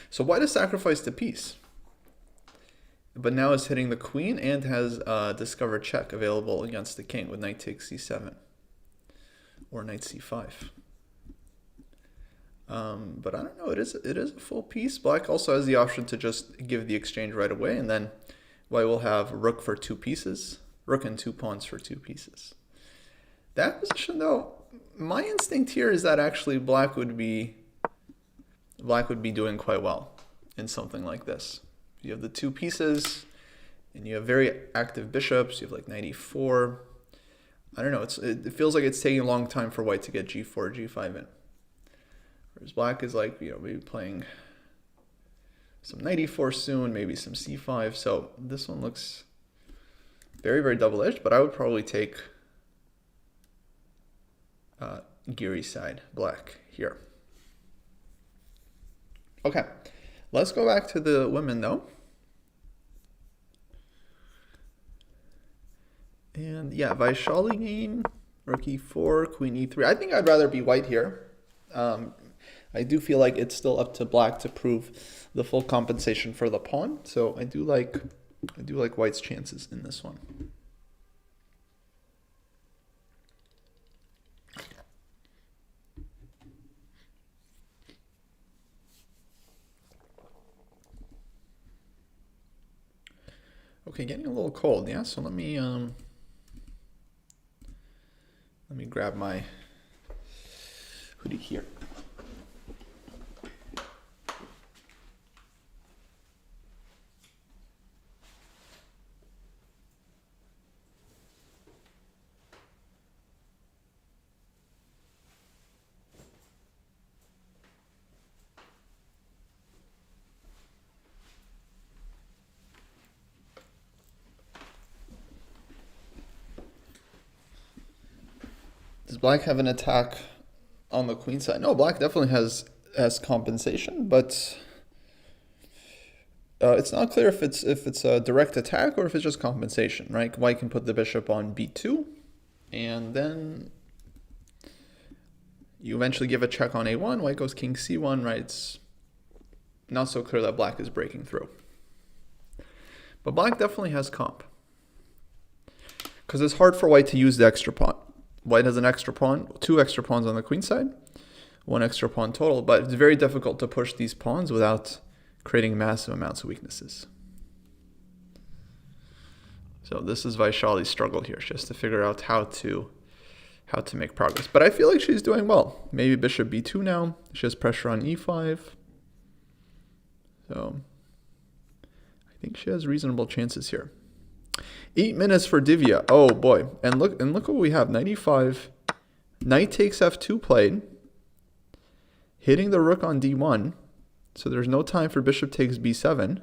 So white has sacrificed a piece, but now is hitting the queen and has discovered check available against the king with knight takes c7 or knight c5. But I don't know, it is a full piece. Black also has the option to just give the exchange right away, and then white will have rook for 2 pieces, rook and 2 pawns for 2 pieces. That position, though, my instinct here is that actually black would be doing quite well. in something like this. You have the two pieces, and you have very active bishops. You have like knight e4. I don't know. It feels like it's taking a long time for white to get g4, g5 in. Whereas black is like, maybe playing some knight e4 soon, maybe some c5. So this one looks very, very double-edged, but I would probably take Giri's side, black, here. Okay, let's go back to the women, though. And yeah, Vaishali game, rook e4, queen e3. I think I'd rather be white here. I do feel like it's still up to black to prove the full compensation for the pawn. So I do like white's chances in this one. Okay, getting a little cold, yeah. So let me grab my hoodie here. Does black have an attack on the queen side? No, black definitely has compensation, but it's not clear if it's a direct attack or if it's just compensation, right? White can put the bishop on b2, and then you eventually give a check on a1. White goes king c1, right? It's not so clear that black is breaking through. But black definitely has comp, because it's hard for white to use the extra pawn. White has an extra pawn, 2 extra pawns on the queen side, 1 extra pawn total, but it's very difficult to push these pawns without creating massive amounts of weaknesses. So this is Vaishali's struggle here. She has to figure out how to make progress. But I feel like she's doing well. Maybe bishop b2 now. She has pressure on e5. So I think she has reasonable chances here. 8 minutes for Divia. Oh boy. And look what we have. Knight e5. Knight takes f2 played. Hitting the rook on d1. So there's no time for bishop takes b7.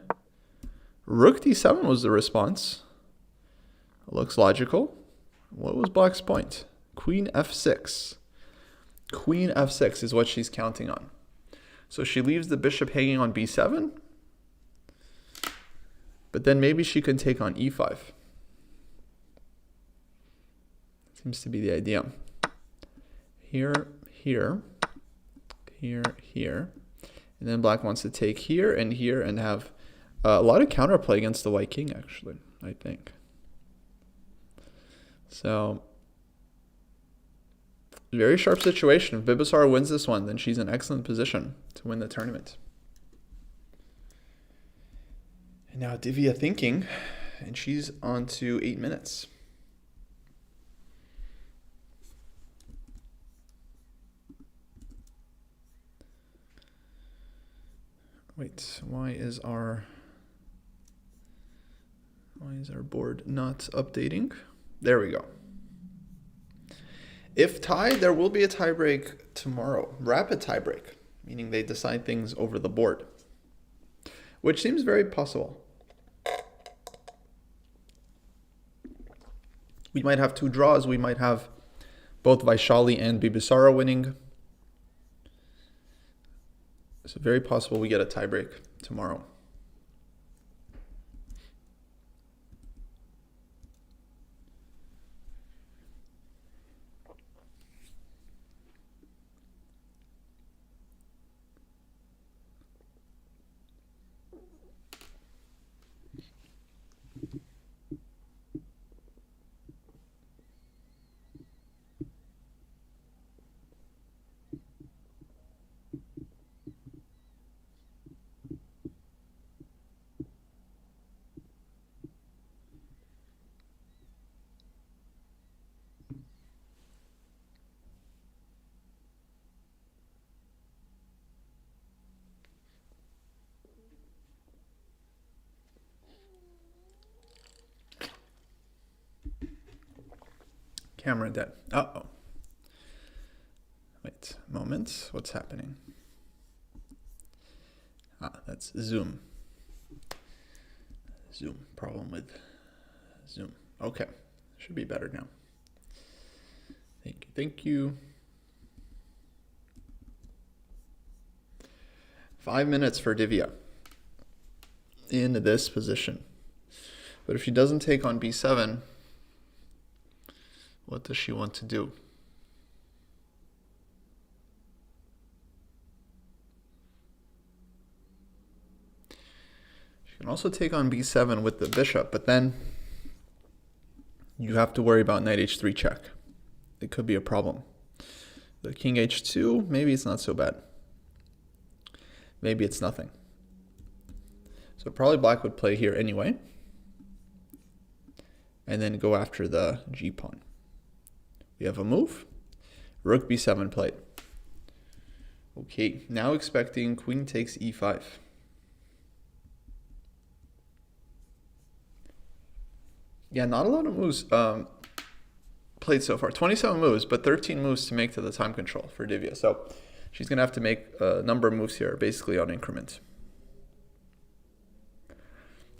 Rook d7 was the response. Looks logical. What was black's point? Queen f6. Queen f6 is what she's counting on. So she leaves the bishop hanging on b7. But then maybe she can take on e5. Seems to be the idea. Here, here, here, here. And then black wants to take here and have a lot of counterplay against the white king, actually, I think. So, very sharp situation. If Bibisara wins this one, then she's in excellent position to win the tournament. And now Divya thinking, and she's on to 8 minutes. Wait, why is our board not updating? There we go. If tied, there will be a tiebreak tomorrow. Rapid tiebreak, meaning they decide things over the board, which seems very possible. We might have 2 draws. We might have both Vaishali and Bibisara winning. It's very possible we get a tiebreak tomorrow. Camera dead. Uh-oh. Wait, a moment. What's happening? Ah, that's Zoom. Zoom. Problem with Zoom. Okay. Should be better now. Thank you. Thank you. 5 minutes for Divia in this position. But if she doesn't take on b7, what does she want to do? She can also take on b7 with the bishop, but then you have to worry about knight h3 check. It could be a problem. The king h2, maybe it's not so bad. Maybe it's nothing. So probably black would play here anyway, and then go after the g pawn. We have a move. Rook b7 played. Okay, now expecting queen takes e5. Yeah, not a lot of moves played so far. 27 moves, but 13 moves to make to the time control for Divia. So she's going to have to make a number of moves here, basically on increment.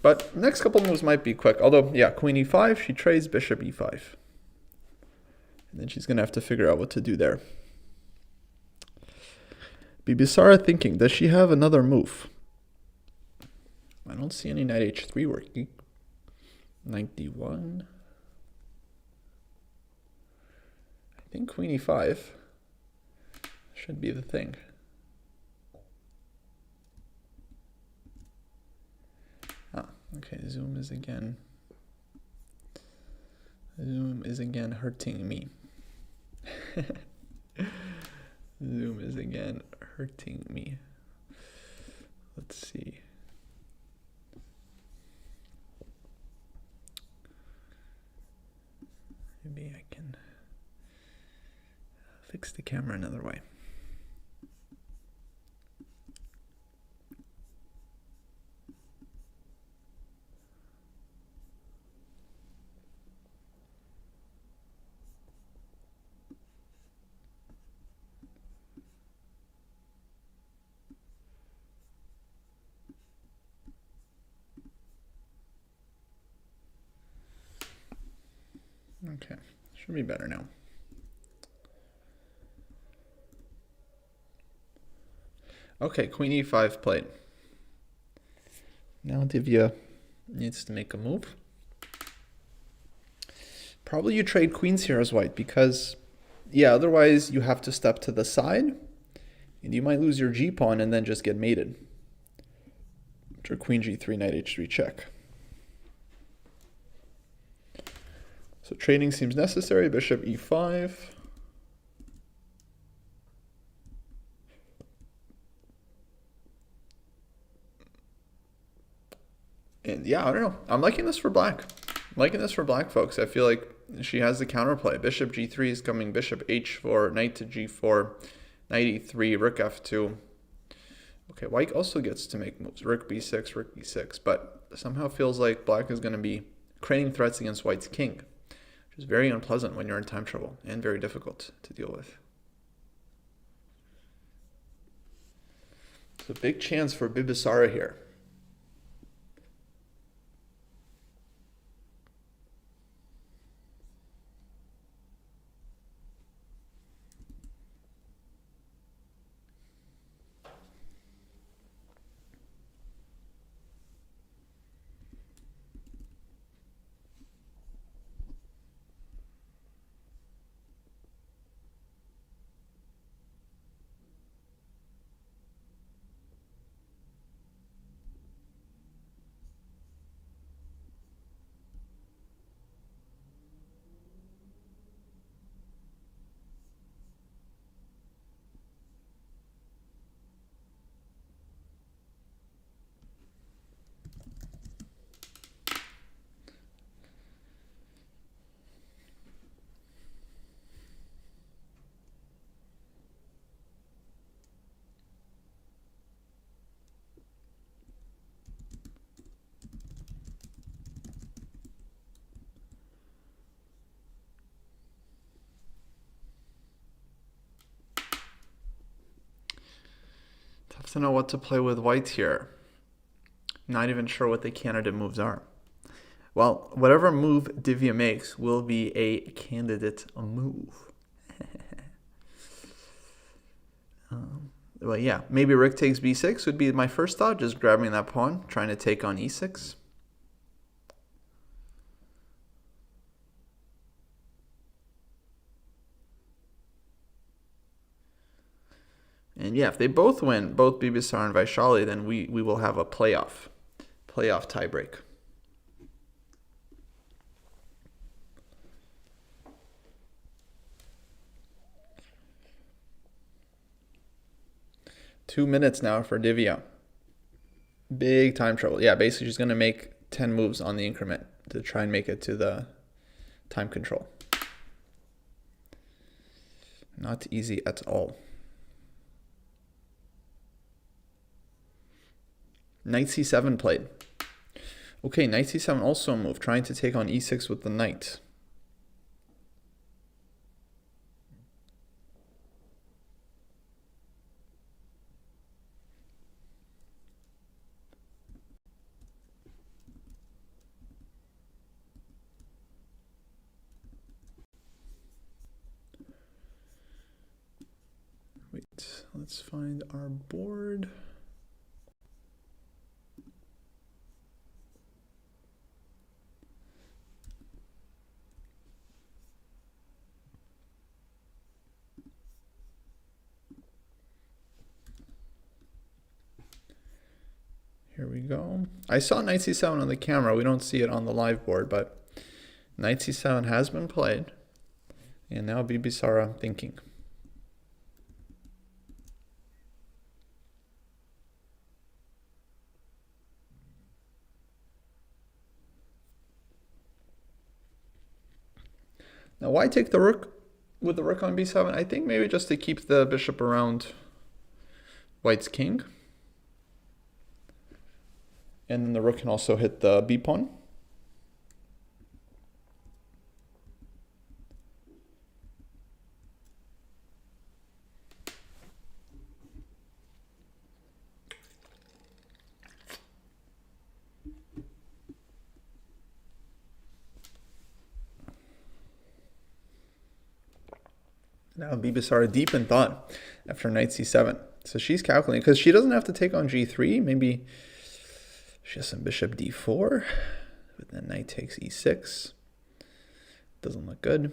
But next couple moves might be quick. Although, yeah, queen e5, she trades bishop e5. And then she's going to have to figure out what to do there. Bibisara thinking, does she have another move? I don't see any knight h3 working. Knight d1. I think queen e5 should be the thing. Ah, okay, Zoom is again hurting me. Zoom is again hurting me. Let's see. Maybe I can fix the camera another way. Okay, should be better now. Okay, queen e5 played. Now Divya needs to make a move. Probably you trade queens here as white because, yeah, otherwise you have to step to the side and you might lose your g-pawn and then just get mated. After queen g3, knight h3 check. So trading seems necessary. Bishop e5. And yeah, I don't know. I'm liking this for black. I'm liking this for black, folks. I feel like she has the counterplay. Bishop g3 is coming. Bishop h4, knight to g4, knight e3, rook f2. Okay, white also gets to make moves. Rook b6, rook b6. But somehow feels like black is going to be creating threats against white's king, which is very unpleasant when you're in time trouble and very difficult to deal with. It's a big chance for Bibisara here. to know what to play with white here. Not even sure what the candidate moves are. Well, whatever move Divia makes will be a candidate move. Well, yeah, maybe rook takes b6 would be my first thought, just grabbing that pawn, trying to take on e6. And yeah, if they both win, both Bibisara and Vaishali, then we will have a playoff tiebreak. Two minutes now for Divia. Big time trouble. Yeah, basically she's going to make 10 moves on the increment to try and make it to the time control. Not easy at all. Knight c7 played. Okay, knight c7 also a move, trying to take on e6 with the knight. Wait, let's find our board. Here we go. I saw knight c7 on the camera. We don't see it on the live board, but knight c7 has been played. And now Bibisara thinking. Now why take the rook with the rook on b7? I think maybe just to keep the bishop around white's king. And then the rook can also hit the b pawn. Now Bibisara deep in thought after knight c7. So she's calculating, because she doesn't have to take on g3. Maybe she has some bishop d4, but then knight takes e6. Doesn't look good.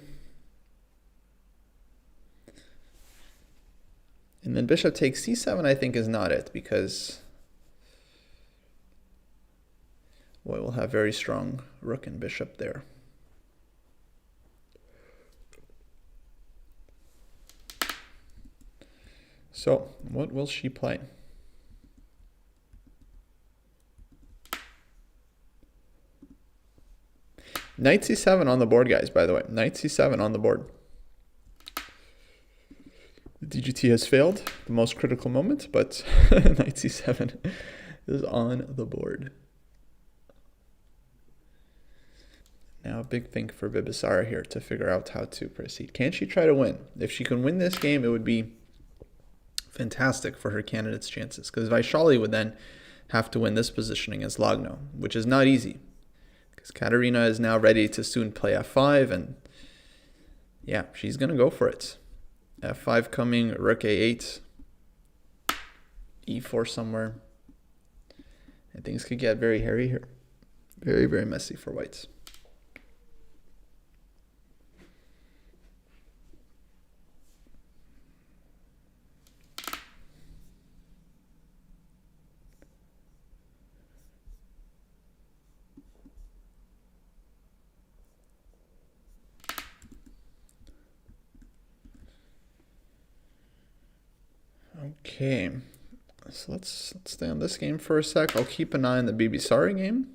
And then bishop takes c7, I think, is not it, because white will have very strong rook and bishop there. So, what will she play? Knight c7 on the board, guys, by the way. Knight c7 on the board. The DGT has failed, the most critical moment, but knight c7 is on the board. Now a big thing for Bibisara here to figure out how to proceed. Can she try to win? If she can win this game, it would be fantastic for her candidate's chances, because Vaishali would then have to win this positioning as Lagno, which is not easy, because Katerina is now ready to soon play f5, and yeah, she's going to go for it. f5 coming, rook a8, e4 somewhere, and things could get very hairy here. Very, very messy for whites. Okay, so let's stay on this game for a sec. I'll keep an eye on the Bibisara game.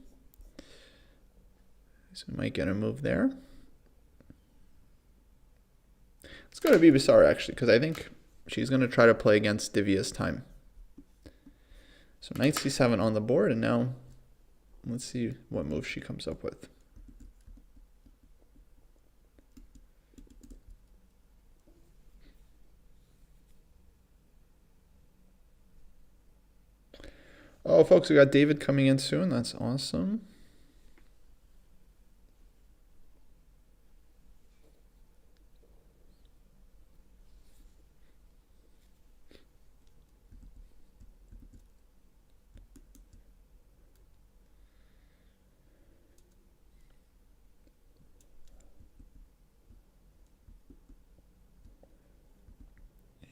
So we might get a move there. Let's go to Bibisara, actually, because I think she's going to try to play against Divia's time. So knight c7 on the board, and now let's see what move she comes up with. Oh, folks, we got David coming in soon. That's awesome.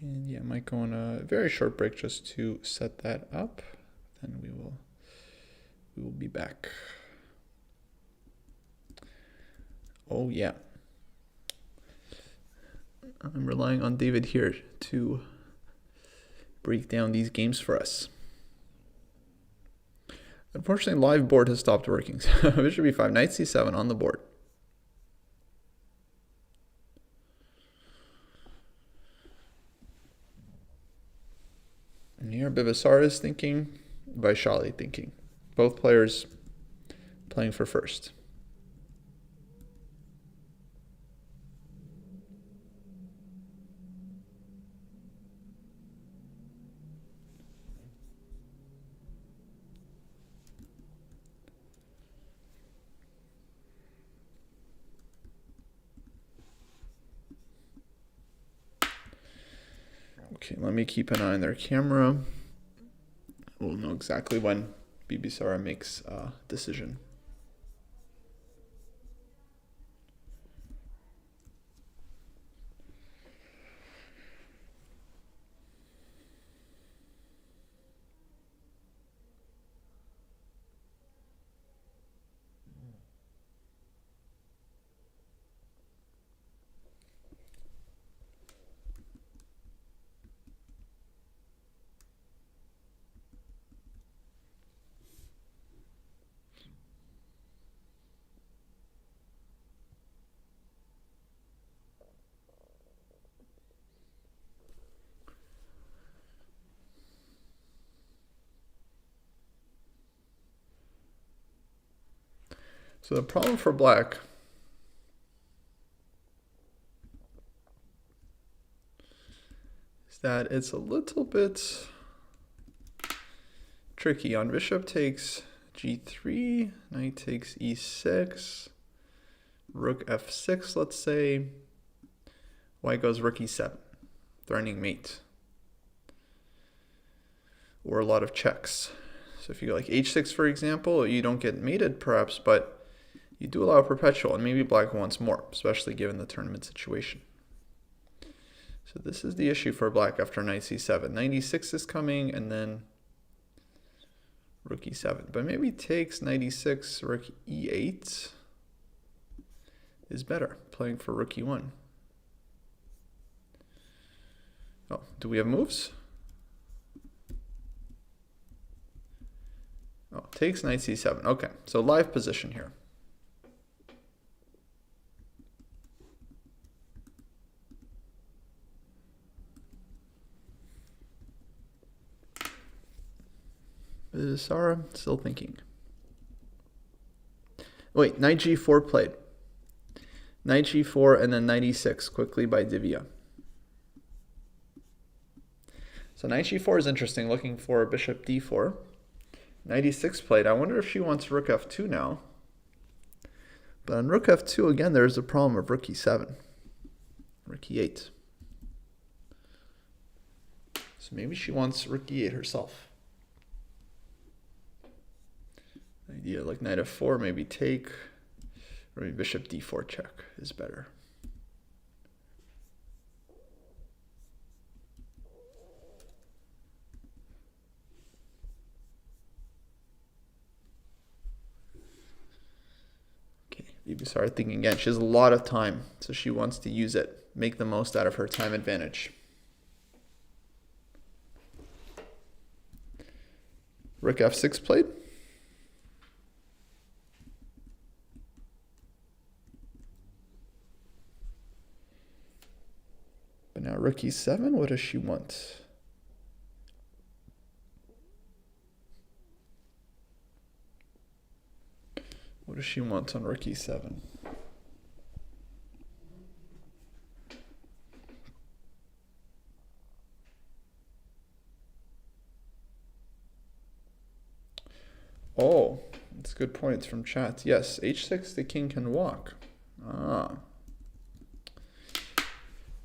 And yeah, I might go on a very short break just to set that up. Then we will be back. Oh yeah. I'm relying on David here to break down these games for us. Unfortunately, live board has stopped working. So bishop b5, knight c7 on the board. And here Bibisara is thinking, Vaishali thinking. Both players playing for first. Okay, let me keep an eye on their camera. We'll know exactly when Bibisara makes a decision. So the problem for black is that it's a little bit tricky. On bishop takes g3, knight takes e6, rook f6, let's say. White goes rook e7, threatening mate. Or a lot of checks. So if you go like h6, for example, you don't get mated perhaps, but you do allow perpetual, and maybe black wants more, especially given the tournament situation. So this is the issue for black after knight c7. Knight e6 is coming, and then rook e7. But maybe takes knight e6, rook e8 is better, playing for rook e1. Oh, do we have moves? Oh, takes knight c7. Okay, so live position here. Sarah still thinking. Wait, knight g4 played. Knight g4 and then knight e6 quickly by Divia. So knight g4 is interesting, looking for bishop d4. Knight e6 played. I wonder if she wants rook f2 now. But on rook f2, again, there's a problem of rook e7. Rook e8. So maybe she wants rook e8 herself. Idea like knight f4, maybe take, or maybe bishop d4 check is better. Okay, Bibisara thinking again. She has a lot of time, so she wants to use it, make the most out of her time advantage. Rook f6 played. But now rook e7, what does she want? What does she want on rook e7? good points from chat. Yes, h6, the king can walk. Ah,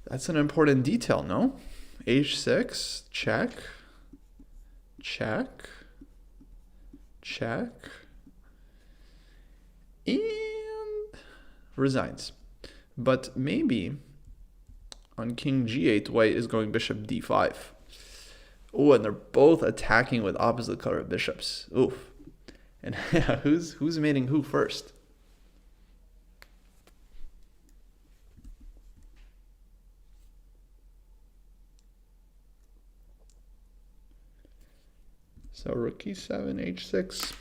that's an important detail, no? h6, check, check, check, and resigns. But maybe on king g8, white is going bishop d5. Oh, and they're both attacking with opposite color bishops. Oof. And who's mating who first? So rook e7, h6.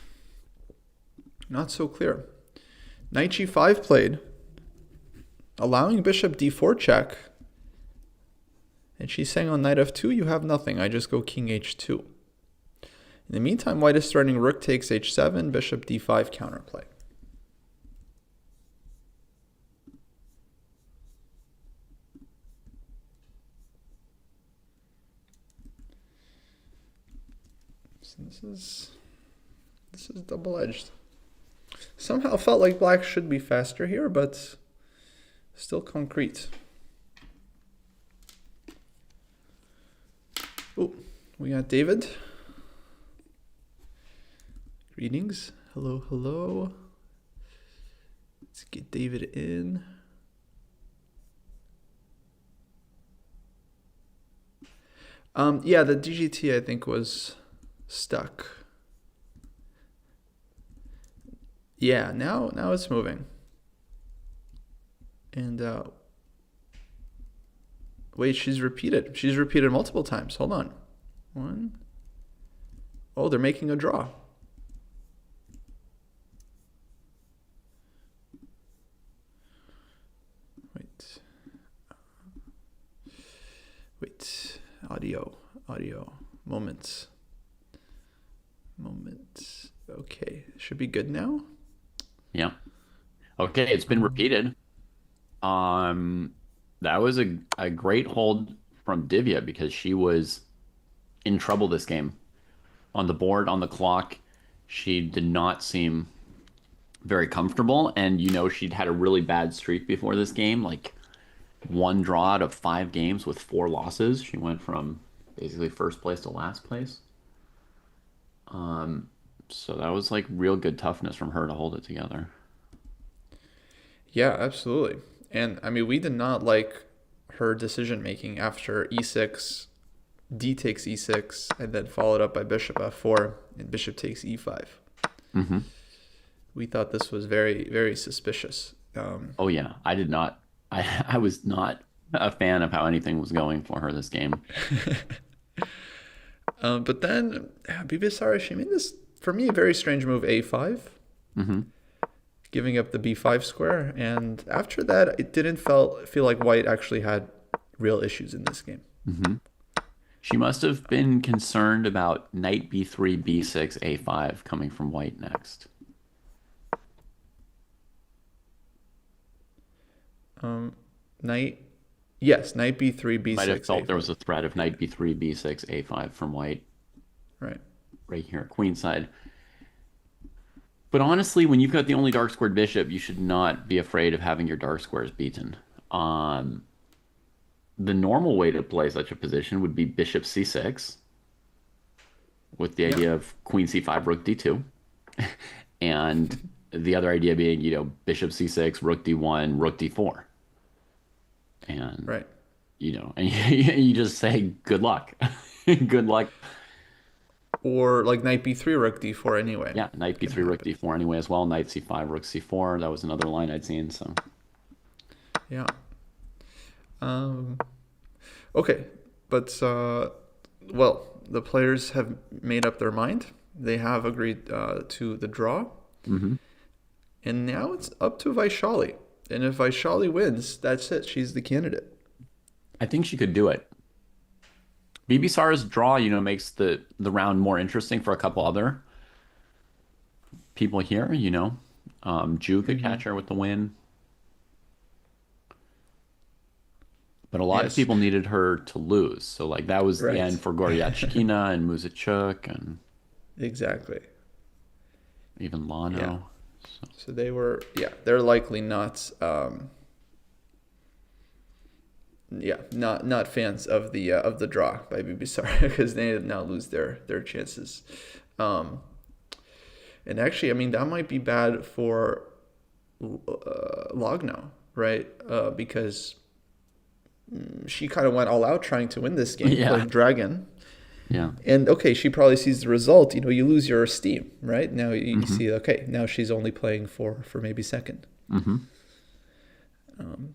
Not so clear. Knight g5 played, allowing bishop d4 check. And she's saying on knight f2, you have nothing. I just go king h2. In the meantime, white is threatening rook takes h7, bishop d5 counterplay. So this is double-edged. Somehow felt like black should be faster here, but still concrete. Oh, we got David. Greetings. Hello, hello. Let's get David in. Yeah, the DGT I think was stuck. Yeah, now it's moving. And wait, she's repeated. She's repeated multiple times. Hold on. One. Oh, they're making a draw. Wait. Audio. Moments. Okay, should be good now. Yeah. Okay, it's been repeated. That was a great hold from Divya because she was in trouble this game. On the board, on the clock, she did not seem very comfortable. And, she'd had a really bad streak before this game, like one draw out of 5 games with 4 losses. She went from basically first place to last place. So that was like real good toughness from her to hold it together. Yeah, absolutely. And I mean, we did not like her decision making after e6, d takes e6, and then followed up by bishop f4 and bishop takes e5. Mm-hmm. We thought this was very, very suspicious. Oh yeah, I did not. I was not a fan of how anything was going for her this game. But then Bibisara, she made this, for me, a very strange move, a5. Mm-hmm. Giving up the b5 square, and after that it didn't feel like white actually had real issues in this game. Mm-hmm. She must have been concerned about knight b3, b6, a5 coming from white next. Knight b3, b6. Might have felt a5. there was a threat of knight b3, b6, a5 from white. Right here, queenside. But honestly, when you've got the only dark squared bishop, you should not be afraid of having your dark squares beaten. The normal way to play such a position would be bishop c6 with the idea of queen c5, rook d2. And the other idea being, bishop c6, rook d1, rook d4. And, and you just say, good luck. Good luck. Or like knight b3, rook d4 anyway. Yeah, knight b3, rook d4 anyway as well. Knight c5, rook c4. That was another line I'd seen. So, yeah. Okay, but well, the players have made up their mind. They have agreed to the draw, and now it's up to Vaishali. And if Vaishali wins, that's it. She's the candidate. I think she could do it. Bibisara's draw, makes the round more interesting for a couple other people here, Ju could catch her with the win. But a lot of people needed her to lose. So, like, that was the end for Goryachkina and Muzachuk. And Exactly. even Yeah. Lagno. So they're likely not, not fans of the draw by Bibisara because they now lose their chances. Um, and actually, I mean, that might be bad for Lagno, right? Because she kind of went all out trying to win this game, Yeah. playing Dragon. Yeah. And okay, she probably sees the result. You lose your esteem, right? Now you Mm-hmm. see, okay, now she's only playing for maybe second. Mm-hmm.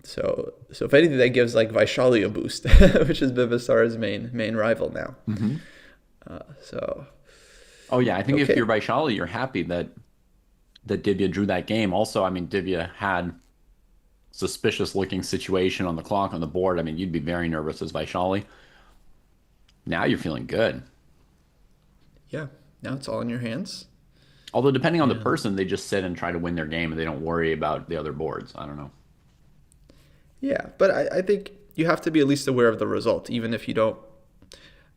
So if anything, that gives like Vaishali a boost, which is Bibisara's main rival now. Mm-hmm. So Oh yeah, I think if okay, you're Vaishali, you're happy that Divya drew that game. Also, I mean, Divya had suspicious looking situation on the clock on the board. I mean, you'd be very nervous as Vaishali. Now you're feeling good. yeah, now it's all in your hands. Although depending on the And person, they just sit and try to win their game and they don't worry about the other boards. I don't know. yeah, but I think you have to be at least aware of the result, even if you don't.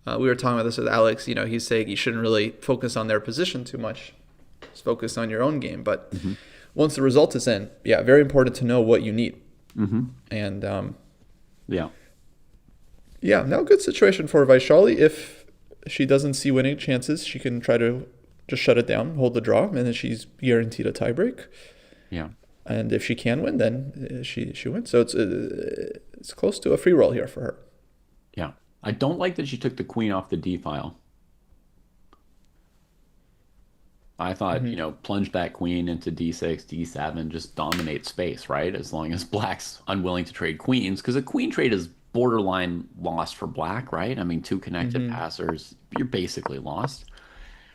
We were talking about this with Alex. He's saying you shouldn't really focus on their position too much. Just focus on your own game. But Mm-hmm. once the result is in, yeah, very important to know what you need. Mm-hmm. And Yeah. yeah, now good situation for Vaishali. If she doesn't see winning chances, she can try to just shut it down, hold the draw, and then she's guaranteed a tiebreak. Yeah. And if she can win, then she wins. So it's close to a free roll here for her. Yeah. I don't like that she took the queen off the D file. I thought, plunge that queen into D6, D7, just dominate space, right? As long as black's unwilling to trade queens, because a queen trade is borderline lost for black, right? I mean, two connected passers, you're basically lost.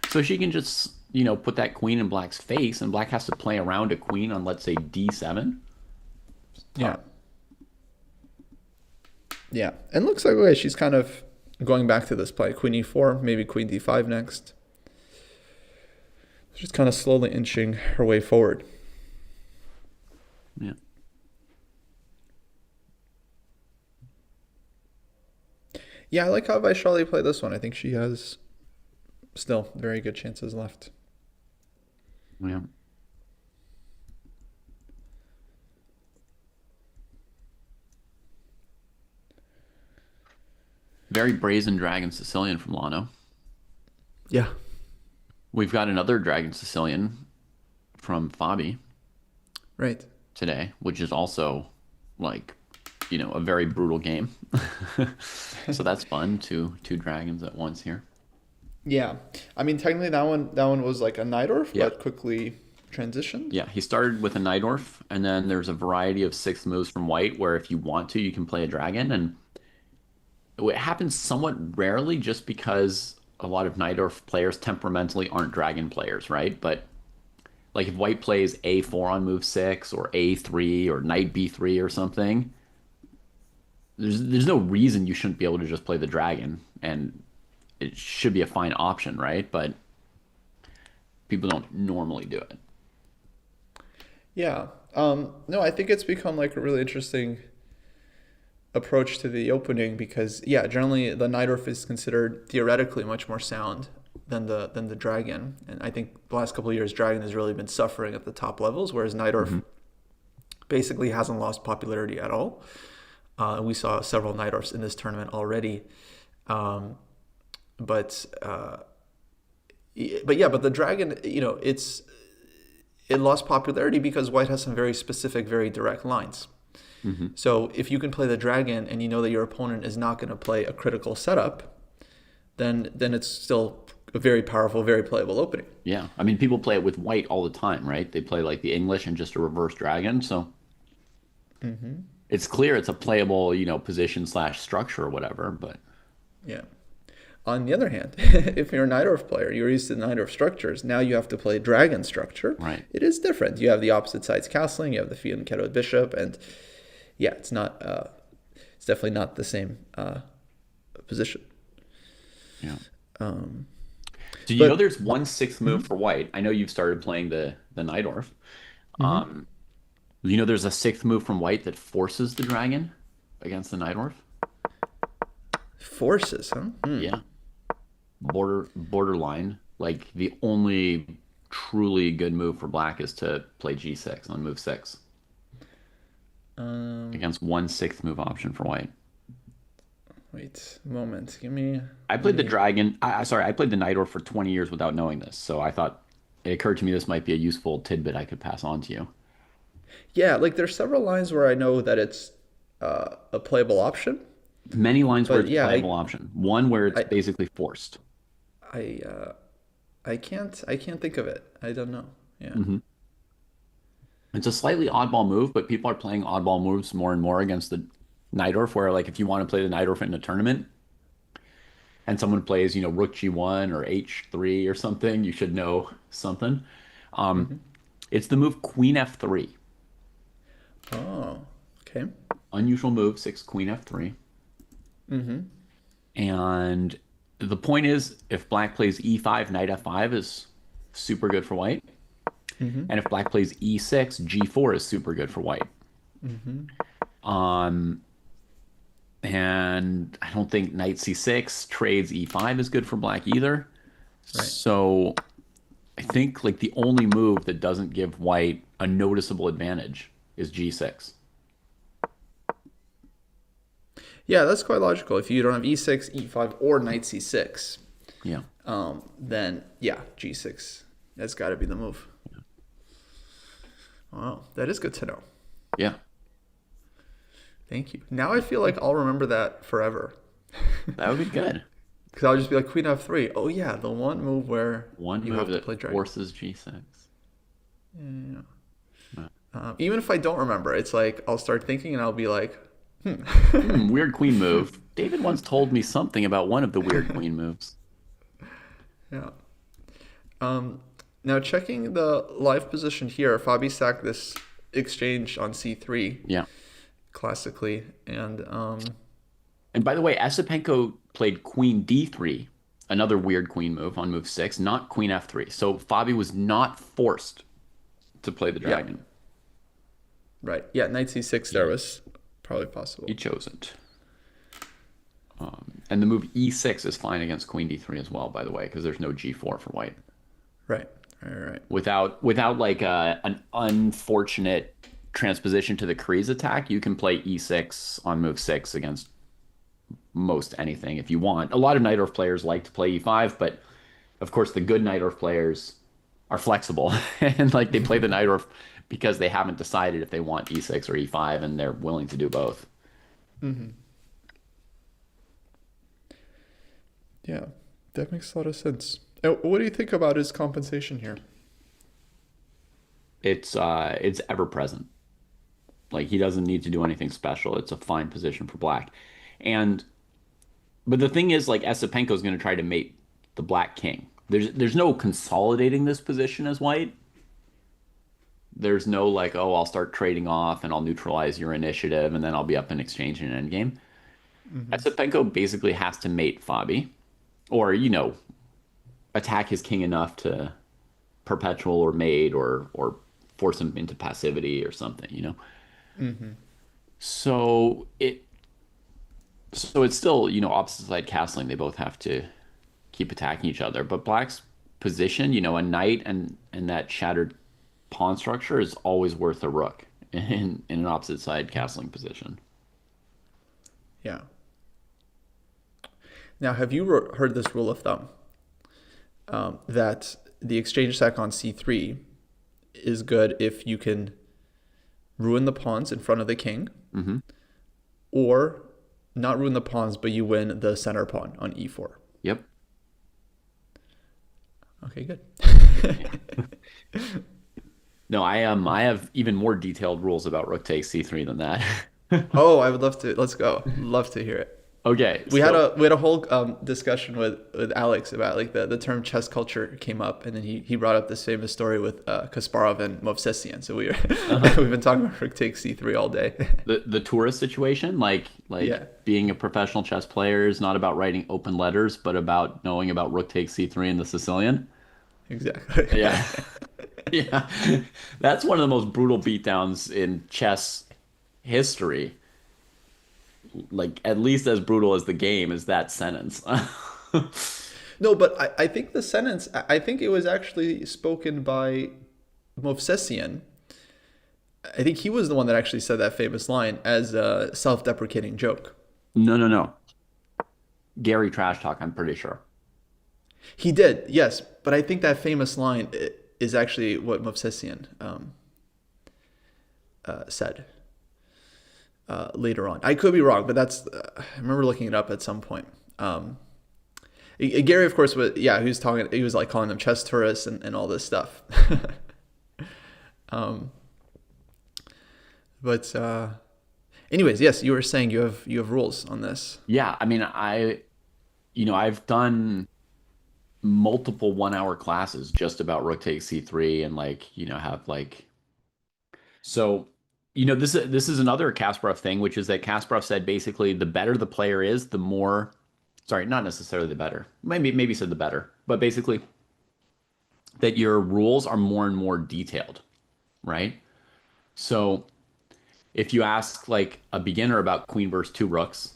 So she can just, put that queen in black's face, and black has to play around a queen on, let's say, D7. Yeah. Yeah. And looks like, okay, she's kind of going back to this play. Queen E4, maybe queen D5 next. She's kind of slowly inching her way forward. Yeah. Yeah, I like how Vaishali played this one. I think she has still very good chances left. Yeah. Very brazen Dragon Sicilian from Lagno. Yeah. We've got another Dragon Sicilian from Fabi Right. today, which is also like, a very brutal game. So that's fun. Two dragons at once here. Yeah. I mean, technically that one was like a Nightorf, Yeah. but quickly transitioned. Yeah, he started with a Nightorf, and then there's a variety of 6 moves from white where if you want to, you can play a dragon. And it happens somewhat rarely just because a lot of Nightorf players temperamentally aren't dragon players, right? But like if white plays A4 on move 6 or A3 or knight B3 or something, there's no reason you shouldn't be able to just play the dragon, and it should be a fine option, right? But people don't normally do it. Yeah. No, I think it's become like a really interesting approach to the opening because yeah, generally the Nightorf is considered theoretically much more sound than the dragon, and I think the last couple of years dragon has really been suffering at the top levels, whereas Nightorf basically hasn't lost popularity at all. We saw several Nightorfs in this tournament already, but the dragon, it lost popularity because white has some very specific, very direct lines. So if you can play the dragon and you know that your opponent is not going to play a critical setup, then it's still a very powerful, very playable opening. Yeah, I mean, people play it with white all the time, right? They play like the English and just a reverse dragon, so it's clear it's a playable, position / structure or whatever. But Yeah. On the other hand, if you're a Nightorf player, you're used to Nightorf structures. Now you have to play dragon structure. Right. It is different. You have the opposite sides castling. You have the Fiat and Keto bishop, and yeah, it's not. It's definitely not the same position. yeah, Um, do you but- know there's one 6th move for white? I know you've started playing the Nightorf. There's a 6th move from white that forces the dragon against the Nightorf. Forces, huh? Yeah, borderline. Like the only truly good move for black is to play g6 on move 6 against 1/6 move option for white. Wait a moment. Give me. I played the dragon. Sorry, I played the knight orb for 20 years without knowing this, so I thought it occurred to me this might be a useful tidbit I could pass on to you. Yeah, like there's several lines where I know that it's a playable option. Many lines where But it's a yeah, playable option. One where it's I, basically forced. I, I can't think of it. I don't know. Yeah. It's a slightly oddball move, but people are playing oddball moves more and more against the knight orb, where like if you want to play the knight orb in a tournament and someone plays, rook g1 or h3 or something, you should know something. It's the move queen f3. Oh, okay. Unusual move, 6 queen f3. And the point is, if black plays e5, knight f5 is super good for white. And if black plays e6, g4 is super good for white. And I don't think knight c6 trades e5 is good for black either. Right. So I think like the only move that doesn't give white a noticeable advantage is g6. Yeah, that's quite logical. If you don't have e6, e5, or knight c6, Yeah. then yeah, g6. That's got to be the move. Wow, that is good to know. Yeah. Thank you. Now I feel like I'll remember that forever. That would be good. Because I'll just be like queen f3. Oh yeah, the one move where One you move have to that play dragon. forces g6. Yeah. Even if I don't remember, it's like I'll start thinking and I'll be like, Weird queen move. David once told me something about one of the weird queen moves. yeah. Now checking the live position here, Fabi sacked this exchange on c3 Yeah. classically, and And by the way, Esipenko played queen d3, another weird queen move on move 6, not queen f3. So Fabi was not forced to play the dragon. right, yeah, knight c6 there was probably possible. He chose it. And the move e6 is fine against queen d3 as well, by the way, because there's no g4 for white. Right. Without like an unfortunate transposition to the Kreese attack, you can play e6 on move 6 against most anything if you want. A lot of Nightorf players like to play e5, but of course the good Nightorf players are flexible and like they play the Nightorf because they haven't decided if they want e6 or e5, and they're willing to do both. Yeah, that makes a lot of sense. What do you think about his compensation here? It's ever present. Like he doesn't need to do anything special. It's a fine position for black. But the thing is, like Esipenko is going to try to mate the black king. There's no consolidating this position as white. There's no like, oh, I'll start trading off and I'll neutralize your initiative and then I'll be up in exchange in an endgame. Esipenko basically has to mate Fabi, or attack his king enough to perpetual or mate or force him into passivity or something. So it's still, opposite side castling. They both have to keep attacking each other. But black's position, a knight and that shattered pawn structure is always worth a rook in an opposite side castling position. Yeah. Now, have you heard this rule of thumb? That the exchange sack on c3 is good if you can ruin the pawns in front of the king, or not ruin the pawns, but you win the center pawn on e4. Yep. Okay, good. No, I have even more detailed rules about rook takes c3 than that. Oh, I would love to. Let's go. Love to hear it. Okay, We had a whole discussion with Alex about like the term chess culture came up, and then he brought up this famous story with Kasparov and Movsesian. So we've been talking about rook takes c3 all day. the tourist situation, like Yeah. being a professional chess player is not about writing open letters, but about knowing about rook takes c3 in the Sicilian. Exactly. Yeah. Yeah. That's one of the most brutal beatdowns in chess history. Like at least as brutal as the game is that sentence. No, but I think the sentence, I think it was actually spoken by Movsesian. I think he was the one that actually said that famous line as a self-deprecating joke. No, no, no. Gary Trash Talk, I'm pretty sure. He did, yes, but I think that famous line is actually what Movsesian said later on. I could be wrong, but that's I remember looking it up at some point. Gary, of course, was he was talking. He was like calling them chess tourists and all this stuff. But anyways, yes, you were saying you have rules on this. Yeah, I mean, I've done multiple 1 hour classes just about rook takes c3 and have so this is another Kasparov thing, which is that Kasparov said basically the better the player is, the more, sorry, not necessarily the better, maybe said the better, but basically that your rules are more and more detailed, right? So if you ask like a beginner about queen versus two rooks,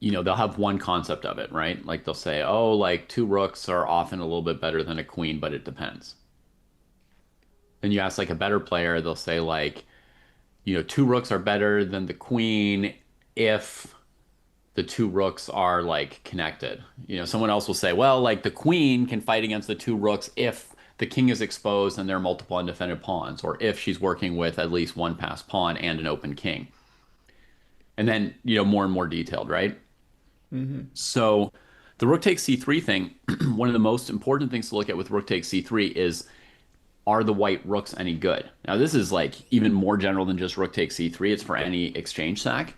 they'll have one concept of it, right? Like they'll say, oh, like two rooks are often a little bit better than a queen, but it depends. Then you ask like a better player, they'll say like, two rooks are better than the queen if the two rooks are like connected. Someone else will say, well, like the queen can fight against the two rooks if the king is exposed and there are multiple undefended pawns, or if she's working with at least one passed pawn and an open king. And then, more and more detailed, right? Mm-hmm. So the rook takes c3 thing, one of the most important things to look at with rook takes c3 is, are the white rooks any good? Now, this is like even more general than just rook takes c3. It's for any exchange sack.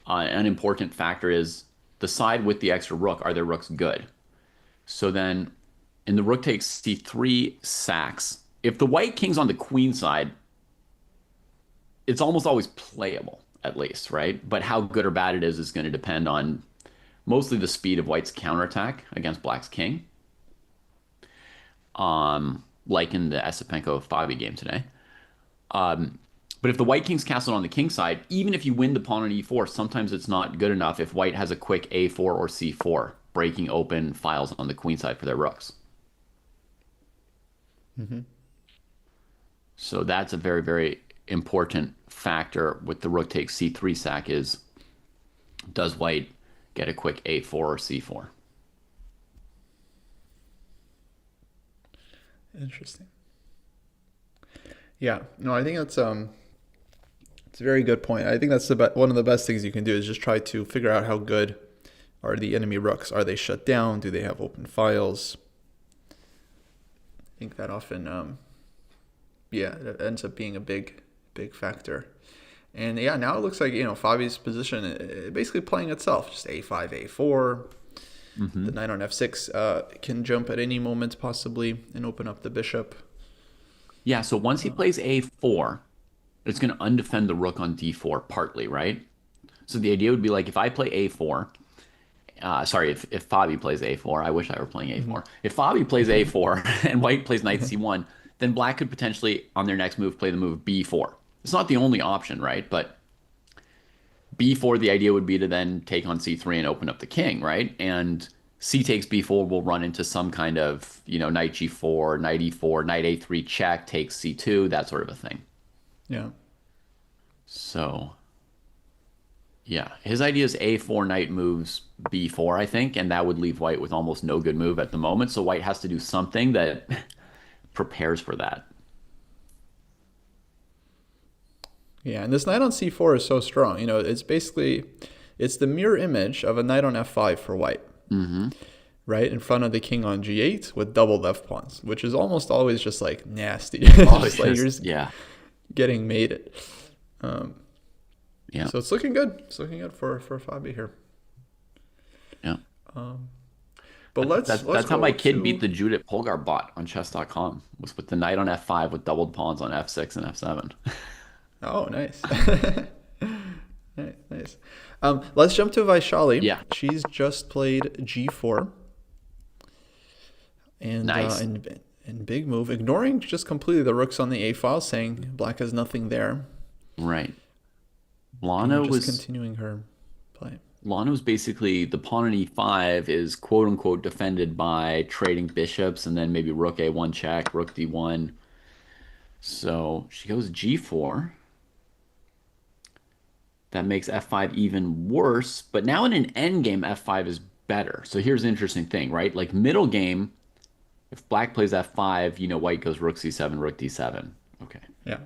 An important factor is the side with the extra rook, are their rooks good? So then in the rook takes c3 sacks, if the white king's on the queen side, it's almost always playable, at least, right? But how good or bad it is going to depend on mostly the speed of white's counterattack against black's king. Like in the Esipenko-FIDE game today. But if the white king's castled on the king side, even if you win the pawn on e4, sometimes it's not good enough if white has a quick a4 or c4, breaking open files on the queen side for their rooks. Mm-hmm. So that's a very, very important factor with the rook takes c3 sack is, does white get a quick a4 or c4? Interesting. Yeah, no, I think that's it's a very good point. I think that's one of the best things you can do is just try to figure out how good are the enemy rooks. Are they shut down? Do they have open files? I think that often, it ends up being a big factor. And yeah, now it looks like Fabi's position basically playing itself, just a5, a4. Mm-hmm. The knight on f6 can jump at any moment possibly and open up the bishop. Yeah, so once he plays a4, it's going to undefend the rook on d4 partly, right? So the idea would be like if I play a4, if Fabi plays a4, I wish I were playing a4. Mm-hmm. If Fabi plays a4 and white plays knight c1, then black could potentially, on their next move, play the move b4. It's not the only option, right? But b4, the idea would be to then take on c3 and open up the king, right? And c takes b4 will run into some kind of, knight g4, knight e4, knight a3 check, takes c2, that sort of a thing. Yeah. So, yeah, his idea is a4 knight moves b4, I think, and that would leave white with almost no good move at the moment. So white has to do something that prepares for that. Yeah, and this knight on c4 is so strong. It's the mirror image of a knight on f5 for white. Mm-hmm. Right in front of the king on g8 with double left pawns, which is almost always just like nasty. Just like you're just getting mated. Yeah. So it's looking good. It's looking good for Fabi here. Yeah. But that's how my kid beat the Judith Polgar bot on chess.com, was with the knight on f5 with doubled pawns on f6 and f7. Oh, nice. Nice. Let's jump to Vaishali. Yeah. She's just played g4. And nice. And big move, ignoring just completely the rooks on the a file, saying black has nothing there. Right. Lana was continuing her play. Lagno's basically the pawn on e5 is quote unquote defended by trading bishops and then maybe rook a1 check, rook d1. So she goes g4. That makes f5 even worse. But now in an endgame, f5 is better. So here's the interesting thing, right? Like middle game, if black plays f5, white goes rook c7, rook d7. Okay. Yeah.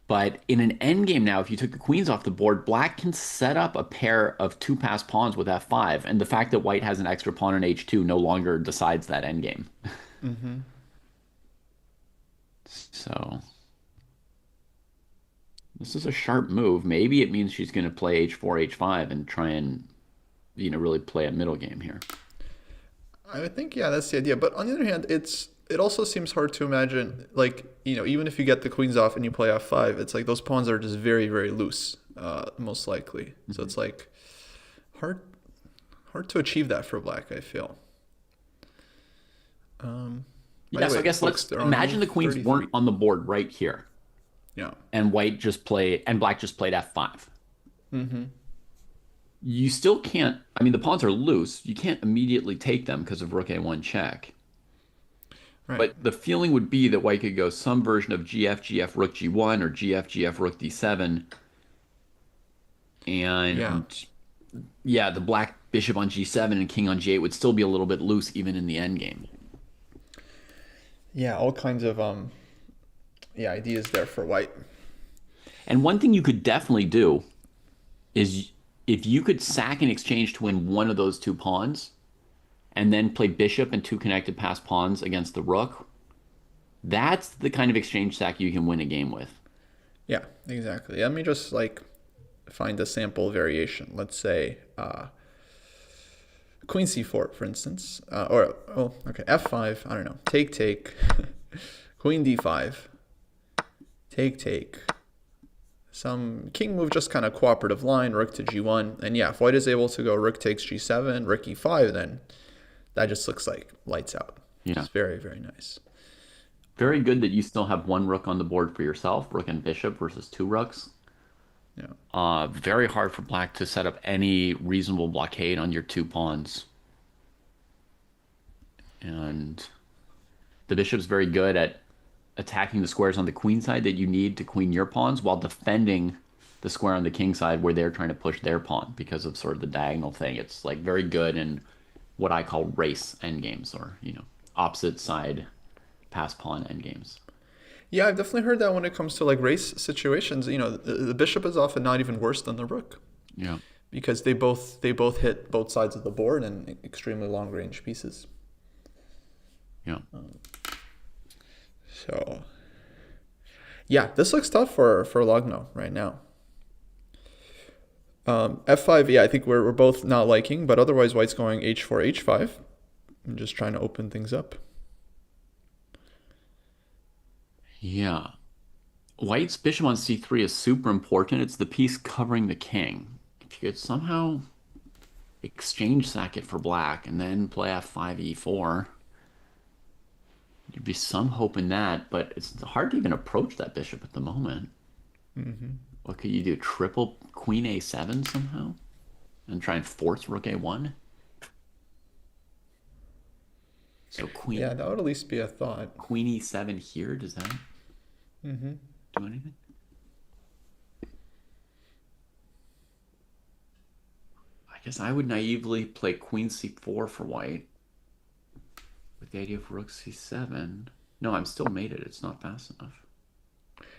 But in an endgame now, if you took the queens off the board, black can set up a pair of two-pass pawns with f5. And the fact that white has an extra pawn on h2 no longer decides that endgame. Mm-hmm. So this is a sharp move. Maybe it means she's going to play h4, h5 and try and, really play a middle game here. I would think, yeah, that's the idea. But on the other hand, it also seems hard to imagine, like, even if you get the queens off and you play f5, it's like those pawns are just very, very loose, most likely. So it's like hard to achieve that for black, I feel. Yeah, so I guess let's imagine the queens 33. weren't on the board right here. Yeah. And black just played f5. Mm-hmm. You still can't, I mean, the pawns are loose. You can't immediately take them because of rook a1 check. Right. But the feeling would be that white could go some version of gf, rook g1 or gf, rook d7. And yeah, the black bishop on g7 and king on g8 would still be a little bit loose even in the endgame. Yeah, all kinds of ideas there for white. And one thing you could definitely do is if you could sack an exchange to win one of those two pawns and then play bishop and two connected pass pawns against the rook, that's the kind of exchange sack you can win a game with. Yeah, exactly. Let me just find a sample variation. Let's say queen c4, for instance, okay, f5. I don't know. Take, queen d5, take. Some king move, just kind of cooperative line, rook to g1, and yeah, if white is able to go rook takes g7, rook e5, then that just looks like lights out. Yeah, it's very, very nice. Very good that you still have one rook on the board for yourself, rook and bishop versus two rooks. Yeah. Very hard for black to set up any reasonable blockade on your two pawns. And the bishop's very good at attacking the squares on the queen side that you need to queen your pawns while defending the square on the king side where they're trying to push their pawn because of sort of the diagonal thing. It's like very good in what I call race endgames or, opposite side pass pawn endgames. Yeah, I've definitely heard that when it comes to race situations, the bishop is often not even worse than the rook. Yeah. Because they both hit both sides of the board and extremely long range pieces. Yeah. So, yeah, this looks tough for Lagno right now. F5, yeah, I think we're both not liking, but otherwise white's going h4, h5. I'm just trying to open things up. Yeah. White's bishop on c3 is super important. It's the piece covering the king. If you could somehow exchange sack it for black and then play f5, e4, there'd be some hope in that, but it's hard to even approach that bishop at the moment. Mm-hmm. What could you do? Triple queen a7 somehow? And try and force rook a1? So queen... Yeah, that would at least be a thought. Queen e7 here, does that do anything? I guess I would naively play queen c4 for white. With the idea of rook c7. No, I'm still mated. It's not fast enough.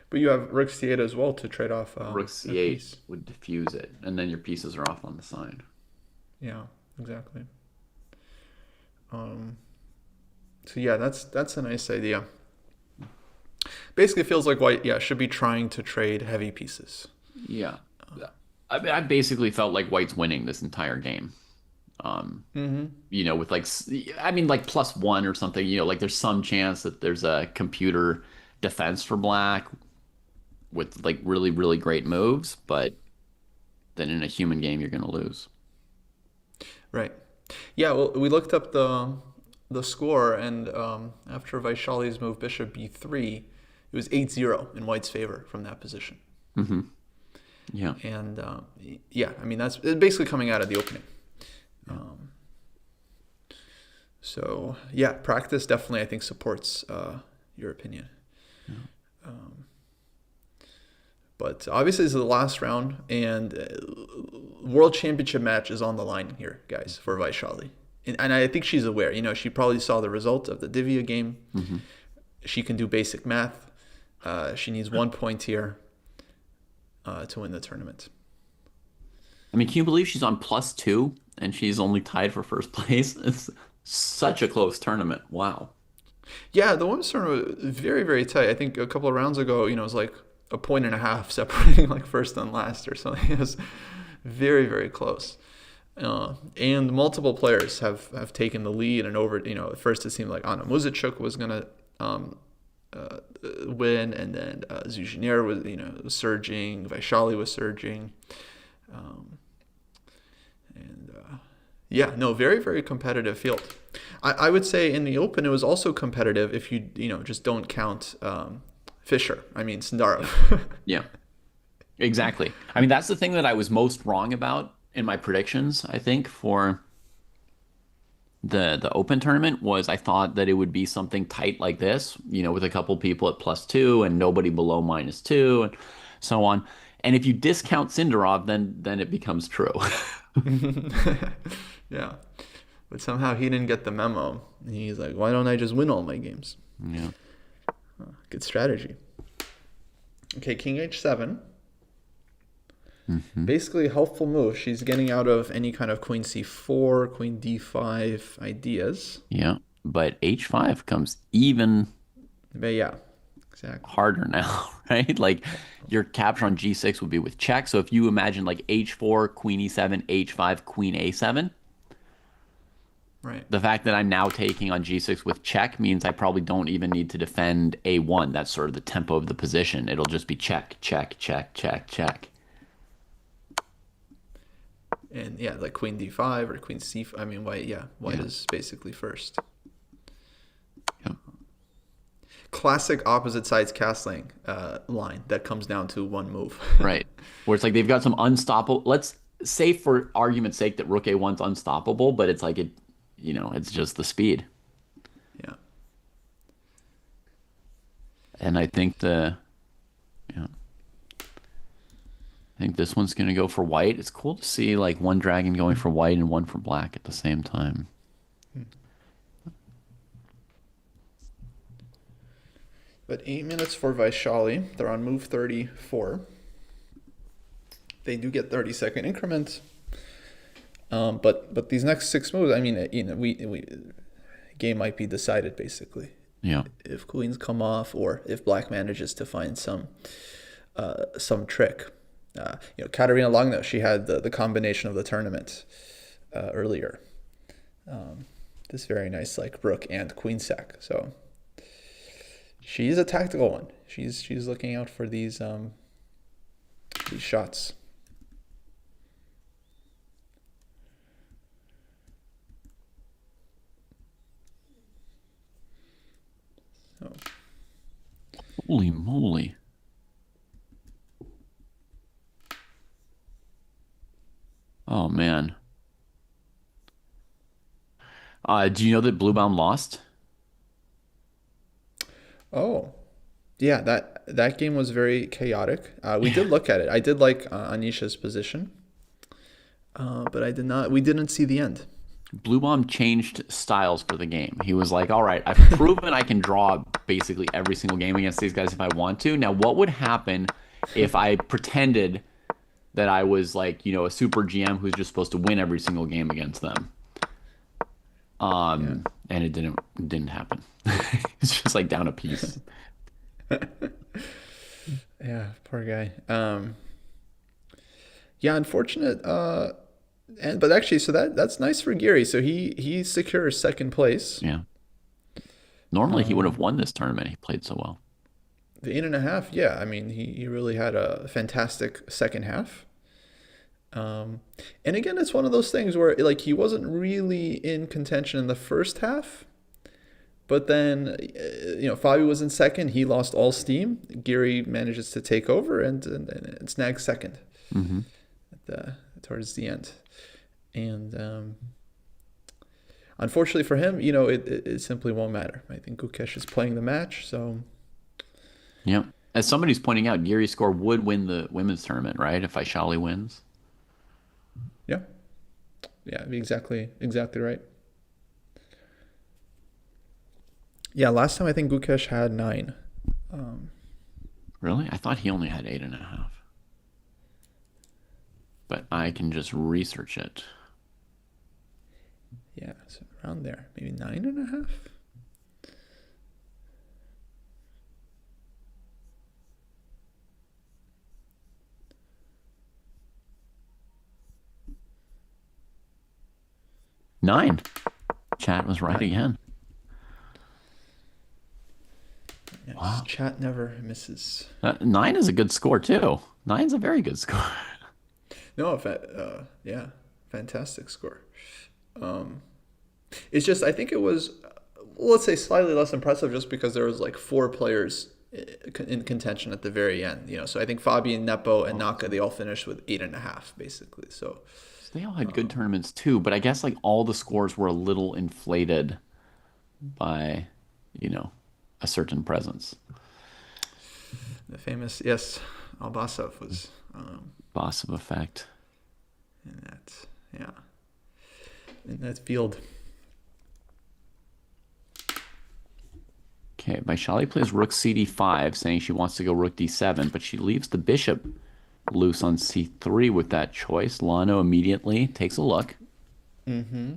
But you have rook c8 as well to trade off. Rook c8 would diffuse it, and then your pieces are off on the side. Yeah, exactly. So yeah, that's a nice idea. Basically, it feels like white, should be trying to trade heavy pieces. Yeah, I basically felt like white's winning this entire game. With +1 or something, there's some chance that there's a computer defense for black with really, really great moves, but then in a human game, you're going to lose. Right. Yeah, well, we looked up the score, and after Vaishali's move bishop b3, it was 8-0 in white's favor from that position. Mm-hmm. Yeah. And yeah, I mean, that's basically coming out of the opening. So yeah, practice definitely, I think, supports your opinion. But obviously, this is the last round, and World Championship match is on the line here, guys, for Vaishali. And I think she's aware. You know, she probably saw the result of the Divia game. Mm-hmm. She can do basic math. She needs 1 point here to win the tournament. I mean, can you believe she's on +2 and she's only tied for first place? It's such a close tournament. Wow. Yeah, the women's tournament was very, very tight. I think a couple of rounds ago, you know, it was like a point and a half separating like first and last or something. It was very, very close. And multiple players have taken the lead and over, you know, at first it seemed like Muzachuk was going to win, and then Zuziner was, you know, surging, Vaishali was surging. Yeah, no, very, very competitive field. I would say in the Open it was also competitive if you know, just don't count Fischer. I mean, Sindarov. Yeah, exactly. I mean, that's the thing that I was most wrong about in my predictions, I think, for the Open tournament was I thought that it would be something tight like this, you know, with a couple people at +2 and nobody below -2 and so on. And if you discount Sindarov, then it becomes true. Yeah. But somehow he didn't get the memo. He's like, why don't I just win all my games? Yeah. Good strategy. Okay, King H7. Mm-hmm. Basically, a helpful move. She's getting out of any kind of Queen C4, Queen D5 ideas. Yeah. But H5 comes even But yeah, exactly. harder now, right? Like your capture on G6 would be with check. So if you imagine like H4, Queen E7, H5, Queen A7, Right. the fact that I'm now taking on G6 with check means I probably don't even need to defend A1. That's sort of the tempo of the position. It'll just be check, check, check, check, check. And yeah, like Queen D5 or Queen C5. I mean, white is basically first. Yeah. Classic opposite sides castling line that comes down to one move. Right. Where it's like they've got some unstoppable. Let's say for argument's sake that Rook A1's unstoppable, but it's like you know, it's just the speed. Yeah. And I think I think this one's going to go for white. It's cool to see like one dragon going for white and one for black at the same time. But 8 minutes for Vaishali. They're on move 34. They do get 30-second increments. But these next 6 moves, I mean, you know, we game might be decided basically. Yeah. If queens come off or if black manages to find some trick. You know, Katerina Lagno, she had the combination of the tournament earlier. This very nice like rook and queen sack. So she's a tactical one. She's looking out for these shots. So. Holy moly. Oh man. Do you know that Bluebaum lost? Oh, yeah, that game was very chaotic. We did look at it. I did like Anisha's position, but I did not. We didn't see the end. Bluebaum changed styles for the game. He was like, all right, I've proven I can draw basically every single game against these guys if I want to. Now, what would happen if I pretended that I was like, you know, a super GM who's just supposed to win every single game against them? And it didn't happen. It's just like down a piece. Yeah, poor guy. Yeah, unfortunate. But actually, so that's nice for Geary. So he secures second place. Yeah. Normally he would have won this tournament. He played so well. The 8.5. Yeah, I mean he really had a fantastic second half. And again, it's one of those things where like he wasn't really in contention in the first half, But then, Fabi was in second. He lost all steam. Giri manages to take over and snag second Mm-hmm. towards the end. And unfortunately for him, it simply won't matter. I think Gukesh is playing the match, so Yep. As somebody's pointing out, Giri's score would win the women's tournament, right? If Vaishali wins. yeah, exactly right. Yeah, last time I think Gukesh had 9. Really? I thought he only had 8.5. But I can just research it. Yeah, so around there, maybe 9.5. Nine. Chat was right again. Yes, Wow. chat never misses. 9 is a good score too. 9's a very good score. No, fantastic score. It's just I think it was, let's say, slightly less impressive just because there was like 4 players in contention at the very end. So I think Fabi and Nepo and Naka, they all finished with 8.5 basically. So They all had good tournaments too, but I guess like all the scores were a little inflated by, a certain presence. the famous, yes, Albasov was Boss of effect. in that field. Okay, Vaishali plays rook cd5, saying she wants to go rook d7, but she leaves the bishop loose on c3 with that choice. Lagno immediately takes a look. Mm-hmm.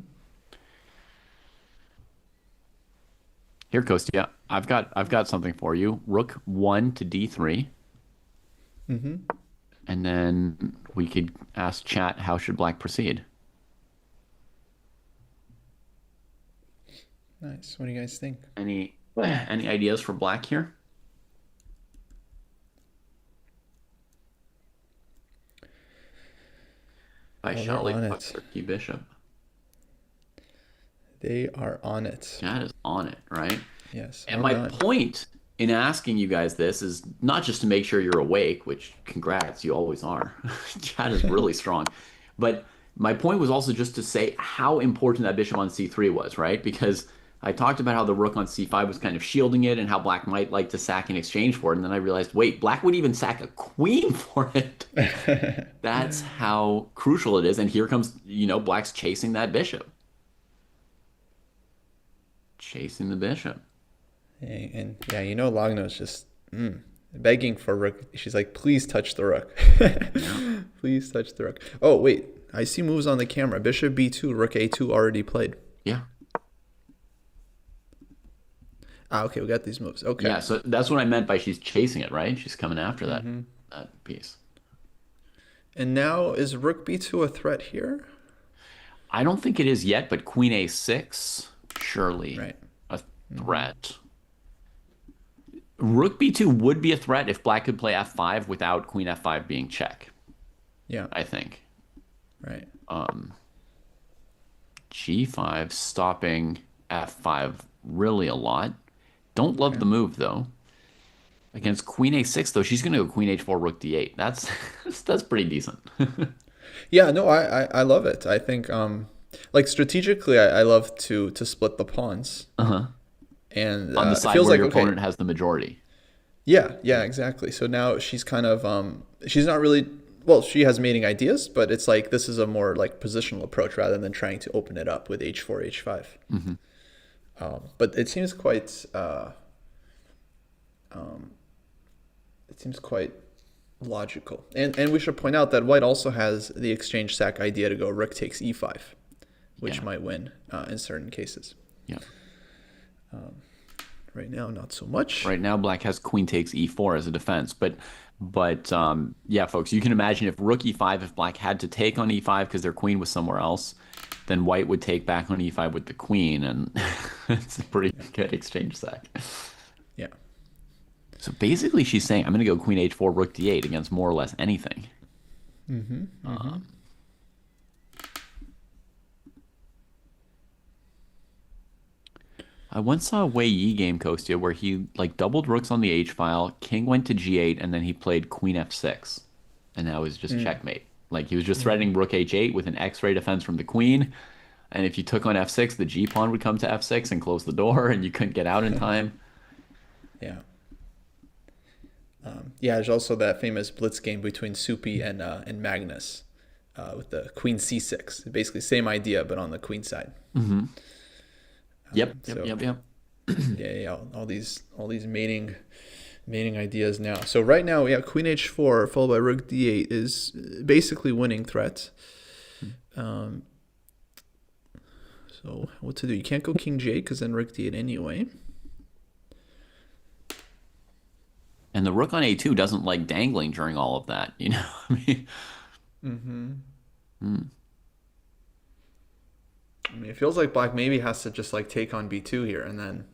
Here, Kostya, I've got something for you. Rook 1 to d3. Mm-hmm. And then we could ask chat, how should black proceed? Nice. What do you guys think? Any ideas for black here? Vaishali on fucks it. her key bishop. They are on it. Chat is on it, right? Yes. And my point in asking you guys this is not just to make sure you're awake, which congrats, you always are. Chat is really strong. But my point was also just to say how important that bishop on c3 was, right? Because I talked about how the rook on c5 was kind of shielding it and how black might like to sack in exchange for it. And then I realized, wait, black would even sack a queen for it. That's how crucial it is. And here comes, black's chasing that bishop. Chasing the bishop. And Lagno's just begging for rook. She's like, please touch the rook. Yeah. Please touch the rook. Oh, wait. I see moves on the camera. Bishop b2, rook a2 already played. Yeah. Okay, we got these moves. Okay. Yeah, so that's what I meant by she's chasing it, right? She's coming after that piece. And now is rook b2 a threat here? I don't think it is yet, but queen a6, surely Right. a threat. Rook b2 would be a threat if black could play f5 without queen f5 being check. Yeah. I think. Right. G5 stopping f5 really a lot. Don't love the move though. Against queen a6 though, she's going to go queen h4 rook d8. That's pretty decent. Yeah, no, I love it. I think like strategically I love to split the pawns. Uh-huh. And On the it side feels where like your okay. opponent has the majority. Yeah, exactly. So now she's kind of she's not really, well, she has mating ideas, but it's like this is a more like positional approach rather than trying to open it up with h4 h5. Mm-hmm. But it seems quite logical. And we should point out that white also has the exchange sack idea to go rook takes e5, which might win in certain cases. Yeah. Right now, not so much. Right now, black has queen takes e4 as a defense, but yeah, folks, you can imagine if rook e5, if black had to take on e5 because their queen was somewhere else, then white would take back on e5 with the queen, and it's a pretty good exchange sack. Yeah. So basically, she's saying, I'm going to go queen h4, rook d8 against more or less anything. I once saw a Wei Yi game, Kostya, where he like doubled rooks on the H file, king went to G8, and then he played queen F6, and that was just Mm. checkmate. Like he was just Hmm. threatening rook H8 with an X-ray defense from the queen, and if you took on F6, the G pawn would come to F6 and close the door, and you couldn't get out in time. Yeah. Yeah, there's also that famous blitz game between Supi and Magnus with the queen c6. Basically, same idea, but on the queen side. Hmm. Yep, yep, So yep, yep. yeah, yeah, all these mating ideas now. So right now, yeah, queen h4 followed by rook d8 is basically winning threat. Um, so what to do? You can't go king g8 because then rook d8 anyway. And the rook on A2 doesn't like dangling during all of that, you know? I mean, Mm-hmm. hmm. I mean, it feels like black maybe has to just like take on b2 here and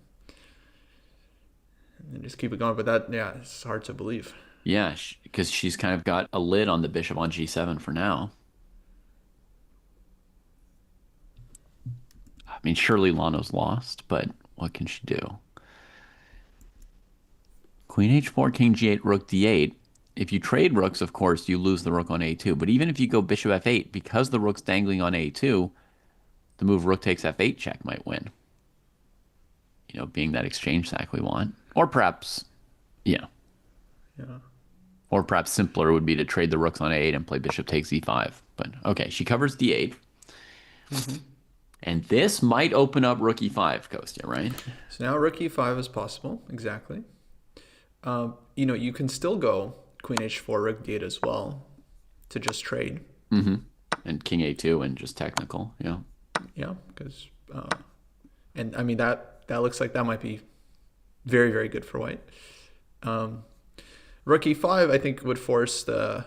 just keep it going. But that, yeah, it's hard to believe. Yeah, because she's kind of got a lid on the bishop on G7 for now. I mean, surely Lano's lost, but what can she do? Queen H4, King G8, Rook D8. If you trade rooks, of course, you lose the rook on A2. But even if you go bishop F8, because the rook's dangling on A2, the move rook takes F8 check might win. You know, being that exchange sack we want. Or perhaps, yeah. Yeah. Or perhaps simpler would be to trade the rooks on A8 and play bishop takes E5. But okay, she covers D8. Mm-hmm. And this might open up rook E5, Kostya, right? So now rook e5 is possible. Exactly. You can still go queen h4, rook d8 as well to just trade. Mm-hmm. And King A2 and just technical, yeah. Yeah, because and I mean that looks like that might be very very good for white. Rook e5 I think would force the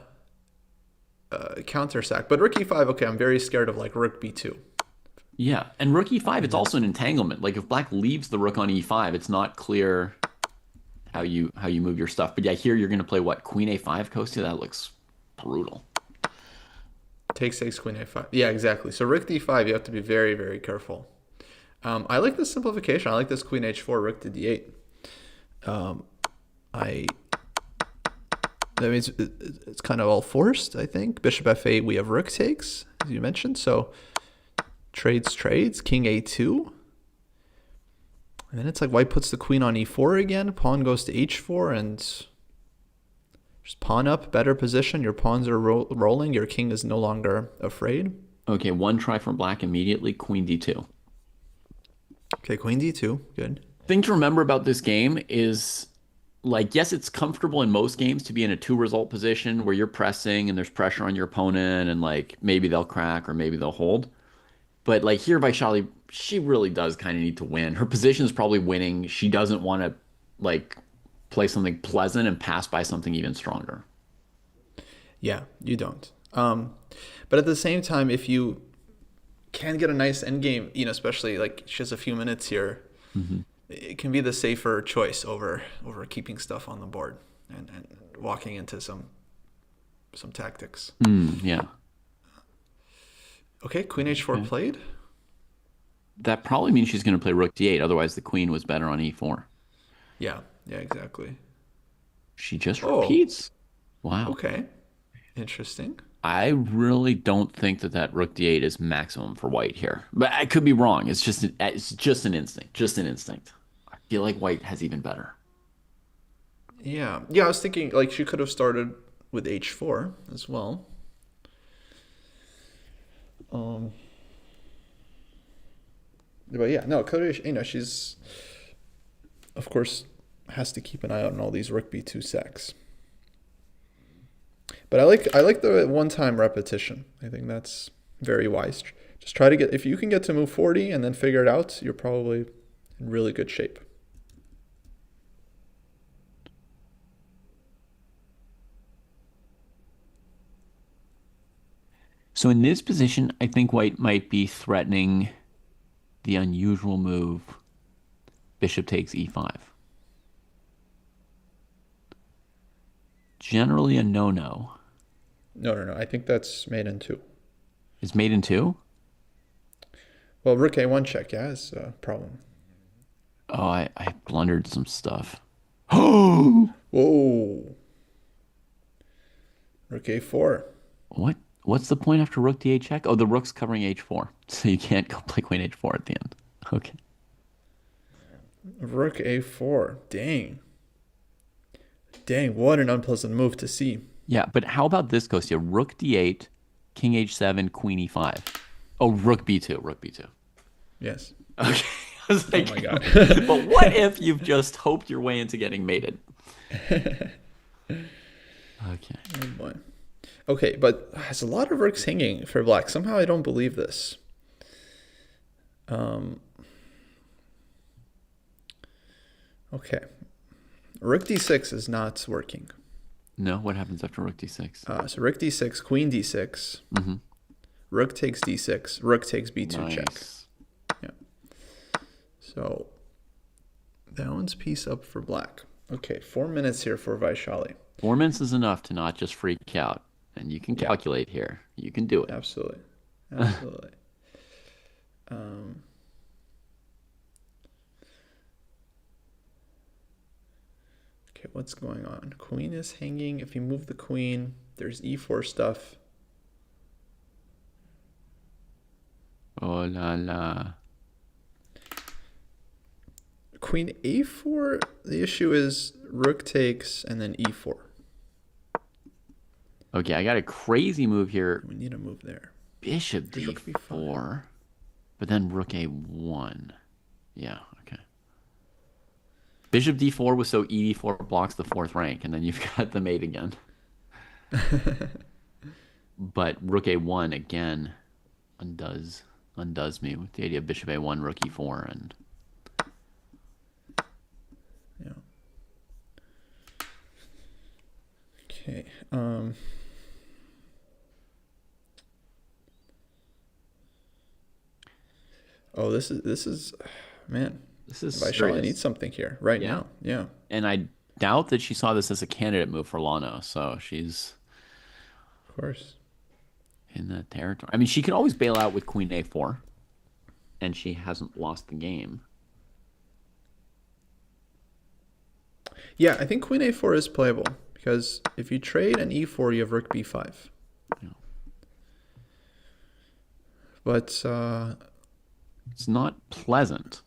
counter sack, but rook e5 okay, I'm very scared of like rook b2. Yeah, and rook E5, it's also an entanglement. Like if black leaves the rook on E5, it's not clear how you move your stuff. But yeah, here you're going to play what? Queen A5, Kostya? That looks brutal. Takes queen a5. Yeah, exactly. So rook d5 you have to be very very careful. I like this simplification. I like this queen h4 rook to d8. I That means it's kind of all forced, I think. Bishop f8, we have rook takes, as you mentioned. So trades, king a2. And then it's like white puts the queen on e4 again. Pawn goes to h4 and just pawn up, better position. Your pawns are rolling. Your king is no longer afraid. Okay, one try from black immediately, queen D2. Okay, queen d2, good. Thing to remember about this game is like, yes, it's comfortable in most games to be in a two result position where you're pressing and there's pressure on your opponent and like maybe they'll crack or maybe they'll hold. But like here, Vaishali, she really does kind of need to win. Her position is probably winning. She doesn't want to like play something pleasant and pass by something even stronger. Yeah, you don't. But at the same time, if you can get a nice endgame, especially like she has a few minutes here, Mm-hmm. it can be the safer choice over keeping stuff on the board and walking into some tactics. Yeah. Okay, queen h4 Okay. played. That probably means she's going to play rook d8. Otherwise, the queen was better on e4. Yeah, exactly. She just Oh, repeats. Wow. okay, interesting. I really don't think that rook d8 is maximum for white here, but I could be wrong. It's just an instinct. Just an instinct. I feel like white has even better. Yeah. I was thinking like she could have started with h4 as well. Um, but yeah, no, Kodesh, she's of course has to keep an eye out on all these rook b2 sacks. But I like the one-time repetition. I think that's very wise. Just try to get if you can get to move 40 and then figure it out, you're probably in really good shape. So in this position, I think white might be threatening the unusual move, bishop takes e5. Generally a no-no. No. I think that's made in two. Is mate in two? Well, rook a1 check, yeah, is a problem. Oh, I blundered some stuff. Oh, Whoa. Rook a4. what's the point after rook d8 check? Oh, the rook's covering h4, so you can't go play queen h4 at the end. Okay. Rook a4. Dang. Dang, what an unpleasant move to see. Yeah, but how about this, Kostya? Rook d8, king h7, queen e5. Oh, rook b2, rook b2. Yes. Okay. I was Oh like, my god. but what if you've just hoped your way into getting mated? Okay. Oh boy. Okay, but there's a lot of rooks hanging for black. Somehow I don't believe this. Okay. Rook d6 is not working. No, what happens after rook d6? So rook d6, queen d6, rook takes d6, rook takes b2 check. Nice. Yeah. So that one's piece up for black. Okay, 4 minutes here for Vaishali. 4 minutes is enough to not just freak out. And you can calculate here. You can do it. Absolutely. Absolutely. Okay, what's going on? Queen is hanging. If you move the queen, there's e4 stuff. Oh la la. Queen a4, the issue is rook takes and then e4. Okay, I got a crazy move here. We need a move there. Bishop There's rook d4, but then rook a1. Yeah, okay. Bishop d4 was so e4 blocks the fourth rank, and then you've got the mate again. But rook a1 again undoes me with the idea of bishop a1, rook e4, and Yeah. Okay. Oh, this is man. this is Vaishali serious. needs something here right now. Yeah. And I doubt that she saw this as a candidate move for Lagno, so she's Of course. in that territory. I mean, she can always bail out with queen a4, and she hasn't lost the game. Yeah, I think queen a4 is playable because if you trade an e4, you have rook b5. Yeah. But It's not pleasant.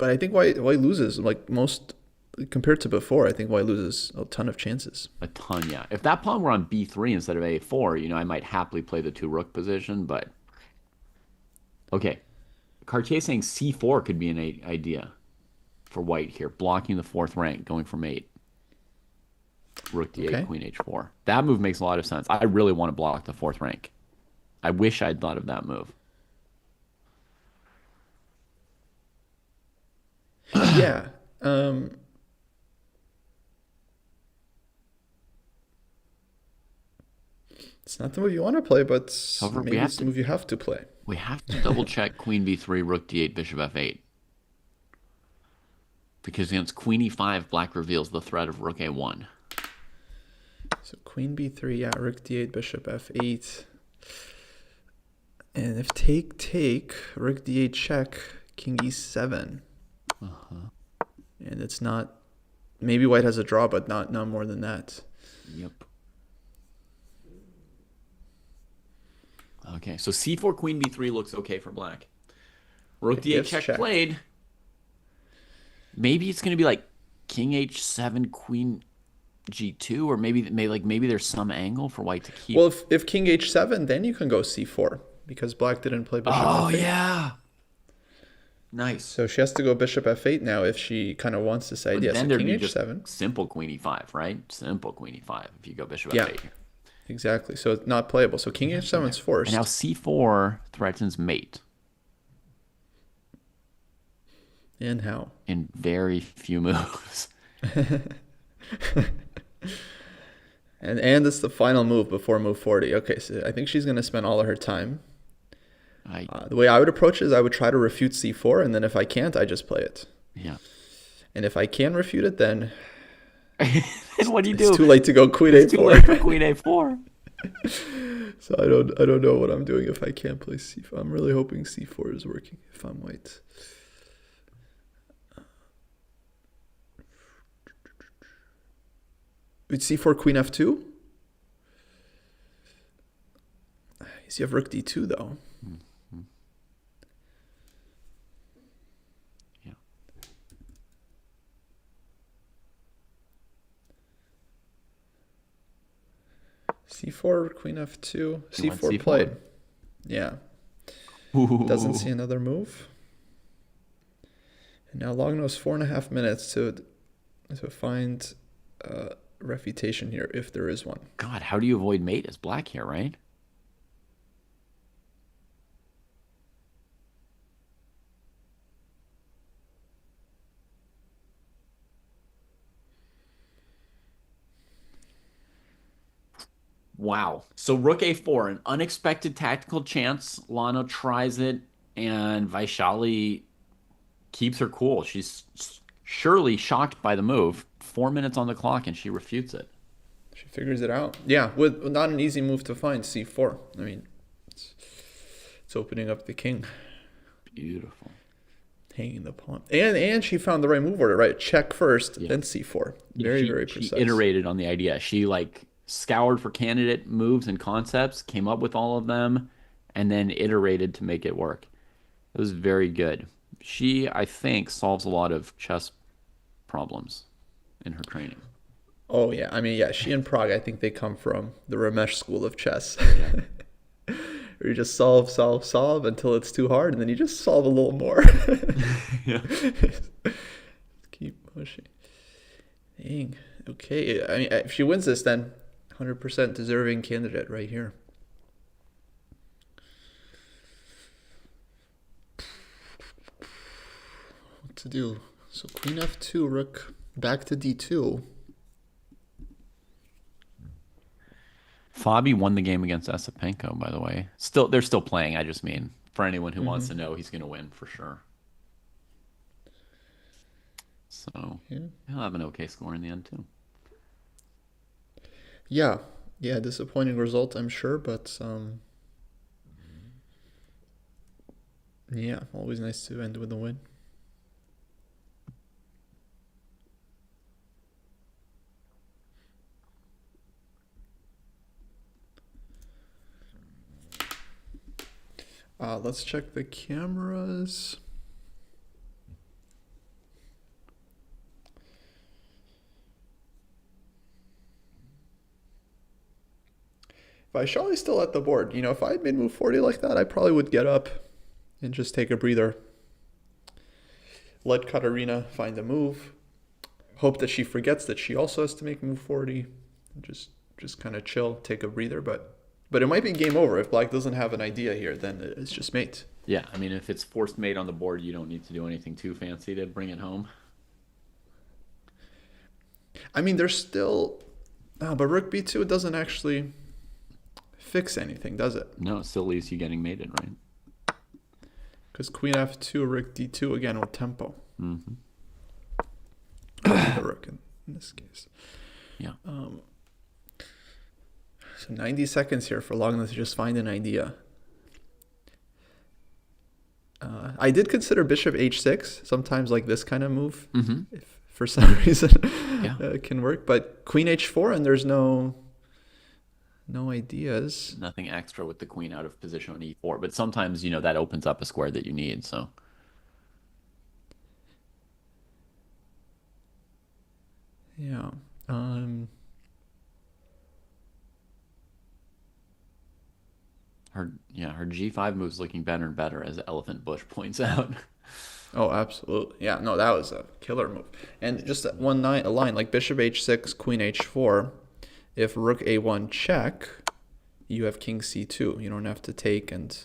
I think white loses like most compared to before. I think white loses a ton of chances. A ton, yeah. If that pawn were on b3 instead of a4, I might happily play the two rook position, but... Okay. Cartier saying c4 could be an idea for white here, blocking the fourth rank, going for mate. Rook d8, Okay. queen h4. That move makes a lot of sense. I really want to block the fourth rank. I wish I'd thought of that move. Yeah. It's not the move you want to play, but However, we maybe have it's the to- move you have to play. We have to double check queen b3, rook d8, bishop f8. Because against queen e5, black reveals the threat of rook a1. So queen b3, yeah, rook d8, bishop f8. And if take, rook d8 check, king e7. And it's not, maybe white has a draw, but not more than that. Yep. Okay, so c4, queen b3 looks okay for black. Rook d8 Yes, check check. played. Maybe it's going to be like king h7, queen g2, or maybe there's some angle for white to keep. Well, if king h7, then you can go c4 because black didn't play bishop Oh, f8. yeah. Nice. So she has to go bishop f8 now if she kind of wants this idea. Then So there'd king be just h7. simple queen e5, right? Simple queen e5 if you go bishop Yeah. f8 here. Exactly. So it's not playable. So king h7 is forced. And now c4 threatens mate And how? in very few moves. And it's the final move before move 40. Okay, so I think she's going to spend all of her time. The way I would approach it is I would try to refute c4, and then if I can't, I just play it. Yeah. And if I can refute it, then And what do you do? it's too late to go queen It's too late for a4. queen a4. So I don't know what I'm doing if I can't play c4. I'm really hoping c4 is working if I'm white. c4, queen f2. You have rook d2 though. Mm-hmm. Yeah. c4, queen f2, You want c4 C4? played. Yeah. Ooh. Doesn't see another move. And now Lagno's 4.5 minutes to find refutation here, if there is one. God, how do you avoid mate as black here, right? Wow. So rook a4, an unexpected tactical chance. Lano tries it, and Vaishali keeps her cool. She's surely shocked by the move. 4 minutes on the clock, and she refutes it. She figures it out. Yeah, with not an easy move to find, c4. I mean, it's opening up the king. Beautiful. Hanging the pawn. And she found the right move order, right? Check first, Yeah. then c4. Yeah, Very precise. She iterated on the idea. She like scoured for candidate moves and concepts, came up with all of them, and then iterated to make it work. It was very good. She, I think, solves a lot of chess problems in her training. Oh, yeah. I mean, yeah, she and Prague, I think they come from the Ramesh school of chess. Yeah. Where you just solve until it's too hard, and then you just solve a little more. Yeah. Keep pushing. Dang. Okay. I mean, if she wins this, then 100% deserving candidate right here. What to do? So queen f2, rook back to d2. Fabi won the game against Esipenko, by the way. They're still playing. I just mean for anyone who wants to know, he's going to win for sure. So Yeah. he'll have an okay score in the end too. Yeah, disappointing result, I'm sure, but yeah, always nice to end with a win. Let's check the cameras. Vaishali's still at the board. You know, if I had made move 40 like that, I probably would get up and just take a breather. Let Katarina find a move. Hope that she forgets that she also has to make move 40. Just kind of chill, take a breather. But it might be game over. If black doesn't have an idea here, then it's just mate. Yeah, I mean, if it's forced mate on the board, you don't need to do anything too fancy to bring it home. I mean, there's still... but rook b2, it doesn't actually fix anything, does it? No, it still leaves you getting mated, right? Because queen f2, rook d2, again, with tempo. Mm-hmm. The rook in this case. Yeah. So 90 seconds here for Lagno to just find an idea. I did consider bishop h6, sometimes like this kind of move, if for some reason can work. But queen h4, and there's no ideas. Nothing extra with the queen out of position on e4, but sometimes, you know, that opens up a square that you need, so. Yeah. Her g5 move's looking better and better, as Elephant Bush points out. Oh, absolutely. Yeah, no, that was a killer move. And just a line, like bishop h6, queen h4. If rook a1 check, you have king c2. You don't have to take and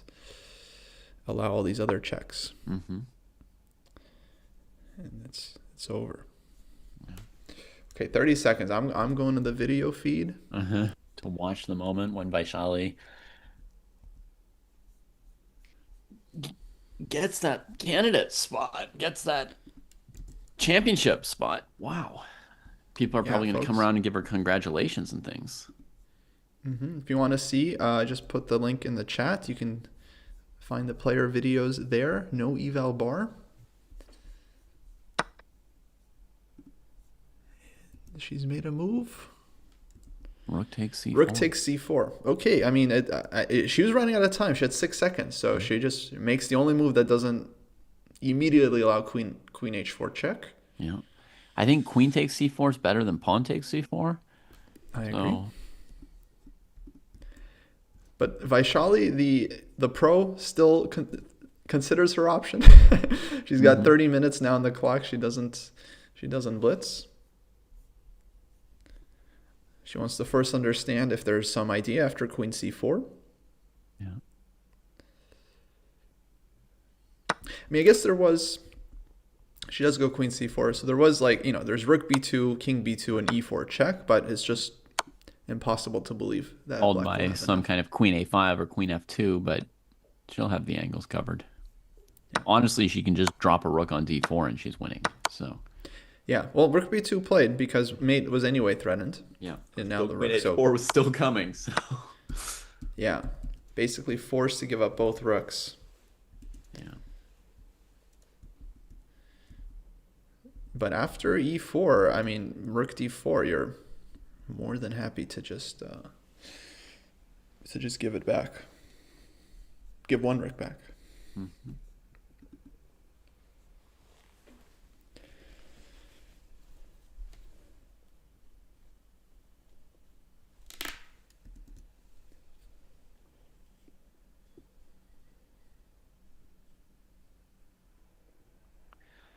allow all these other checks. Mm-hmm. And it's over. Yeah. Okay, 30 seconds. I'm going to the video feed. To watch the moment when Vaishali gets that candidate spot, gets that championship spot. Wow. People are probably going to come around and give her congratulations and things. If you want to see, just put the link in the chat. You can find the player videos there. No eval bar. She's made a move. Rook takes c4. Rook takes c4. Okay, I mean, she was running out of time. She had 6 seconds, so she just makes the only move that doesn't immediately allow queen h4 check. Yeah. I think queen takes c4 is better than pawn takes c4. I agree. But Vaishali, the pro, still considers her option. She's got 30 minutes now on the clock. She doesn't blitz. She wants to first understand if there's some idea after queen c4. Yeah. I mean, I guess there was... She does go queen c4, so there was there's rook b2, king b2, and e4 check, but it's just impossible to believe that. Followed by some kind of queen a5 or queen f2, but she'll have the angles covered. Yeah. Honestly, she can just drop a rook on d4 and she's winning. So. Yeah, well, rook b2 played because mate was anyway threatened. Yeah. And now the rook a4 was still coming. So. Yeah, basically forced to give up both rooks. Yeah. But after e4, I mean, rook d4, you're more than happy to just give it back. Give one rook back. Mm-hmm.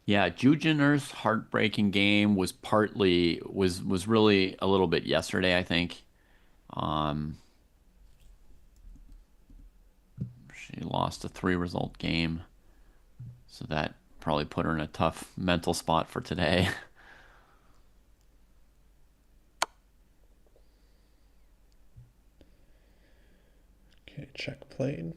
Yeah, Jujiner's heartbreaking game was really a little bit yesterday, I think. She lost a 3-result game, so that probably put her in a tough mental spot for today. Okay, check played.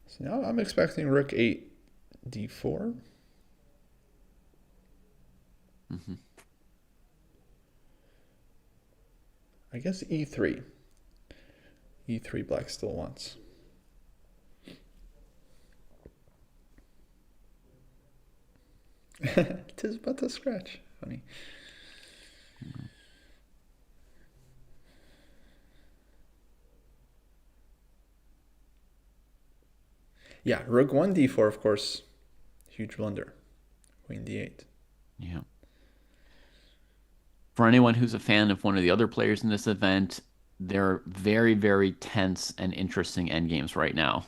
So now I'm expecting rook 8 d4. Mm-hmm. I guess e3. e3 black still wants. Tis but a scratch. Funny. Mm-hmm. Yeah, rook 1 d4, of course. Huge blunder. Queen d8. Yeah. For anyone who's a fan of one of the other players in this event, there are very, very tense and interesting endgames right now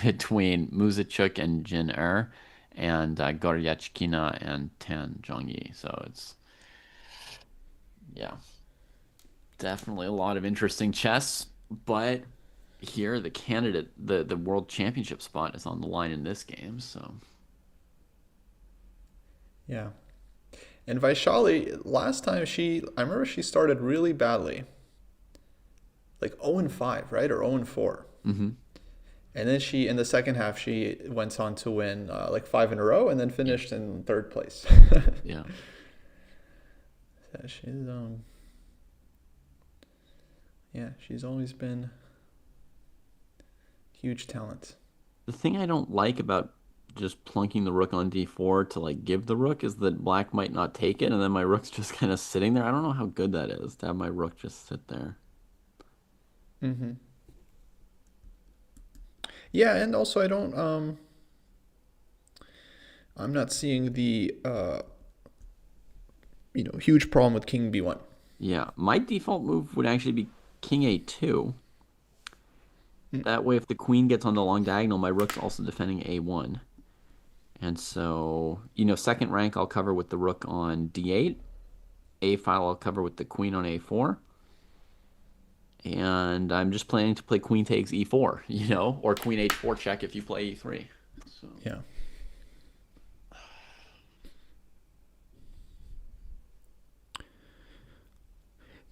between Muzachuk and Jin and Goryachkina and Tan Zhongyi. So it's, yeah, definitely a lot of interesting chess. But here, the world championship spot is on the line in this game. So, yeah. And Vaishali, last time I remember she started really badly. Like 0-5, right? Or 0-4. Mm-hmm. And then in the second half, she went on to win 5 in a row and then finished in 3rd place. Yeah. So she's always been huge talent. The thing I don't like about just plunking the rook on d4 to give the rook is that black might not take it, and then my rook's just kind of sitting there. I don't know how good that is to have my rook just sit there. Mm-hmm. Yeah, and also I'm not seeing the huge problem with king b1. Yeah, my default move would actually be king a2. That way, if the queen gets on the long diagonal, my rook's also defending a1. And so, second rank I'll cover with the rook on d8. A file I'll cover with the queen on a4. And I'm just planning to play queen takes e4, or queen h4 check if you play e3. So. Yeah.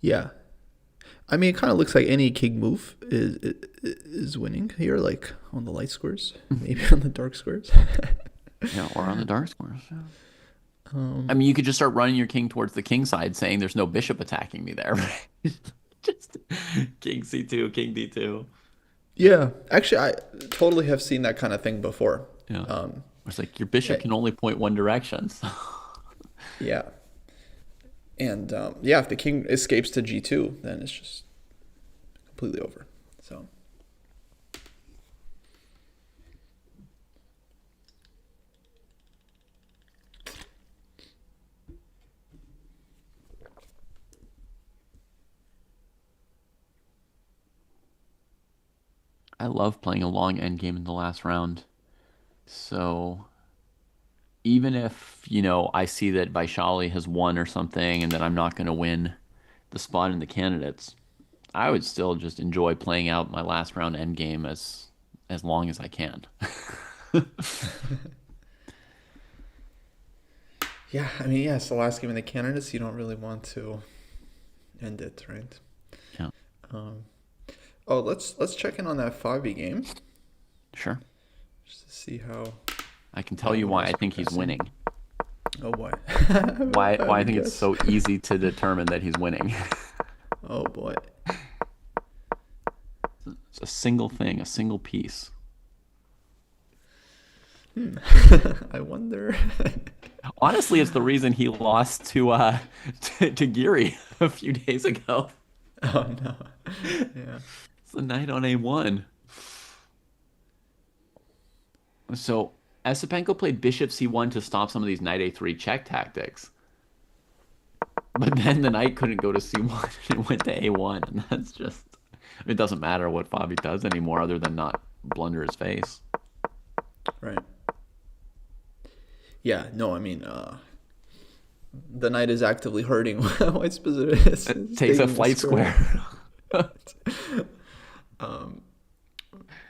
Yeah. I mean, it kind of looks like any king move is winning here, like on the light squares, maybe on the dark squares. Yeah, or on the dark squares. Yeah. I mean, you could just start running your king towards the king side, saying there's no bishop attacking me there. Just king c2, king d2. Yeah, actually, I totally have seen that kind of thing before. Yeah. It's like your bishop Yeah, can only point one direction. So. yeah, and yeah, if the king escapes to g2, then it's just completely over. So I love playing a long endgame in the last round. So even if, I see that Vaishali has won or something and that I'm not going to win the spot in the candidates, I would still just enjoy playing out my last round endgame as long as I can. yeah, I mean, yeah, it's the last game of the candidates. You don't really want to end it, right? Yeah, Um, oh, let's check in on that 5e game sure. just to see how I can tell you why everyone's I think he's progressing. winning. Oh boy. Why Have I you think it's guess? so easy to determine that he's winning. Oh boy. It's a single thing, a single piece. I wonder. Honestly, it's the reason he lost to Geary a few days ago. Oh no. Yeah. It's the knight on A1. So Esipenko played bishop C1 to stop some of these knight A3 check tactics. But then the knight couldn't go to C1 and it went to A1. And that's just, it doesn't matter what Fabi does anymore other than not blunder his face. Right. Yeah, no, I mean, the knight is actively hurting White's position. It It's takes a taking the flight square. Um,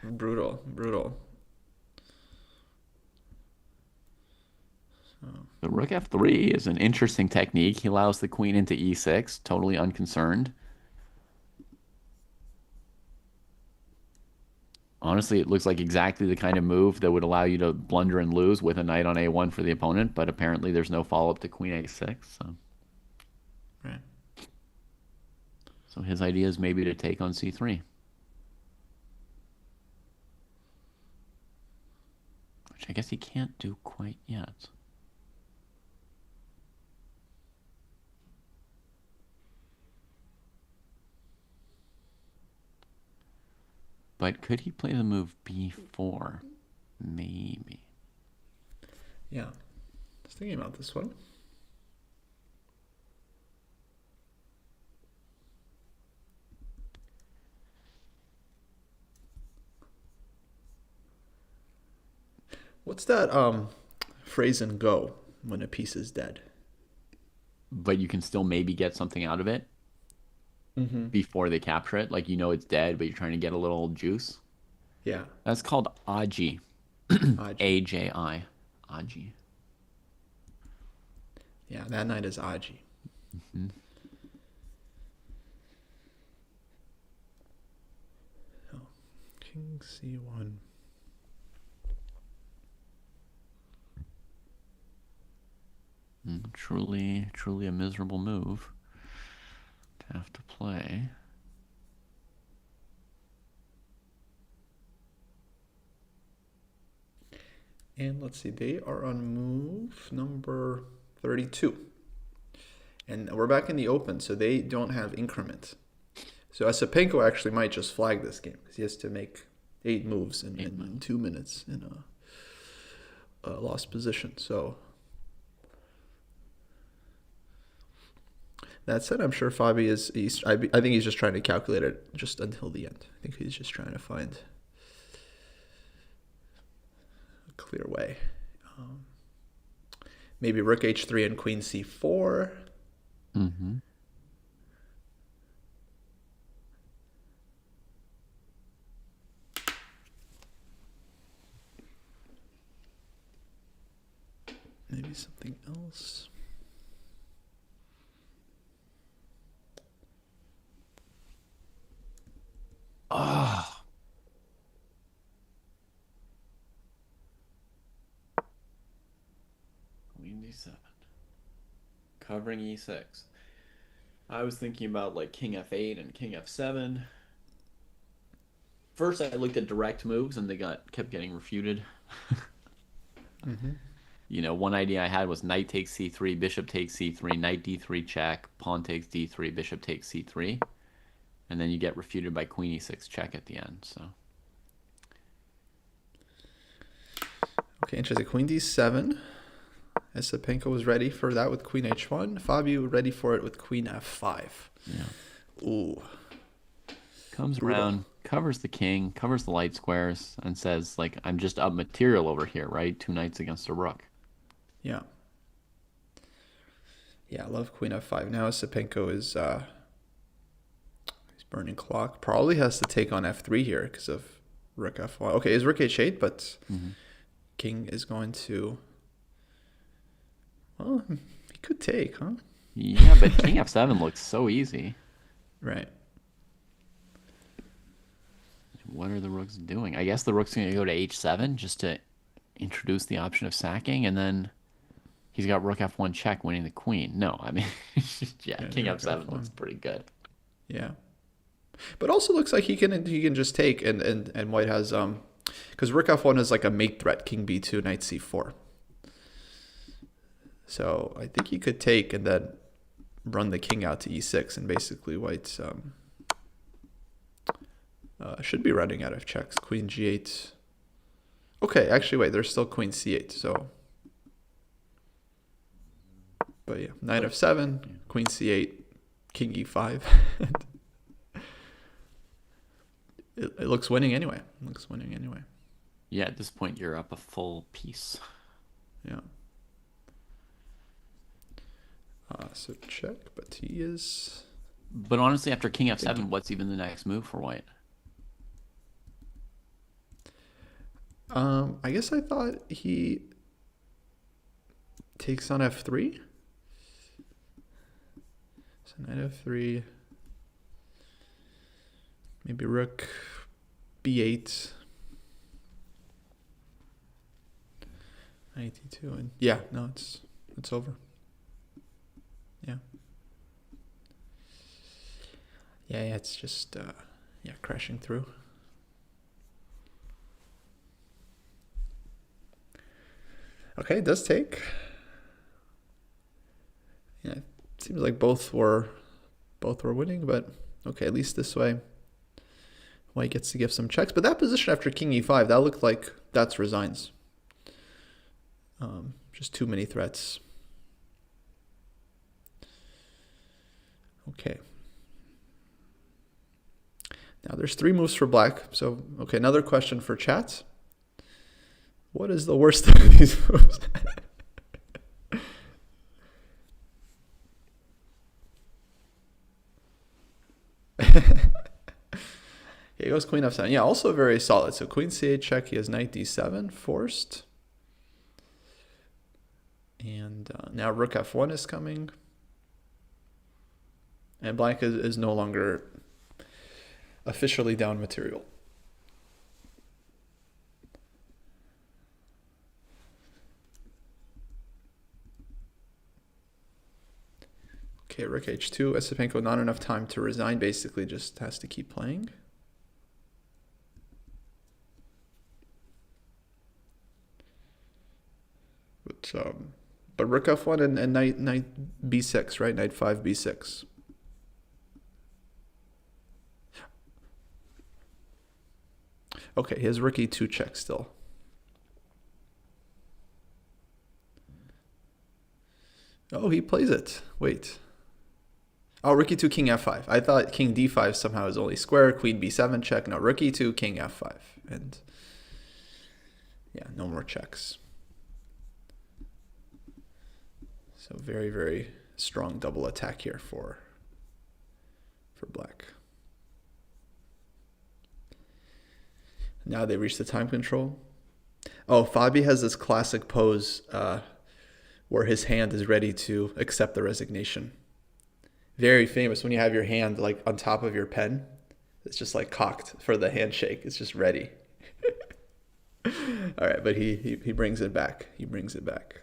brutal, brutal. The rook F3 is an interesting technique. He allows the queen into E6, totally unconcerned. Honestly, it looks like exactly the kind of move that would allow you to blunder and lose with a knight on A1 for the opponent, but apparently there's no follow-up to queen A6. Right. So his idea is maybe to take on C3. Which I guess he can't do quite yet. But could he play the move B4? Maybe. Yeah. I was thinking about this one. What's that phrase in Go when a piece is dead? But you can still maybe get something out of it Mm-hmm. before they capture it. Like, it's dead, but you're trying to get a little juice. Yeah. That's called Aji. Aji. AJI. Aji. Yeah, that knight is Aji. Hmm. Oh, King C1. Truly, truly a miserable move to have to play. And let's see, they are on move number 32. And we're back in the open, so they don't have increment. So Esipenko actually might just flag this game because he has to make 8 moves in 2 minutes in a lost position. So that said, I'm sure Fabi I think he's just trying to calculate it just until the end. I think he's just trying to find a clear way. Maybe rook h3 and queen c4. Mm-hmm. Maybe something else. Oh. Queen d7. Covering e6. I was thinking about like king f8 and king f7. First, I looked at direct moves and they kept getting refuted. Mm-hmm. One idea I had was knight takes c3, bishop takes c3, knight d3 check, pawn takes d3, bishop takes c3, and then you get refuted by queen e6 check at the end. So Okay, interesting. Queen d7. Esipenko was ready for that with queen h1. Fabio ready for it with queen f5. yeah, Ooh. comes Brutal. around, covers the king, covers the light squares, and says, like, I'm just up material over here, right? 2 knights against a rook. Yeah. Yeah, I love queen f5. Now Esipenko is he's burning clock. Probably has to take on f3 here because of rook f1. Okay, is rook h8, but king is going to... Well, he could take, huh? Yeah, but king f7 looks so easy. Right. What are the rooks doing? I guess the rook's going to go to h7 just to introduce the option of sacking, and then he's got rook f1 check, winning the queen. No, I mean, yeah, king rook f7 f1. looks pretty good. Yeah. But also looks like he can just take, and white has because rook f1 is like a mate threat, king b2, knight c4. So I think he could take and then run the king out to e6, and basically white should be running out of checks. Queen g8. Okay, actually wait, there's still queen c8. So, but yeah, knight f7, queen c8, king e5. It looks winning anyway. Yeah, at this point, you're up a full piece. Yeah. So check, but he is... But honestly, after king f7, what's even the next move for white? I guess I thought he takes on f3. So knight f3. Maybe rook b8. Knight e2. And yeah, no, it's over. Yeah. Yeah, it's just crashing through. Okay, it does take. Yeah, it seems like both were winning, but okay, at least this way white gets to give some checks. But that position after king e5, that looked like that's resigns. Just too many threats. Okay. Now there's 3 moves for black. So, okay, another question for chat. What is the worst of these moves? Here goes queen f7. Yeah, also very solid. So queen c8 check. He has knight d7 forced. And now rook f1 is coming. And black is no longer officially down material. Okay, rook h2. Esipenko, not enough time to resign. Basically just has to keep playing. But rook f1 and knight b6, right? Knight 5 b6. Okay, he has rook e2 check still. Oh, he plays it. Wait. Oh, rook e2, king f5. I thought king d5 somehow is only square. Queen b7 check. No, rook e2, king f5. And yeah, no more checks. So very, very strong double attack here for black. Now they reach the time control. Oh, Fabi has this classic pose where his hand is ready to accept the resignation. Very famous when you have your hand like on top of your pen. It's just like cocked for the handshake. It's just ready. All right, but he brings it back. He brings it back.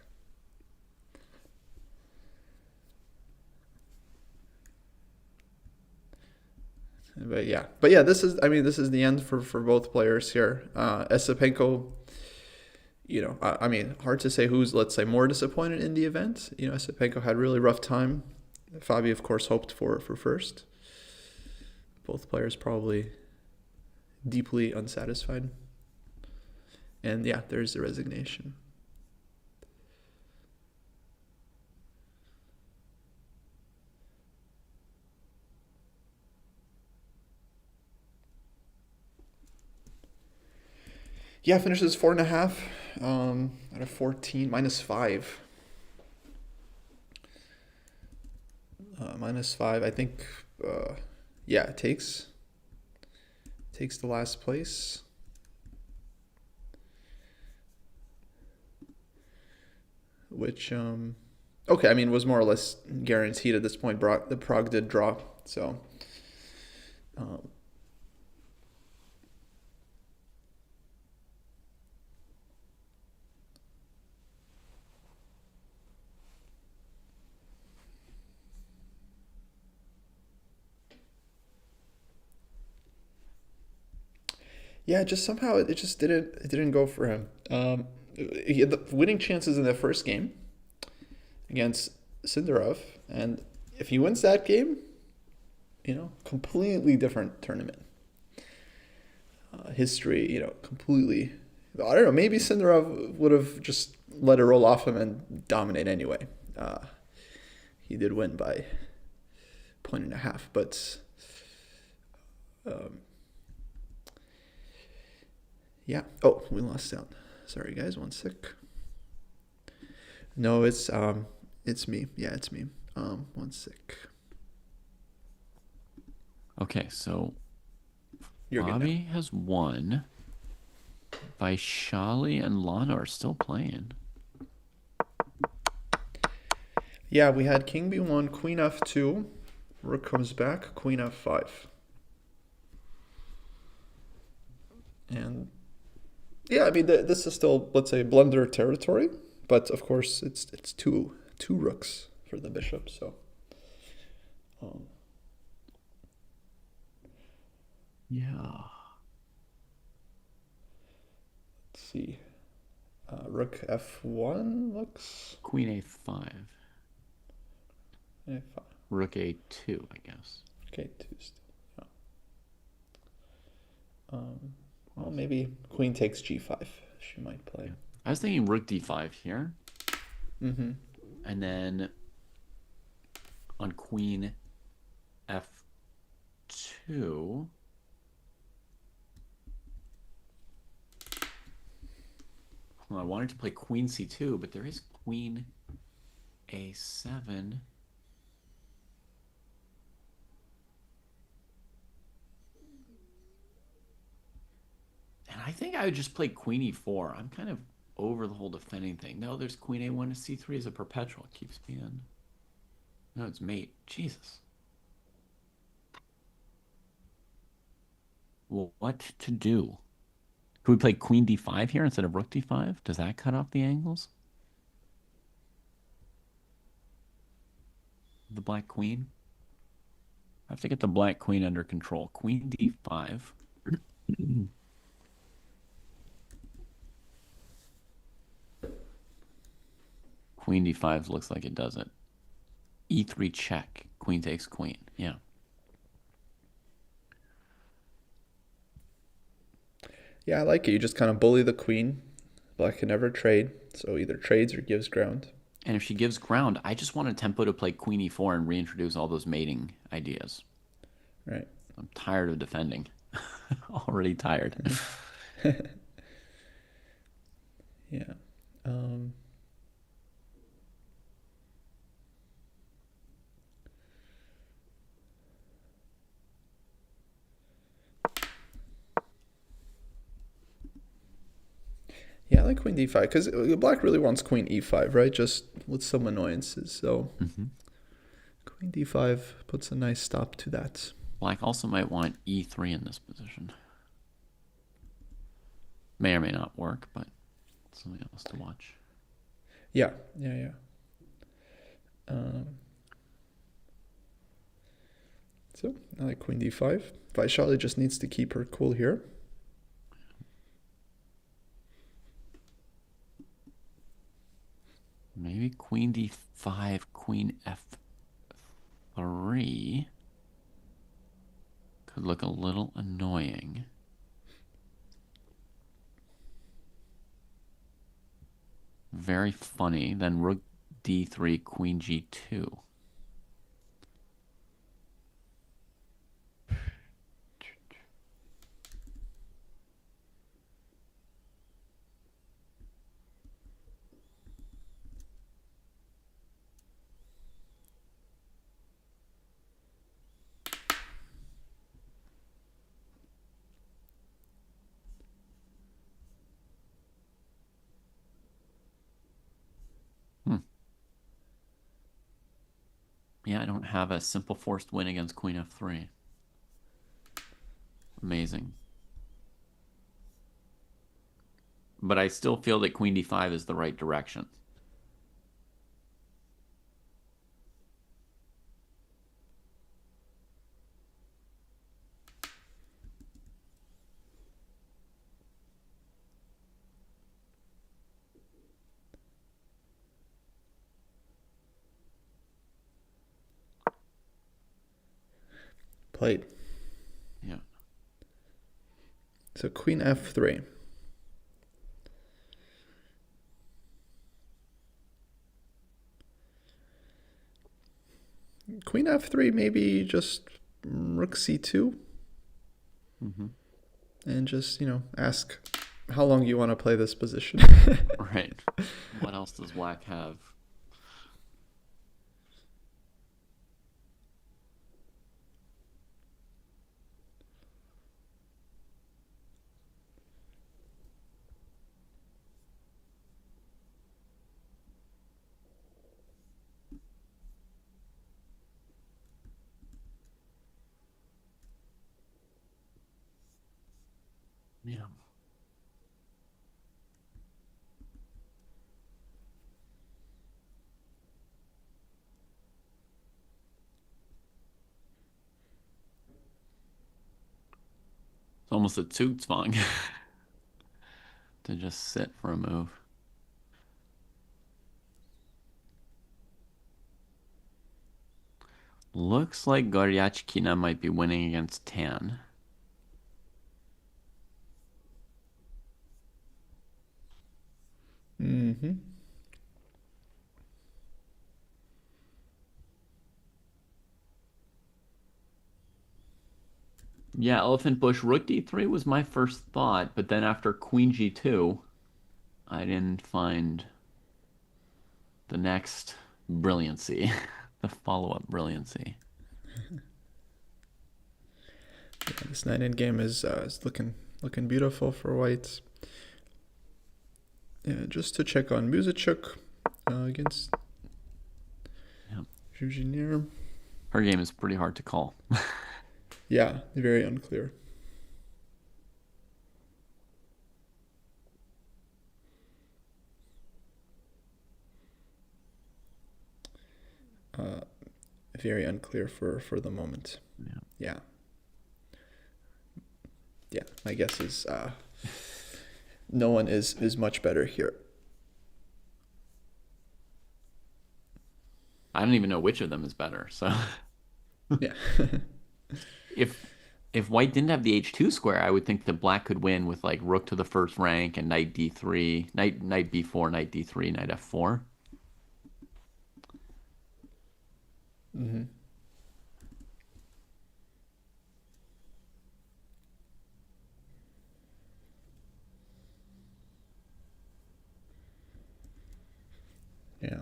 But yeah, this is the end for both players here. Esipenko, I mean, hard to say who's, let's say, more disappointed in the event. Estepenko had a really rough time. Fabi, of course, hoped for first. Both players probably deeply unsatisfied. And yeah, there's the resignation. Yeah, finishes 4.5 out of 14, -5. -5. I think, yeah, it takes the last place. Which, okay, I mean, was more or less guaranteed at this point. The Prague did draw, so. Yeah, just somehow it just didn't go for him. He had the winning chances in the first game against Sindarov, and if he wins that game, completely different tournament. History, completely. I don't know. Maybe Sindarov would have just let it roll off him and dominate anyway. He did win by 1.5, but. Yeah. Oh, we lost sound. Sorry, guys. One sec. No, it's me. Yeah, it's me. One sec. Okay, so You're good Bobby has won. Vaishali and Lagno are still playing. Yeah, we had King B1, Queen F2, Rook comes back, Queen F5. And yeah, I mean, this is still, let's say, blunder territory, but of course it's two rooks for the bishop, so. Yeah. Let's see. Rook F1 looks. Queen A5. A5. Rook A2, I guess. Okay, two still. Yeah. Well, maybe Queen takes G5. She might play. Yeah. I was thinking Rook D5 here. Mm-hmm. And then on Queen F2. Well, I wanted to play Queen C2, but there is Queen A7. And I think I would just play Queen E4. I'm kind of over the whole defending thing. No, there's Queen A1 to C3 as a perpetual. It keeps me in. No, it's mate. Jesus. Well, what to do? Could we play Queen D5 here instead of Rook D5? Does that cut off the angles? The Black Queen? I have to get the Black Queen under control. Queen D5. Queen D5 looks like it does it. E3 check. Queen takes queen. Yeah. Yeah, I like it. You just kind of bully the queen. Black can never trade, so either trades or gives ground. And if she gives ground, I just want a tempo to play Queen E4 and reintroduce all those mating ideas. Right. I'm tired of defending. Already tired. Yeah. Yeah, I like Queen D5 because Black really wants Queen E5, right? Just with some annoyances. So Queen D5 puts a nice stop to that. Black also might want E3 in this position. May or may not work, but something else to watch. Yeah. So I like Queen D5. Vaishali just needs to keep her cool here. queen d5, queen f3 could look a little annoying. Very funny. Then rook d3, queen g2. Yeah, I don't have a simple forced win against queen f3. Amazing. But I still feel that queen d5 is the right direction. Played. Yeah. So queen f3. Queen f3, maybe just rook c2. And just, ask how long you want to play this position. Right. What else does black have? Yeah. It's almost a Zugzwang to just sit for a move. Looks like Goryachkina might be winning against Tan. Yeah, Elephant Bush, rook d3 was my first thought, but then after queen g2, I didn't find the next brilliancy, the follow-up brilliancy. Yeah, this 9-in game is looking beautiful for whites. Yeah, just to check on Muzachuk against Jujinier. Her game is pretty hard to call. Yeah, very unclear. Very unclear for the moment. Yeah. My guess is no one is much better here. I don't even know which of them is better. So Yeah. if white didn't have the h2 square, I would think that black could win with like rook to the first rank and knight d3, knight b4, knight d3, knight f4. Yeah.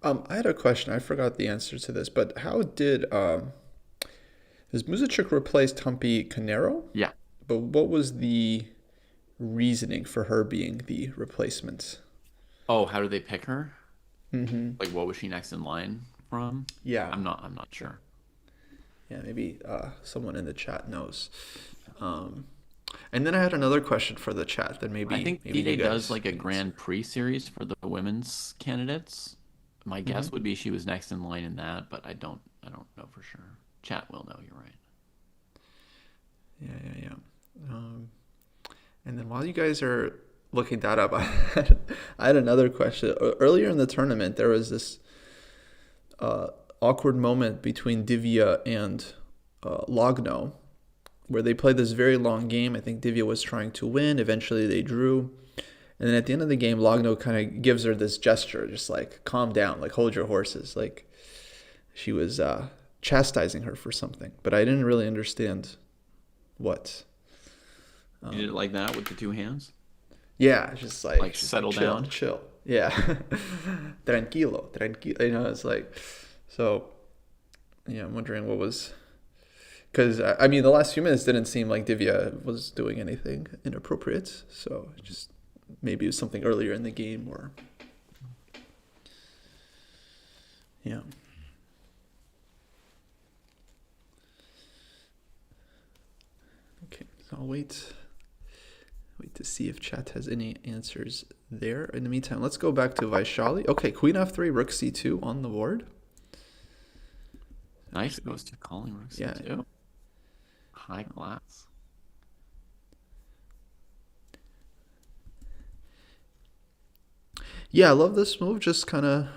I had a question. I forgot the answer to this, but how did Muzachuk replace Humpy Canero? Yeah. But what was the reasoning for her being the replacement? Oh, how did they pick her? Like, what was she next in line from? Yeah. I'm not sure. Yeah, maybe someone in the chat knows. And then I had another question for the chat that maybe I think maybe FIDE you does guys like a can Grand Prix series for the women's candidates. My guess would be she was next in line in that, but I don't know for sure. Chat will know. You're right. Yeah. And then while you guys are looking that up, I had another question. Earlier in the tournament, there was this uh, awkward moment between Divia and Lagno, where they played this very long game. I think Divya was trying to win. Eventually, they drew. And then at the end of the game, Lagno kind of gives her this gesture, just like, calm down, like, hold your horses. Like, she was chastising her for something. But I didn't really understand what. You did it like that with the two hands? Yeah, just like, Settle chill, down? chill. Yeah. Tranquilo, tranquilo. It's like, so, yeah, I'm wondering what was. Because, I mean, the last few minutes didn't seem like Divya was doing anything inappropriate. So, just maybe it was something earlier in the game or. Yeah. Okay, so I'll wait to see if chat has any answers there. In the meantime, let's go back to Vaishali. Okay, Queen F3, Rook C2 on the board. Nice goes to calling rook Yeah. C2. High class. Yeah, I love this move. Just kind of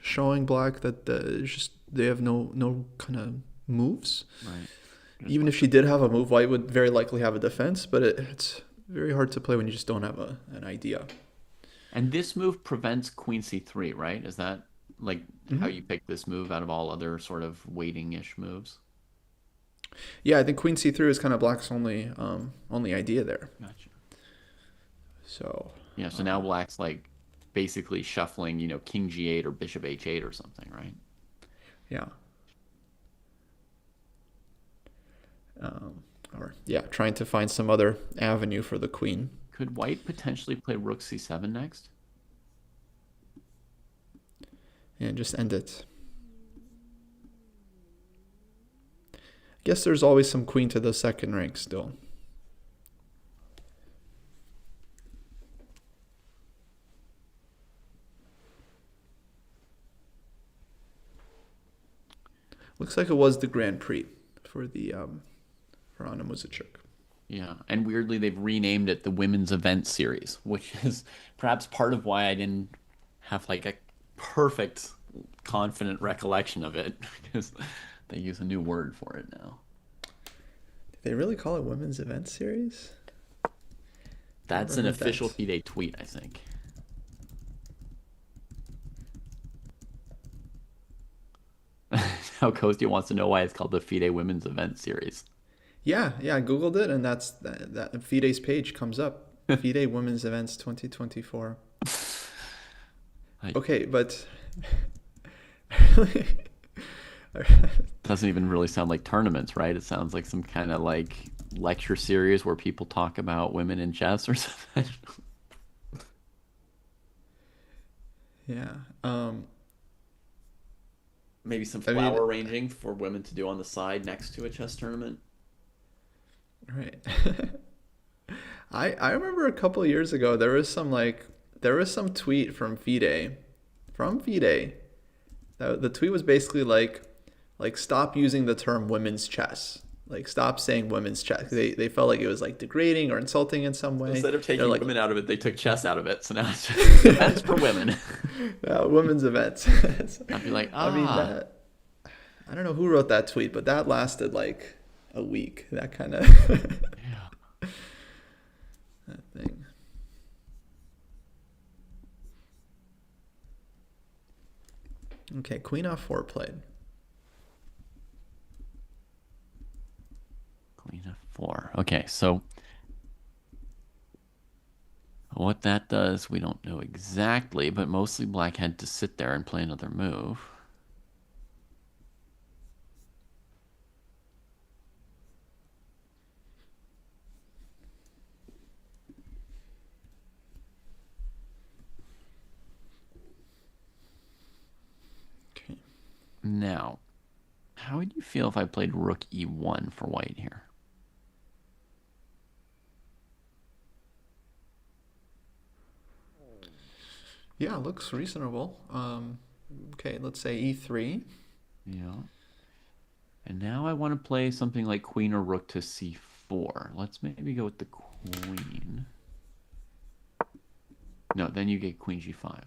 showing black that they have no kind of moves. Right. Even if she did have a move, white would very likely have a defense, but it's very hard to play when you just don't have an idea. And this move prevents queen c3, right? Is that like how you pick this move out of all other sort of waiting-ish moves? Yeah, I think Queen C3 is kind of black's only idea there. Gotcha. So Yeah, so now black's like basically shuffling, king g8 or bishop h8 or something, right? yeah. Or yeah, trying to find some other avenue for the queen. Could white potentially play rook c7 next? And just end it. I guess there's always some queen to the second rank still. Looks like it was the Grand Prix for the for Anna Muzachuk. Yeah, and weirdly they've renamed it the Women's Event Series, which is perhaps part of why I didn't have like a perfect, confident recollection of it, because they use a new word for it now. Did they really call it Women's Event Series? That's Never an heard official that. FIDE tweet, I think. Now Kostia wants to know why it's called the FIDE Women's Event Series. Yeah, I googled it, and that FIDE's page comes up. FIDE Women's Events 2024. Okay, but Doesn't even really sound like tournaments, right? It sounds like some kind of like lecture series where people talk about women in chess or something. yeah, Maybe some I mean- flower arranging for women to do on the side next to a chess tournament. right. I remember a couple of years ago there was some tweet from FIDE, the tweet was basically like stop using the term women's chess. Like stop saying women's chess. They felt like it was like degrading or insulting in some way. Instead of taking They're like, women out of it, they took chess out of it. So now it's just events for women. women's events. I'd be like, I mean I don't know who wrote that tweet, but that lasted like a week. That kind of yeah. that thing. Okay, Queen F4 played. Queen f4. Okay, so what that does, we don't know exactly, but mostly black had to sit there and play another move. Okay. Now, how would you feel if I played rook e1 for white here? Yeah, looks reasonable. Okay, let's say E3. Yeah. And now I want to play something like queen or rook to c4. Let's maybe go with the queen. No, then you get queen g5.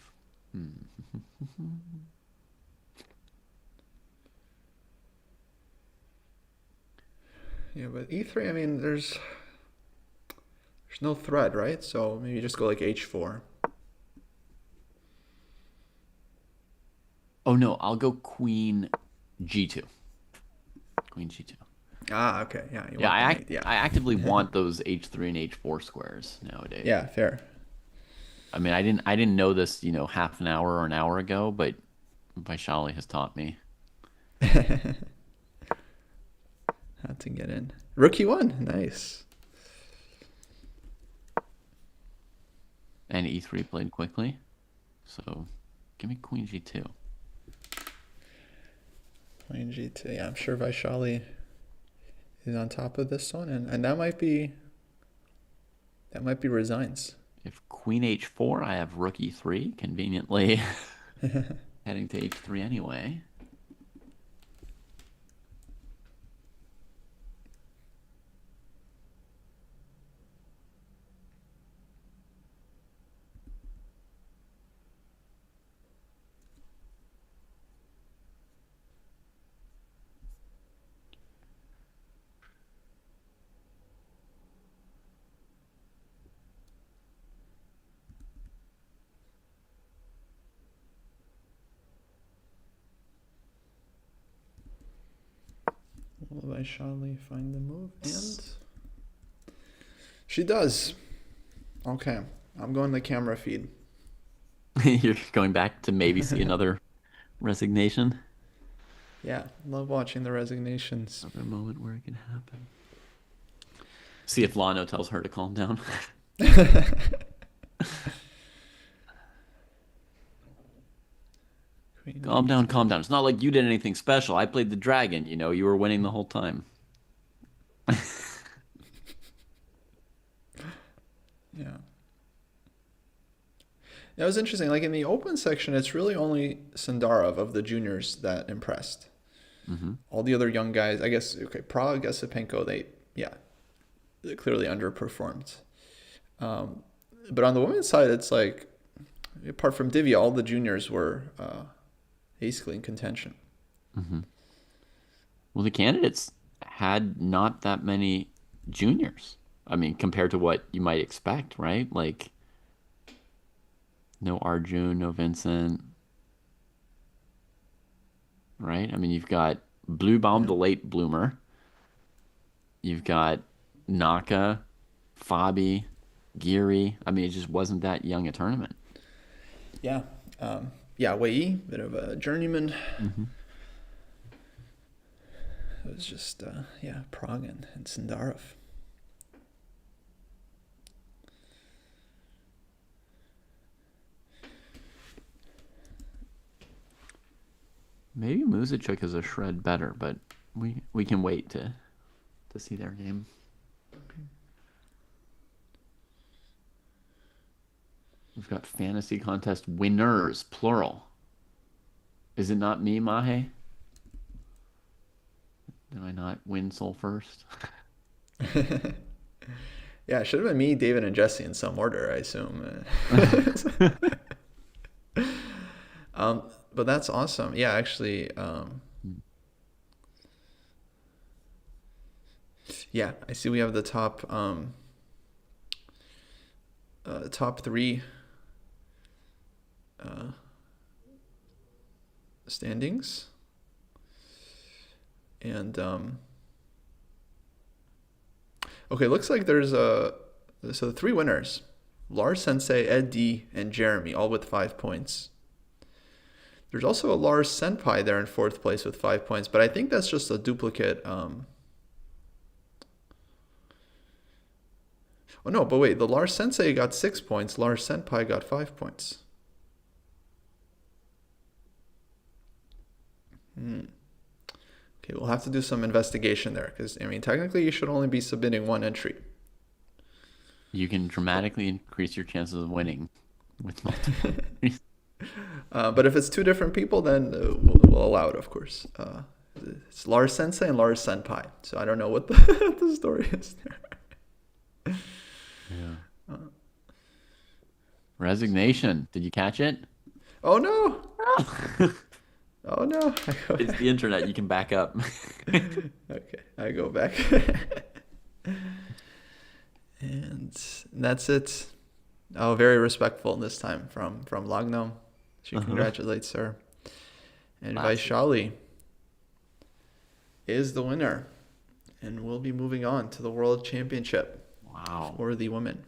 Yeah, but e3, I mean, there's no threat, right? So maybe just go like h4. Oh no, I'll go queen g2. Queen g2. Ah, okay. Yeah, you Yeah, want the mate. Yeah. I actively want those h3 and h4 squares nowadays. Yeah, fair. I mean, I didn't know this, half an hour or an hour ago, but Vaishali has taught me. How to get in. Rookie one. Nice. And e3 played quickly. So give me queen g2. Queen g2. Yeah, I'm sure Vaishali is on top of this one, and that might be resigns. If queen h4, I have rook e3, conveniently heading to h3 anyway. Will Vaishali find the move? And she does. Okay, I'm going to camera feed. You're going back to maybe see another resignation. Yeah, love watching the resignations. Another moment where it can happen. See if Lagno tells her to calm down. Calm down, calm down. It's not like you did anything special. I played the dragon, you were winning the whole time. Yeah. It was interesting. Like in the open section, it's really only Sandarov of the juniors that impressed. All the other young guys, I guess, okay, Prague, Esipenko, they clearly underperformed. But on the women's side, it's like, apart from Divya, all the juniors were basically in contention. Well, the candidates had not that many juniors. I mean, compared to what you might expect, right? Like, no Arjun, no Vincent, right? I mean, you've got Bluebaum, the late bloomer. You've got Naka, Fabi, Geary. I mean, it just wasn't that young a tournament. Yeah. Wei, bit of a journeyman. It was just, Prague and Sandarov. Maybe Muzachuk is a shred better, but we can wait to see their game. We've got fantasy contest winners, plural. Is it not me, Mahe? Did I not win Soul first? Yeah, it should have been me, David, and Jesse in some order, I assume. But that's awesome. Yeah, actually, I see we have the top three standings, and okay, looks like there's so the three winners: Lars Sensei, Ed D, and Jeremy, all with 5 points. There's also a Lars Senpai there in 4th place with 5 points, but I think that's just a duplicate. Oh no, but wait, the Lars Sensei got 6 points, Lars Senpai got 5 points. Okay, we'll have to do some investigation there, because, I mean, technically you should only be submitting one entry. You can dramatically increase your chances of winning with multiple entries. But if it's two different people, then we'll allow it, of course. It's Lars Sensei and Lars Senpai, so I don't know what the story is there. Yeah. Resignation. Did you catch it? Oh no! Oh no! It's the internet. You can back up. Okay, I go back. And that's it. Oh, very respectful this time from Lagno. She Uh-huh. congratulates her. And Classic. Vaishali is the winner. And we'll be moving on to the World Championship Wow. for the women.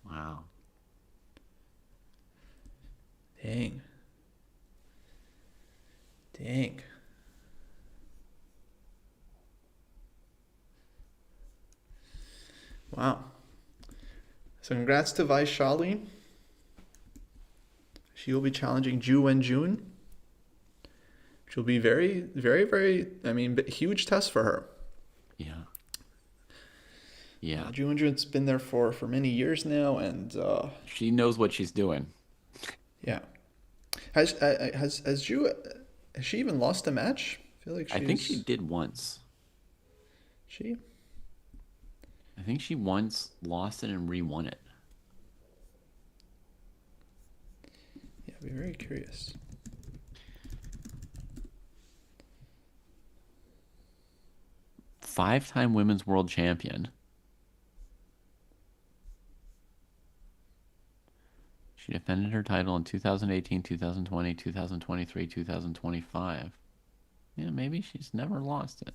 Wow. Dang. Dang. Wow. So congrats to Vaishali. She will be challenging Ju Wenjun, which will be very, very, very, I mean, huge test for her. Yeah. Yeah. Ju Wenjun's been there for many years now, and She knows what she's doing. yeah. Has Ju, has she even lost a match? I feel like I think she she's, did once. she, I think she once lost it and re-won it. yeah, I'd be very curious. Five-time women's world champion. She defended her title in 2018, 2020, 2023, 2025. Yeah, maybe she's never lost it.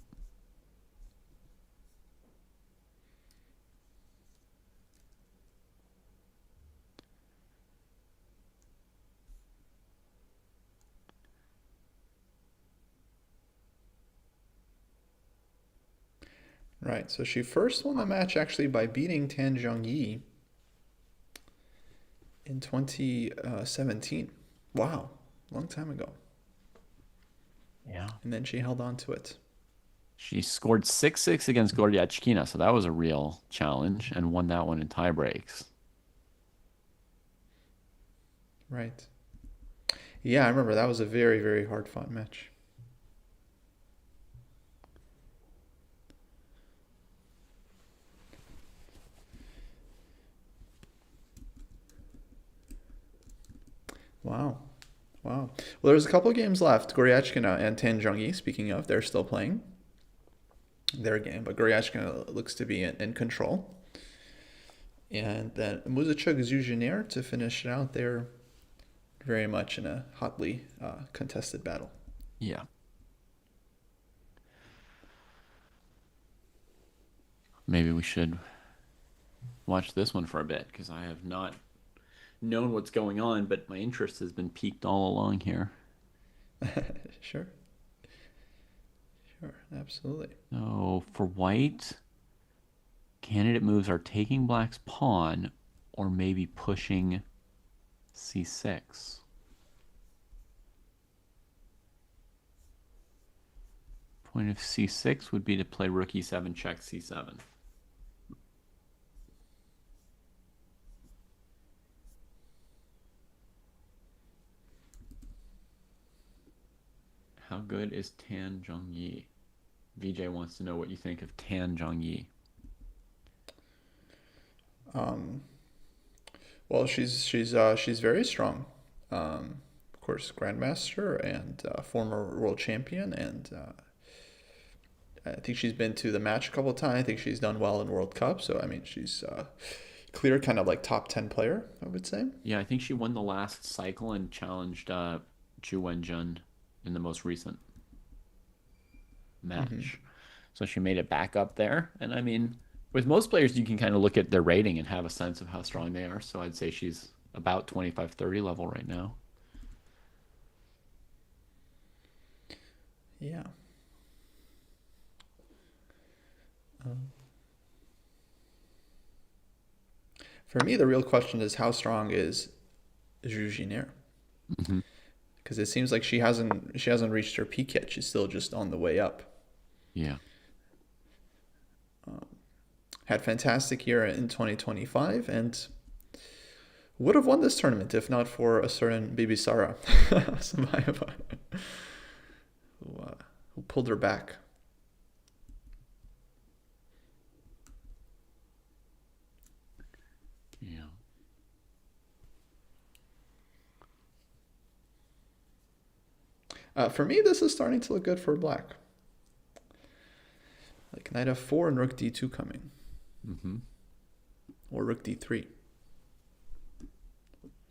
Right, so she first won the match actually by beating Tan Zhongyi in 2017. Wow, long time ago. Yeah. And then she held on to it. She scored 6-6 against Goryachkina, so that was a real challenge, and won that one in tie breaks. Right. Yeah, I remember that was a very, very hard fought match. Wow. Wow. Well, there's a couple of games left. Goryachkina and Tanjongi, speaking of, they're still playing their game, but Goryachkina looks to be in control. And then Muzachuk Zuzhiner to finish it out. They're very much in a hotly contested battle. Yeah. Maybe we should watch this one for a bit, because I have not known what's going on, but my interest has been piqued all along here. Sure. Sure. Absolutely. So for white, candidate moves are taking black's pawn or maybe pushing c6. Point of c6 would be to play rook e7 check c7. How good is Tan Zhongyi? VJ wants to know what you think of Tan Zhongyi. Um, well, she's very strong. Of course, grandmaster and former world champion, and I think she's been to the match a couple of times. I think she's done well in World Cup. So I mean, she's clear kind of like top 10 player, I would say. Yeah, I think she won the last cycle and challenged Chu Wenjun in the most recent Mm-hmm. match. So she made it back up there. And I mean, with most players, you can kind of look at their rating and have a sense of how strong they are. So I'd say she's about 25-30 level right now. Yeah. Um, for me, the real question is how strong is Jujiner? Hmm. Because it seems like she hasn't reached her peak yet. She's still just on the way up. Yeah. Had fantastic year in 2025 and would have won this tournament if not for a certain Bibisara, who pulled her back. Yeah. For me, this is starting to look good for black. Like knight f4 and rook d2 coming. Mm-hmm. Or rook d3.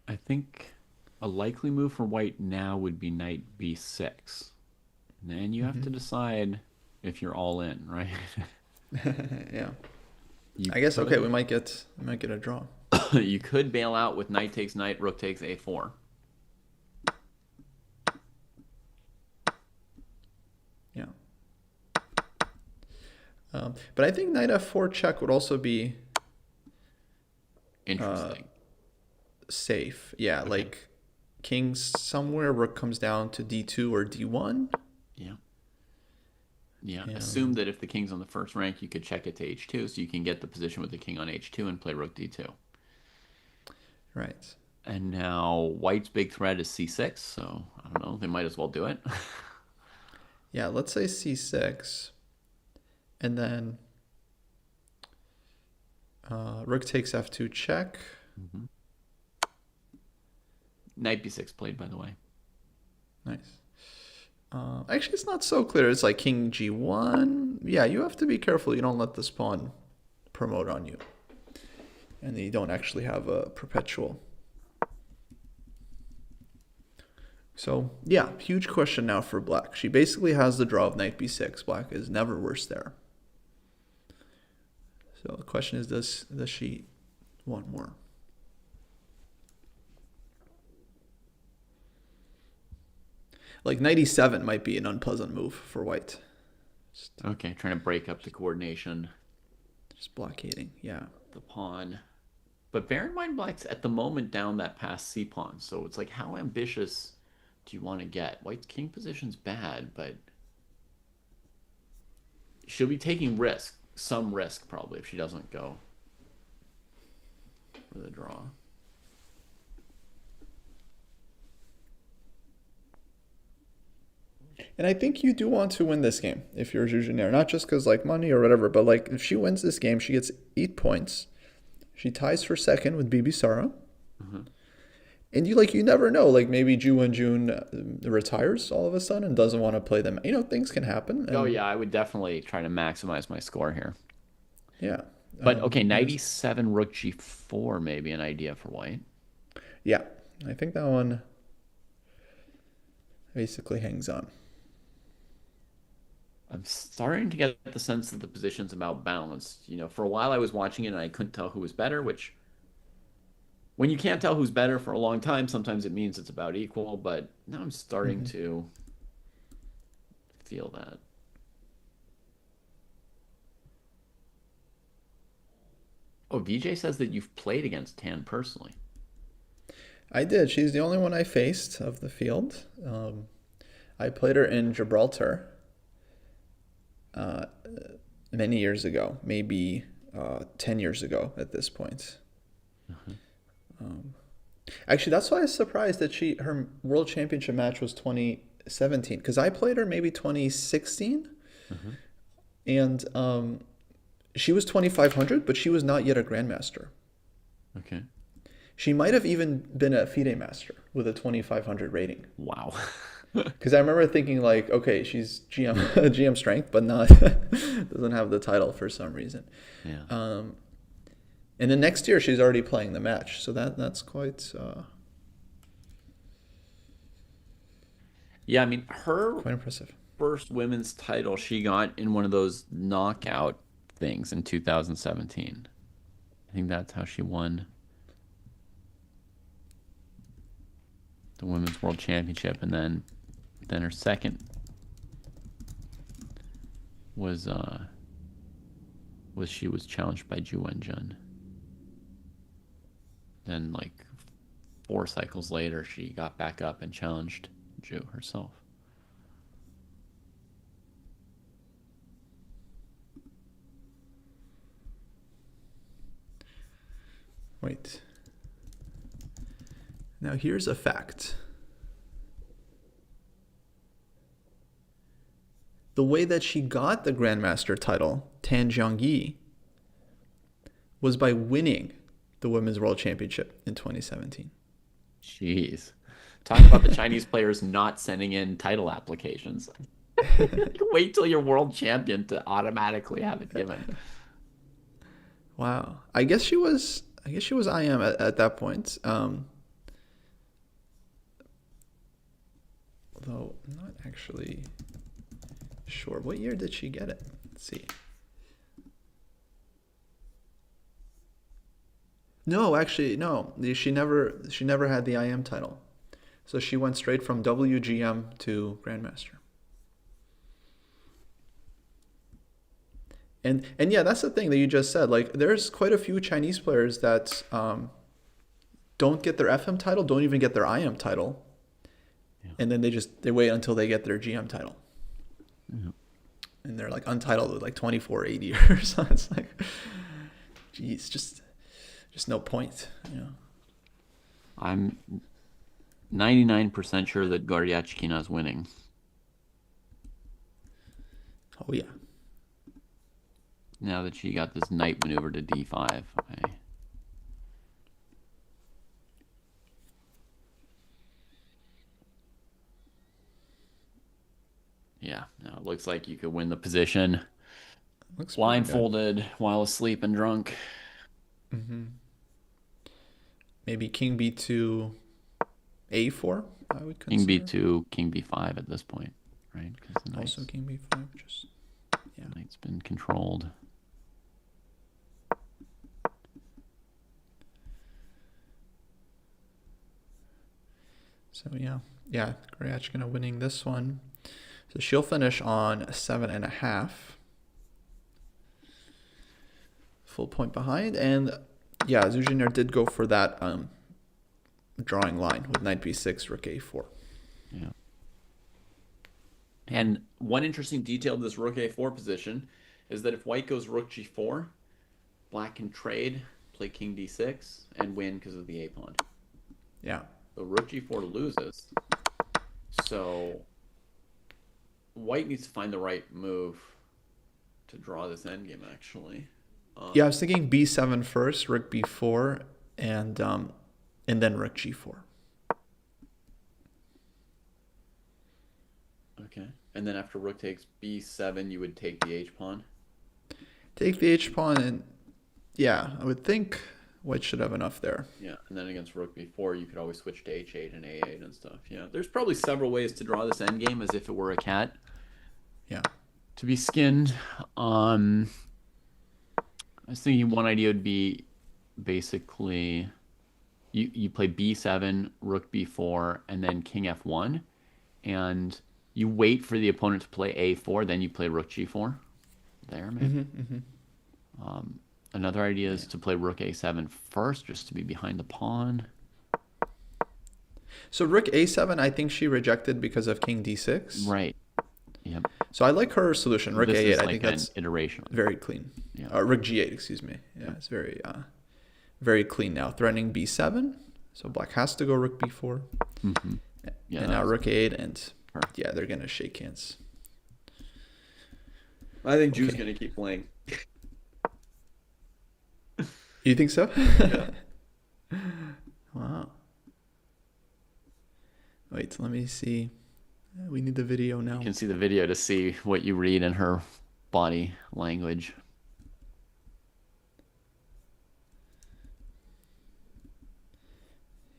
I think a likely move for white now would be knight b6. And then you have to decide if you're all in, right? Yeah. You I guess, okay, could- we might get a draw. You could bail out with knight takes knight, rook takes a4. Yeah. But I think knight f4 check would also be Interesting. safe. Yeah, like king somewhere, rook comes down to d2 or d1. Yeah. Yeah. Assume that if the king's on the first rank, you could check it to h2, so you can get the position with the king on h2 and play rook d2. Right. And now white's big threat is c6, so I don't know. They might as well do it. Yeah, let's say c6. And then rook takes f2 check. Knight b6 played, by the way. Nice. Actually, it's not so clear. It's like king g1. Yeah, you have to be careful. You don't let this pawn promote on you. And you don't actually have a perpetual. So, yeah, huge question now for black. She basically has the draw of knight b6. Black is never worse there. So the question is, does she want more? Like knight e7 might be an unpleasant move for white. Okay, trying to break up the coordination. Just blockading, yeah. The pawn. But bear in mind, black's at the moment down that past c pawn. So it's like, how ambitious do you want to get? White's king position's bad, but she'll be taking risk. Some risk, probably, if she doesn't go for the draw. And I think you do want to win this game if you're Jujunier. Not just because like money or whatever, but like if she wins this game, she gets 8 points. She ties for second with Bibisara. And you never know. Like maybe Ju Wenjun retires all of a sudden and doesn't want to play them. Things can happen. And, Oh, yeah, I would definitely try to maximize my score here. Yeah. But, okay, knight e7, rook g4 may be an idea for white. Yeah. I think that one basically hangs on. I'm starting to get the sense that the position's about balanced. For a while I was watching it and I couldn't tell who was better, which when you can't tell who's better for a long time, sometimes it means it's about equal, but now I'm starting to feel that. Oh, VJ says that you've played against Tan personally. I did. She's the only one I faced of the field. I played her in Gibraltar many years ago, maybe 10 years ago at this point. Actually, that's why I was surprised that her world championship match was 2017, because I played her maybe 2016, and she was 2500, but she was not yet a grandmaster. Okay. She might have even been a FIDE master with a 2500 rating. Wow. Because I remember thinking like, okay, she's GM strength, but not doesn't have the title for some reason. Yeah. And then next year she's already playing the match, so that's quite. Yeah, I mean, her Quite impressive. first women's title she got in one of those knockout things in 2017. I think that's how she won the Women's World Championship, and then her second was she was challenged by Ju Wenjun. Then like 4 cycles later, she got back up and challenged Ju herself. Wait. Now here's a fact. The way that she got the Grandmaster title, Tan Jiangyi, was by winning the Women's World Championship in 2017. Jeez. Talk about the Chinese players not sending in title applications. Wait till you're world champion to automatically have it given. Wow. I guess she was. I guess she was IM at that point. Although I'm not actually sure. What year did she get it? Let's see. No, actually, no. She never had the IM title. So she went straight from WGM to Grandmaster. And yeah, that's the thing that you just said. Like, there's quite a few Chinese players that don't get their FM title, don't even get their IM title, and then they wait until they get their GM title, and they're like untitled with like 24, 80 years. So it's like, geez, just no point. I'm 99% sure that Goryachkina is winning. Oh yeah. Now that she got this knight maneuver to d5. Yeah, now it looks like you could win the position. Looks blindfolded while asleep and drunk. Maybe king b2, a4. I would consider. King b2, king b5 at this point, right? Because also king b5. Just yeah, knight's been controlled. So yeah, Goryachkina winning this one. So she'll finish on 7.5. Full point behind, and yeah, Zhu Jinier did go for that drawing line with knight b6, rook a4. Yeah. And one interesting detail of this rook a4 position is that if white goes rook g4, black can trade, play king d6, and win because of the a pawn. Yeah. So rook g4 loses. So white needs to find the right move to draw this endgame, actually. Yeah, I was thinking b7 first, rook b4, and then rook g4. Okay. And then after rook takes b7, you would take the h-pawn? Take the h-pawn, and yeah, I would think white should have enough there. Yeah, and then against rook b4, you could always switch to h8 and a8 and stuff. Yeah, there's probably several ways to draw this endgame as if it were a cat. Yeah. To be skinned. I was thinking one idea would be basically you play b7, rook b4, and then king f1, and you wait for the opponent to play a4, then you play rook g4. There, maybe. Another idea is to play rook a7 first, just to be behind the pawn. So rook a7, I think she rejected because of king d6. Right. Yep. So I like her solution. Rook this a8, is like I think that's iteration. very clean. Yeah. Rook g8, excuse me. Yeah, it's very very clean now. Threatening b7, so black has to go rook b4. Yeah, and now rook a8, and perfect. yeah, they're gonna shake hands. I think Drew's gonna keep playing. You think so? Yeah. Wow. Wait, let me see. We need the video now. You can see the video to see what you read in her body language.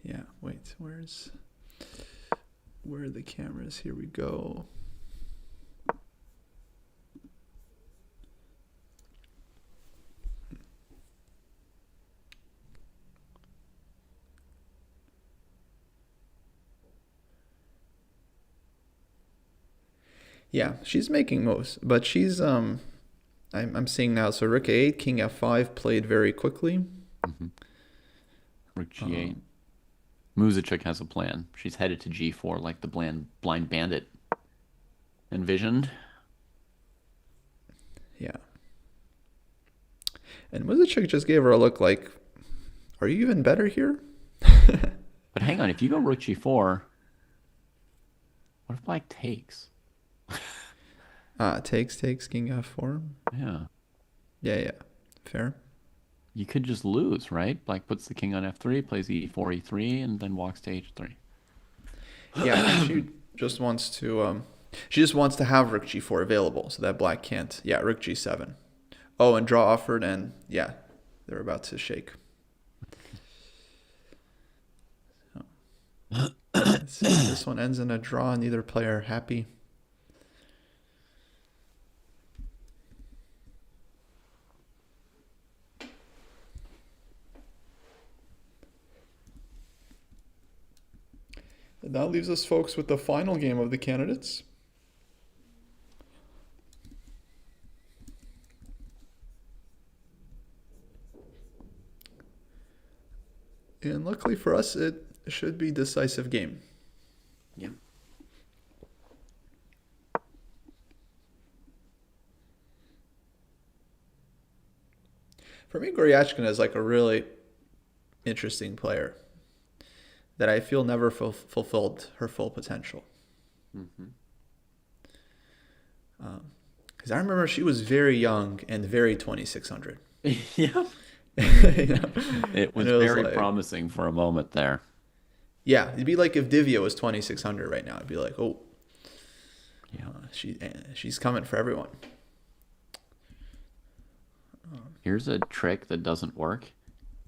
Yeah, wait, where are the cameras? Here we go. Yeah, she's making moves, but she's I'm seeing now. So rook a8, king f5 played very quickly. Rook g8. Muzachuk has a plan. She's headed to g4 like the blind bandit envisioned. Yeah. And Muzachuk just gave her a look like, are you even better here? But hang on, if you go rook g4, what if black takes? Takes king f4. Yeah. Yeah. Fair. You could just lose, right? Black puts the king on f3, plays e4, e3, and then walks to h3. Yeah, I think she just wants to have Rook G4 available so that black can't. Yeah, Rook G7. Oh, and draw offered, and yeah, they're about to shake. So, let's see if this one ends in a draw. Neither player happy. And that leaves us, folks, with the final game of the candidates. And luckily for us, it should be a decisive game. Yeah. For me, Goryachkina is like a really interesting player that I feel never fulfilled her full potential. Because I remember she was very young and very 2600. Yeah. It was very like, promising for a moment there. Yeah, it'd be like if Divia was 2600 right now. It'd be like, oh, yeah, she's coming for everyone. Here's a trick that doesn't work.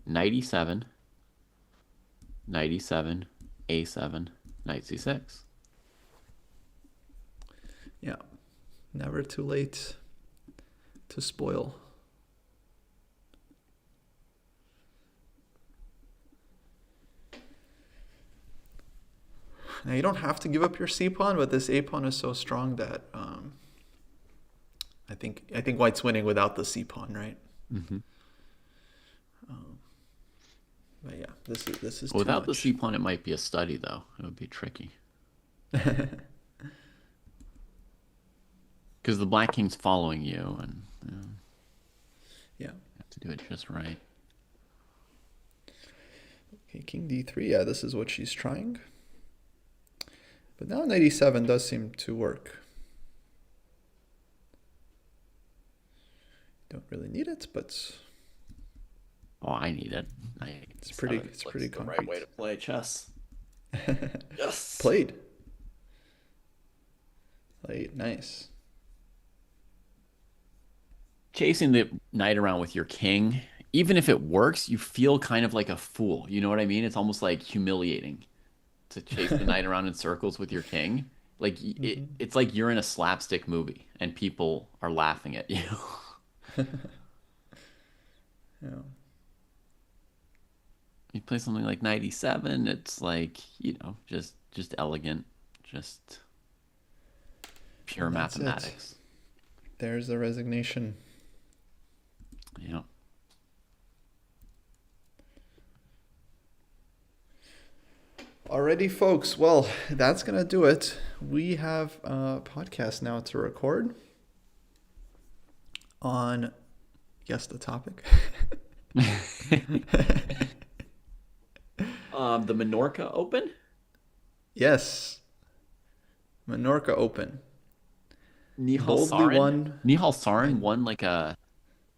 Knight e7, knight e7, a7, knight c6. Yeah, never too late to spoil. Now you don't have to give up your c pawn, but this a pawn is so strong that I think White's winning without the c pawn, right? Mm-hmm. But yeah, this is Without too the much. c pawn, it might be a study though. It would be tricky because the black king's following you, and Yeah. you have to do it just right. Okay, king d3. Yeah, this is what she's trying. But now knight e7 does seem to work. Don't really need it, but Oh, I need it. it's pretty concrete. The right way to play chess. Yes. Played, nice. Chasing the knight around with your king, even if it works, you feel kind of like a fool. You know what I mean? It's almost like humiliating to chase the knight around in circles with your king. Like it's like you're in a slapstick movie and people are laughing at you. Yeah. You play something like knight e7, it's like, just elegant, just pure And that's it. mathematics. There's the resignation. Yeah. Alrighty, folks. Well, that's going to do it. We have a podcast now to record on, guess the topic. The Menorca Open? Yes. Menorca Open. Nihal Boldly won. Sarin won like a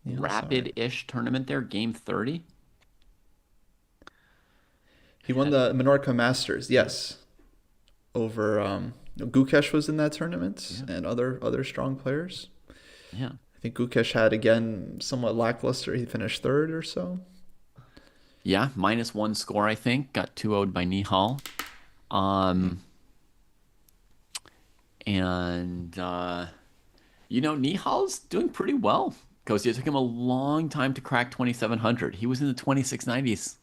Nihal rapid-ish tournament there, game 30. He won the Menorca Masters, yes. Over Gukesh was in that tournament, and other strong players. Yeah. I think Gukesh had, again, somewhat lackluster. He finished third or so. Yeah, -1 score, I think. Got 2-0'd by Nihal. Nihal's doing pretty well. Because it took him a long time to crack 2700. He was in the 2690s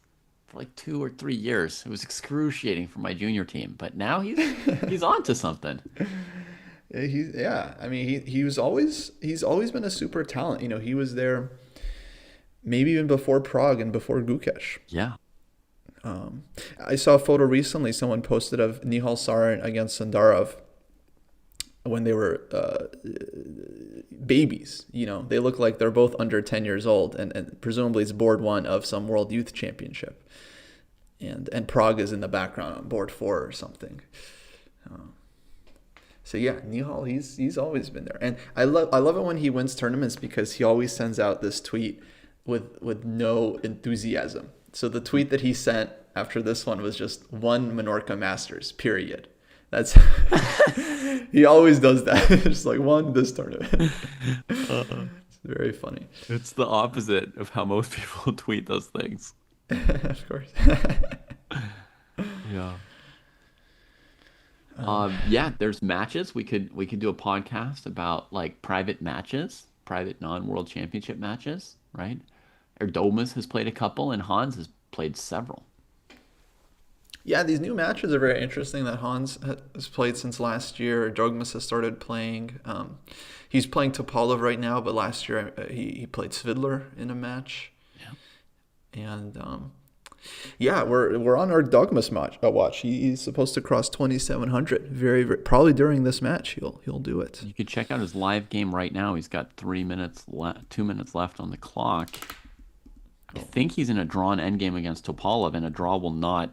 for like 2 or 3 years. It was excruciating for my junior team, but now he's on to something. I mean, he's always been a super talent. He was there maybe even before Prague and before Gukesh. Yeah. I saw a photo recently someone posted of Nihal Sarin against Sandarov when they were babies. They look like they're both under 10 years old, and presumably it's board 1 of some World Youth Championship. And Prague is in the background on board 4 or something. So yeah, Nihal, he's always been there. And I love it when he wins tournaments because he always sends out this tweet with no enthusiasm. So the tweet that he sent after this one was just "1 Menorca Masters, period." That's he always does that. Just like won this tournament. It's very funny. It's the opposite of how most people tweet those things. Of course. Yeah. Yeah, there's matches. We could do a podcast about like private matches, private non-world championship matches, right? Erdomas has played a couple and Hans has played several. Yeah, these new matches are very interesting that Hans has played since last year. Dogmas has started playing. He's playing Topalov right now, but last year he played Svidler in a match. Yeah. And yeah, we're on our Dogmas watch. He's supposed to cross 2,700. Very, very probably during this match he'll do it. You could check out his live game right now. He's got 2 minutes left on the clock. I think he's in a drawn endgame against Topalov, and a draw will not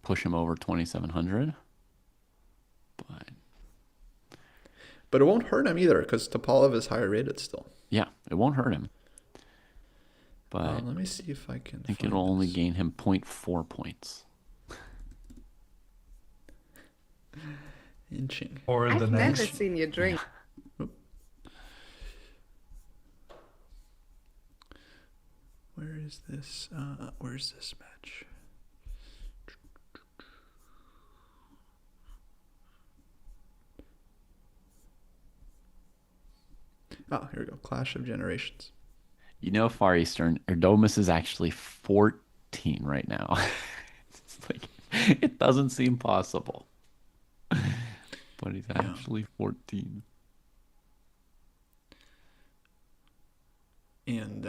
push him over 2,700. But it won't hurt him either because Topalov is higher rated still. Yeah, it won't hurt him. But Let me see if I can. I think find it'll only this. gain him 0.4 points. Inching. Or the I've never next. seen you drink. Where is this? Where's this match? Oh, here we go. Clash of Generations. You know, Far Eastern, Erdomas is actually 14 right now. It's like, it doesn't seem possible. But he's actually 14. And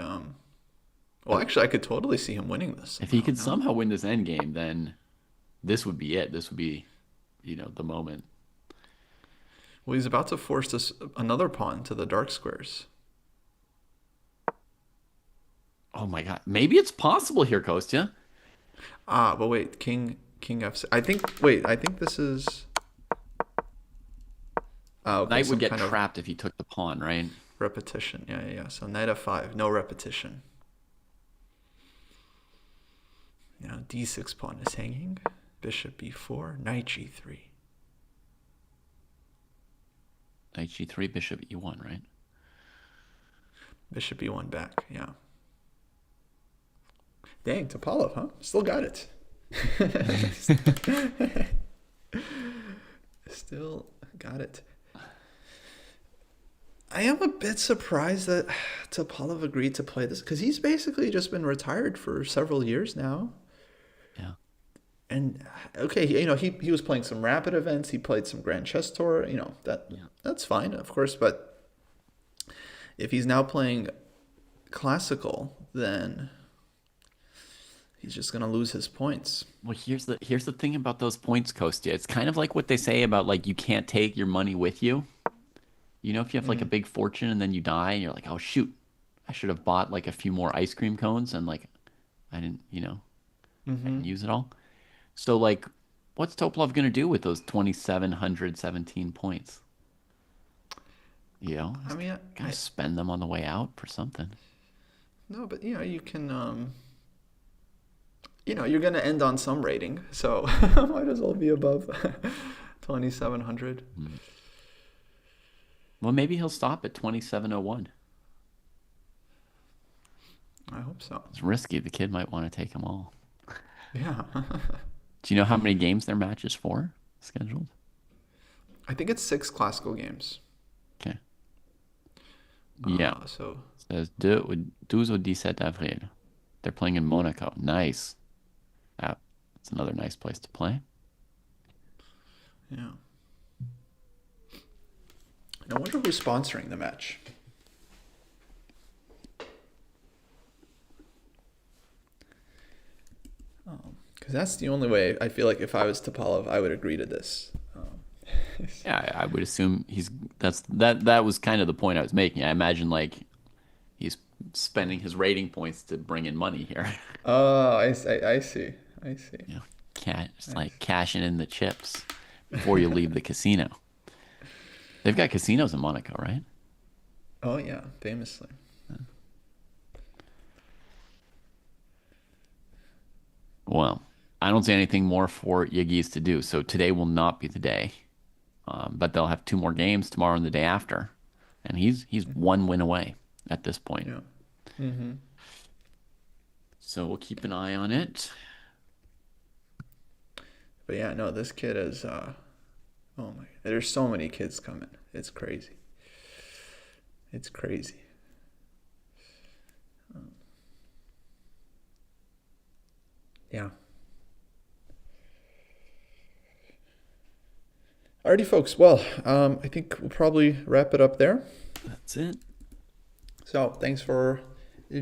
well, actually, I could totally see him winning this. If he could No? somehow win this endgame, then this would be it. This would be, the moment. Well, he's about to force this another pawn to the dark squares. Oh my God. Maybe it's possible here, Kostya. But wait, King F6. I think this is. Okay, Knight some would get kind of trapped if he took the pawn, right? repetition. Yeah. So knight f5, no repetition. Now d6 pawn is hanging. Bishop b4, knight g3. Knight g3, bishop e1, right? Bishop e1 back. Yeah. Dang, Topalov, huh? Still got it. Still got it. I am a bit surprised that Topalov agreed to play this because he's basically just been retired for several years now. Yeah. And okay, he was playing some rapid events. He played some Grand Chess Tour. That's fine, of course. But if he's now playing classical, then he's just gonna lose his points. Well, here's the thing about those points, Kostya. It's kind of like what they say about like you can't take your money with you. If you have like a big fortune and then you die and you're like, oh shoot, I should have bought like a few more ice cream cones and like I didn't, I didn't use it all. So like, what's Topalov gonna do with those 2,717 points? I mean, Gotta spend them on the way out for something. no, but you can you're gonna end on some rating, so might as well be above 2,700. Well, maybe he'll stop at 2,701. I hope so. It's risky. The kid might want to take them all. Yeah. Do you know how many games their match is for scheduled? I think it's 6 classical games. Okay. Yeah. So It says 12 au 17 avril. They're playing in Monaco. Nice. That's another nice place to play. yeah. And I wonder who's sponsoring the match. Because that's the only way I feel like if I was Topalov, I would agree to this. Yeah, I would assume that was kind of the point I was making. I imagine like he's spending his rating points to bring in money here. Oh, I see. Just like cashing in the chips before you leave the casino. They've got casinos in Monaco, right? Oh yeah, famously. Well, I don't see anything more for Yiggy's to do. So today will not be the day. But they'll have two more games tomorrow and the day after. And he's one win away at this point. Yeah. Mm-hmm. So we'll keep an eye on it. But yeah, no, this kid is. Oh my! There's so many kids coming. It's crazy. It's crazy. Yeah. Alrighty, folks. Well, I think we'll probably wrap it up there. That's it. So thanks for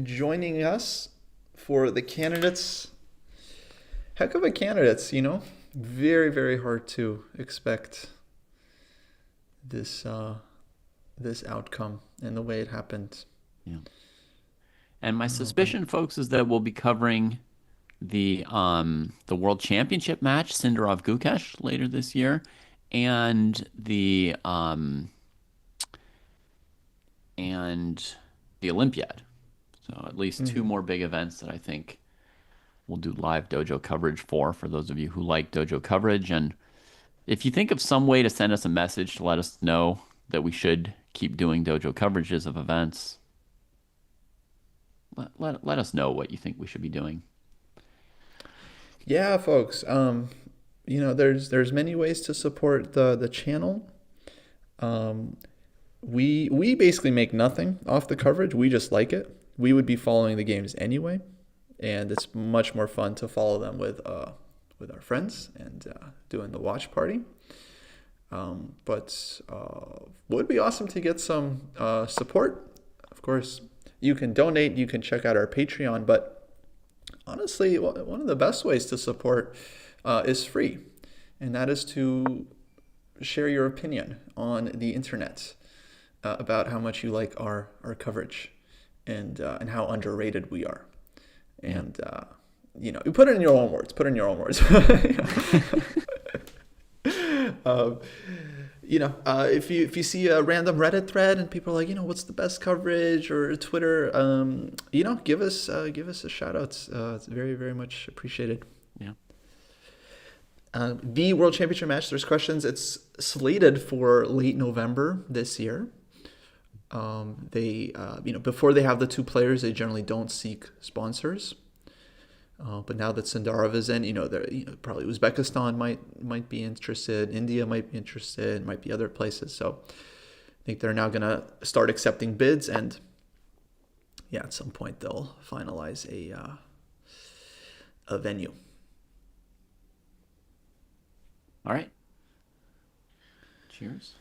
joining us for the candidates. Heck of a candidates, you know. Very, very hard to expect this this outcome and the way it happened. Yeah. And my suspicion, folks, is that we'll be covering the World Championship match, Sindarov Gukesh, later this year, and the Olympiad. So at least two more big events that I think we'll do live dojo coverage for those of you who like dojo coverage. And if you think of some way to send us a message to let us know that we should keep doing dojo coverages of events, let us know what you think we should be doing. Yeah, folks. You know, there's many ways to support the channel. We basically make nothing off the coverage. We just like it. We would be following the games anyway, and it's much more fun to follow them with our friends and doing the watch party. But would be awesome to get some support. Of course, you can donate. You can check out our Patreon. But honestly, one of the best ways to support is free, and that is to share your opinion on the internet about how much you like our coverage and how underrated we are. And you know, you put it in your own words. Put it in your own words. You know, if you see a random Reddit thread and people are like, you know, what's the best coverage, or Twitter, you know, give us a shout out. It's very, very much appreciated. Yeah. The World Championship match, there's questions. It's slated for late November this year. They, you know, before they have the two players, they generally don't seek sponsors. But now that Sindarov is in, you know, probably Uzbekistan might be interested, India might be interested, might be other places. So I think they're now gonna start accepting bids, and yeah, at some point they'll finalize a venue. All right. Cheers.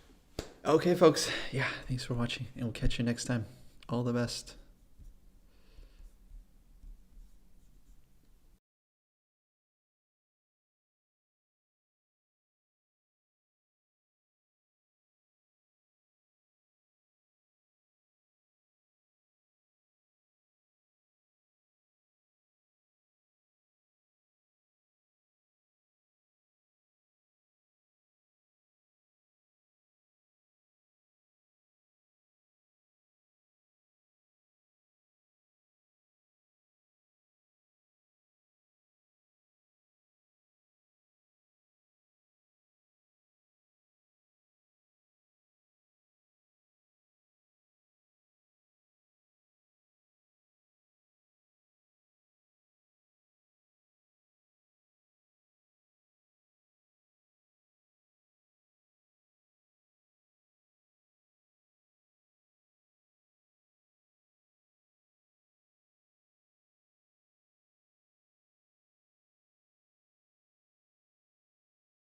Okay, folks. Yeah, thanks for watching, and we'll catch you next time. All the best.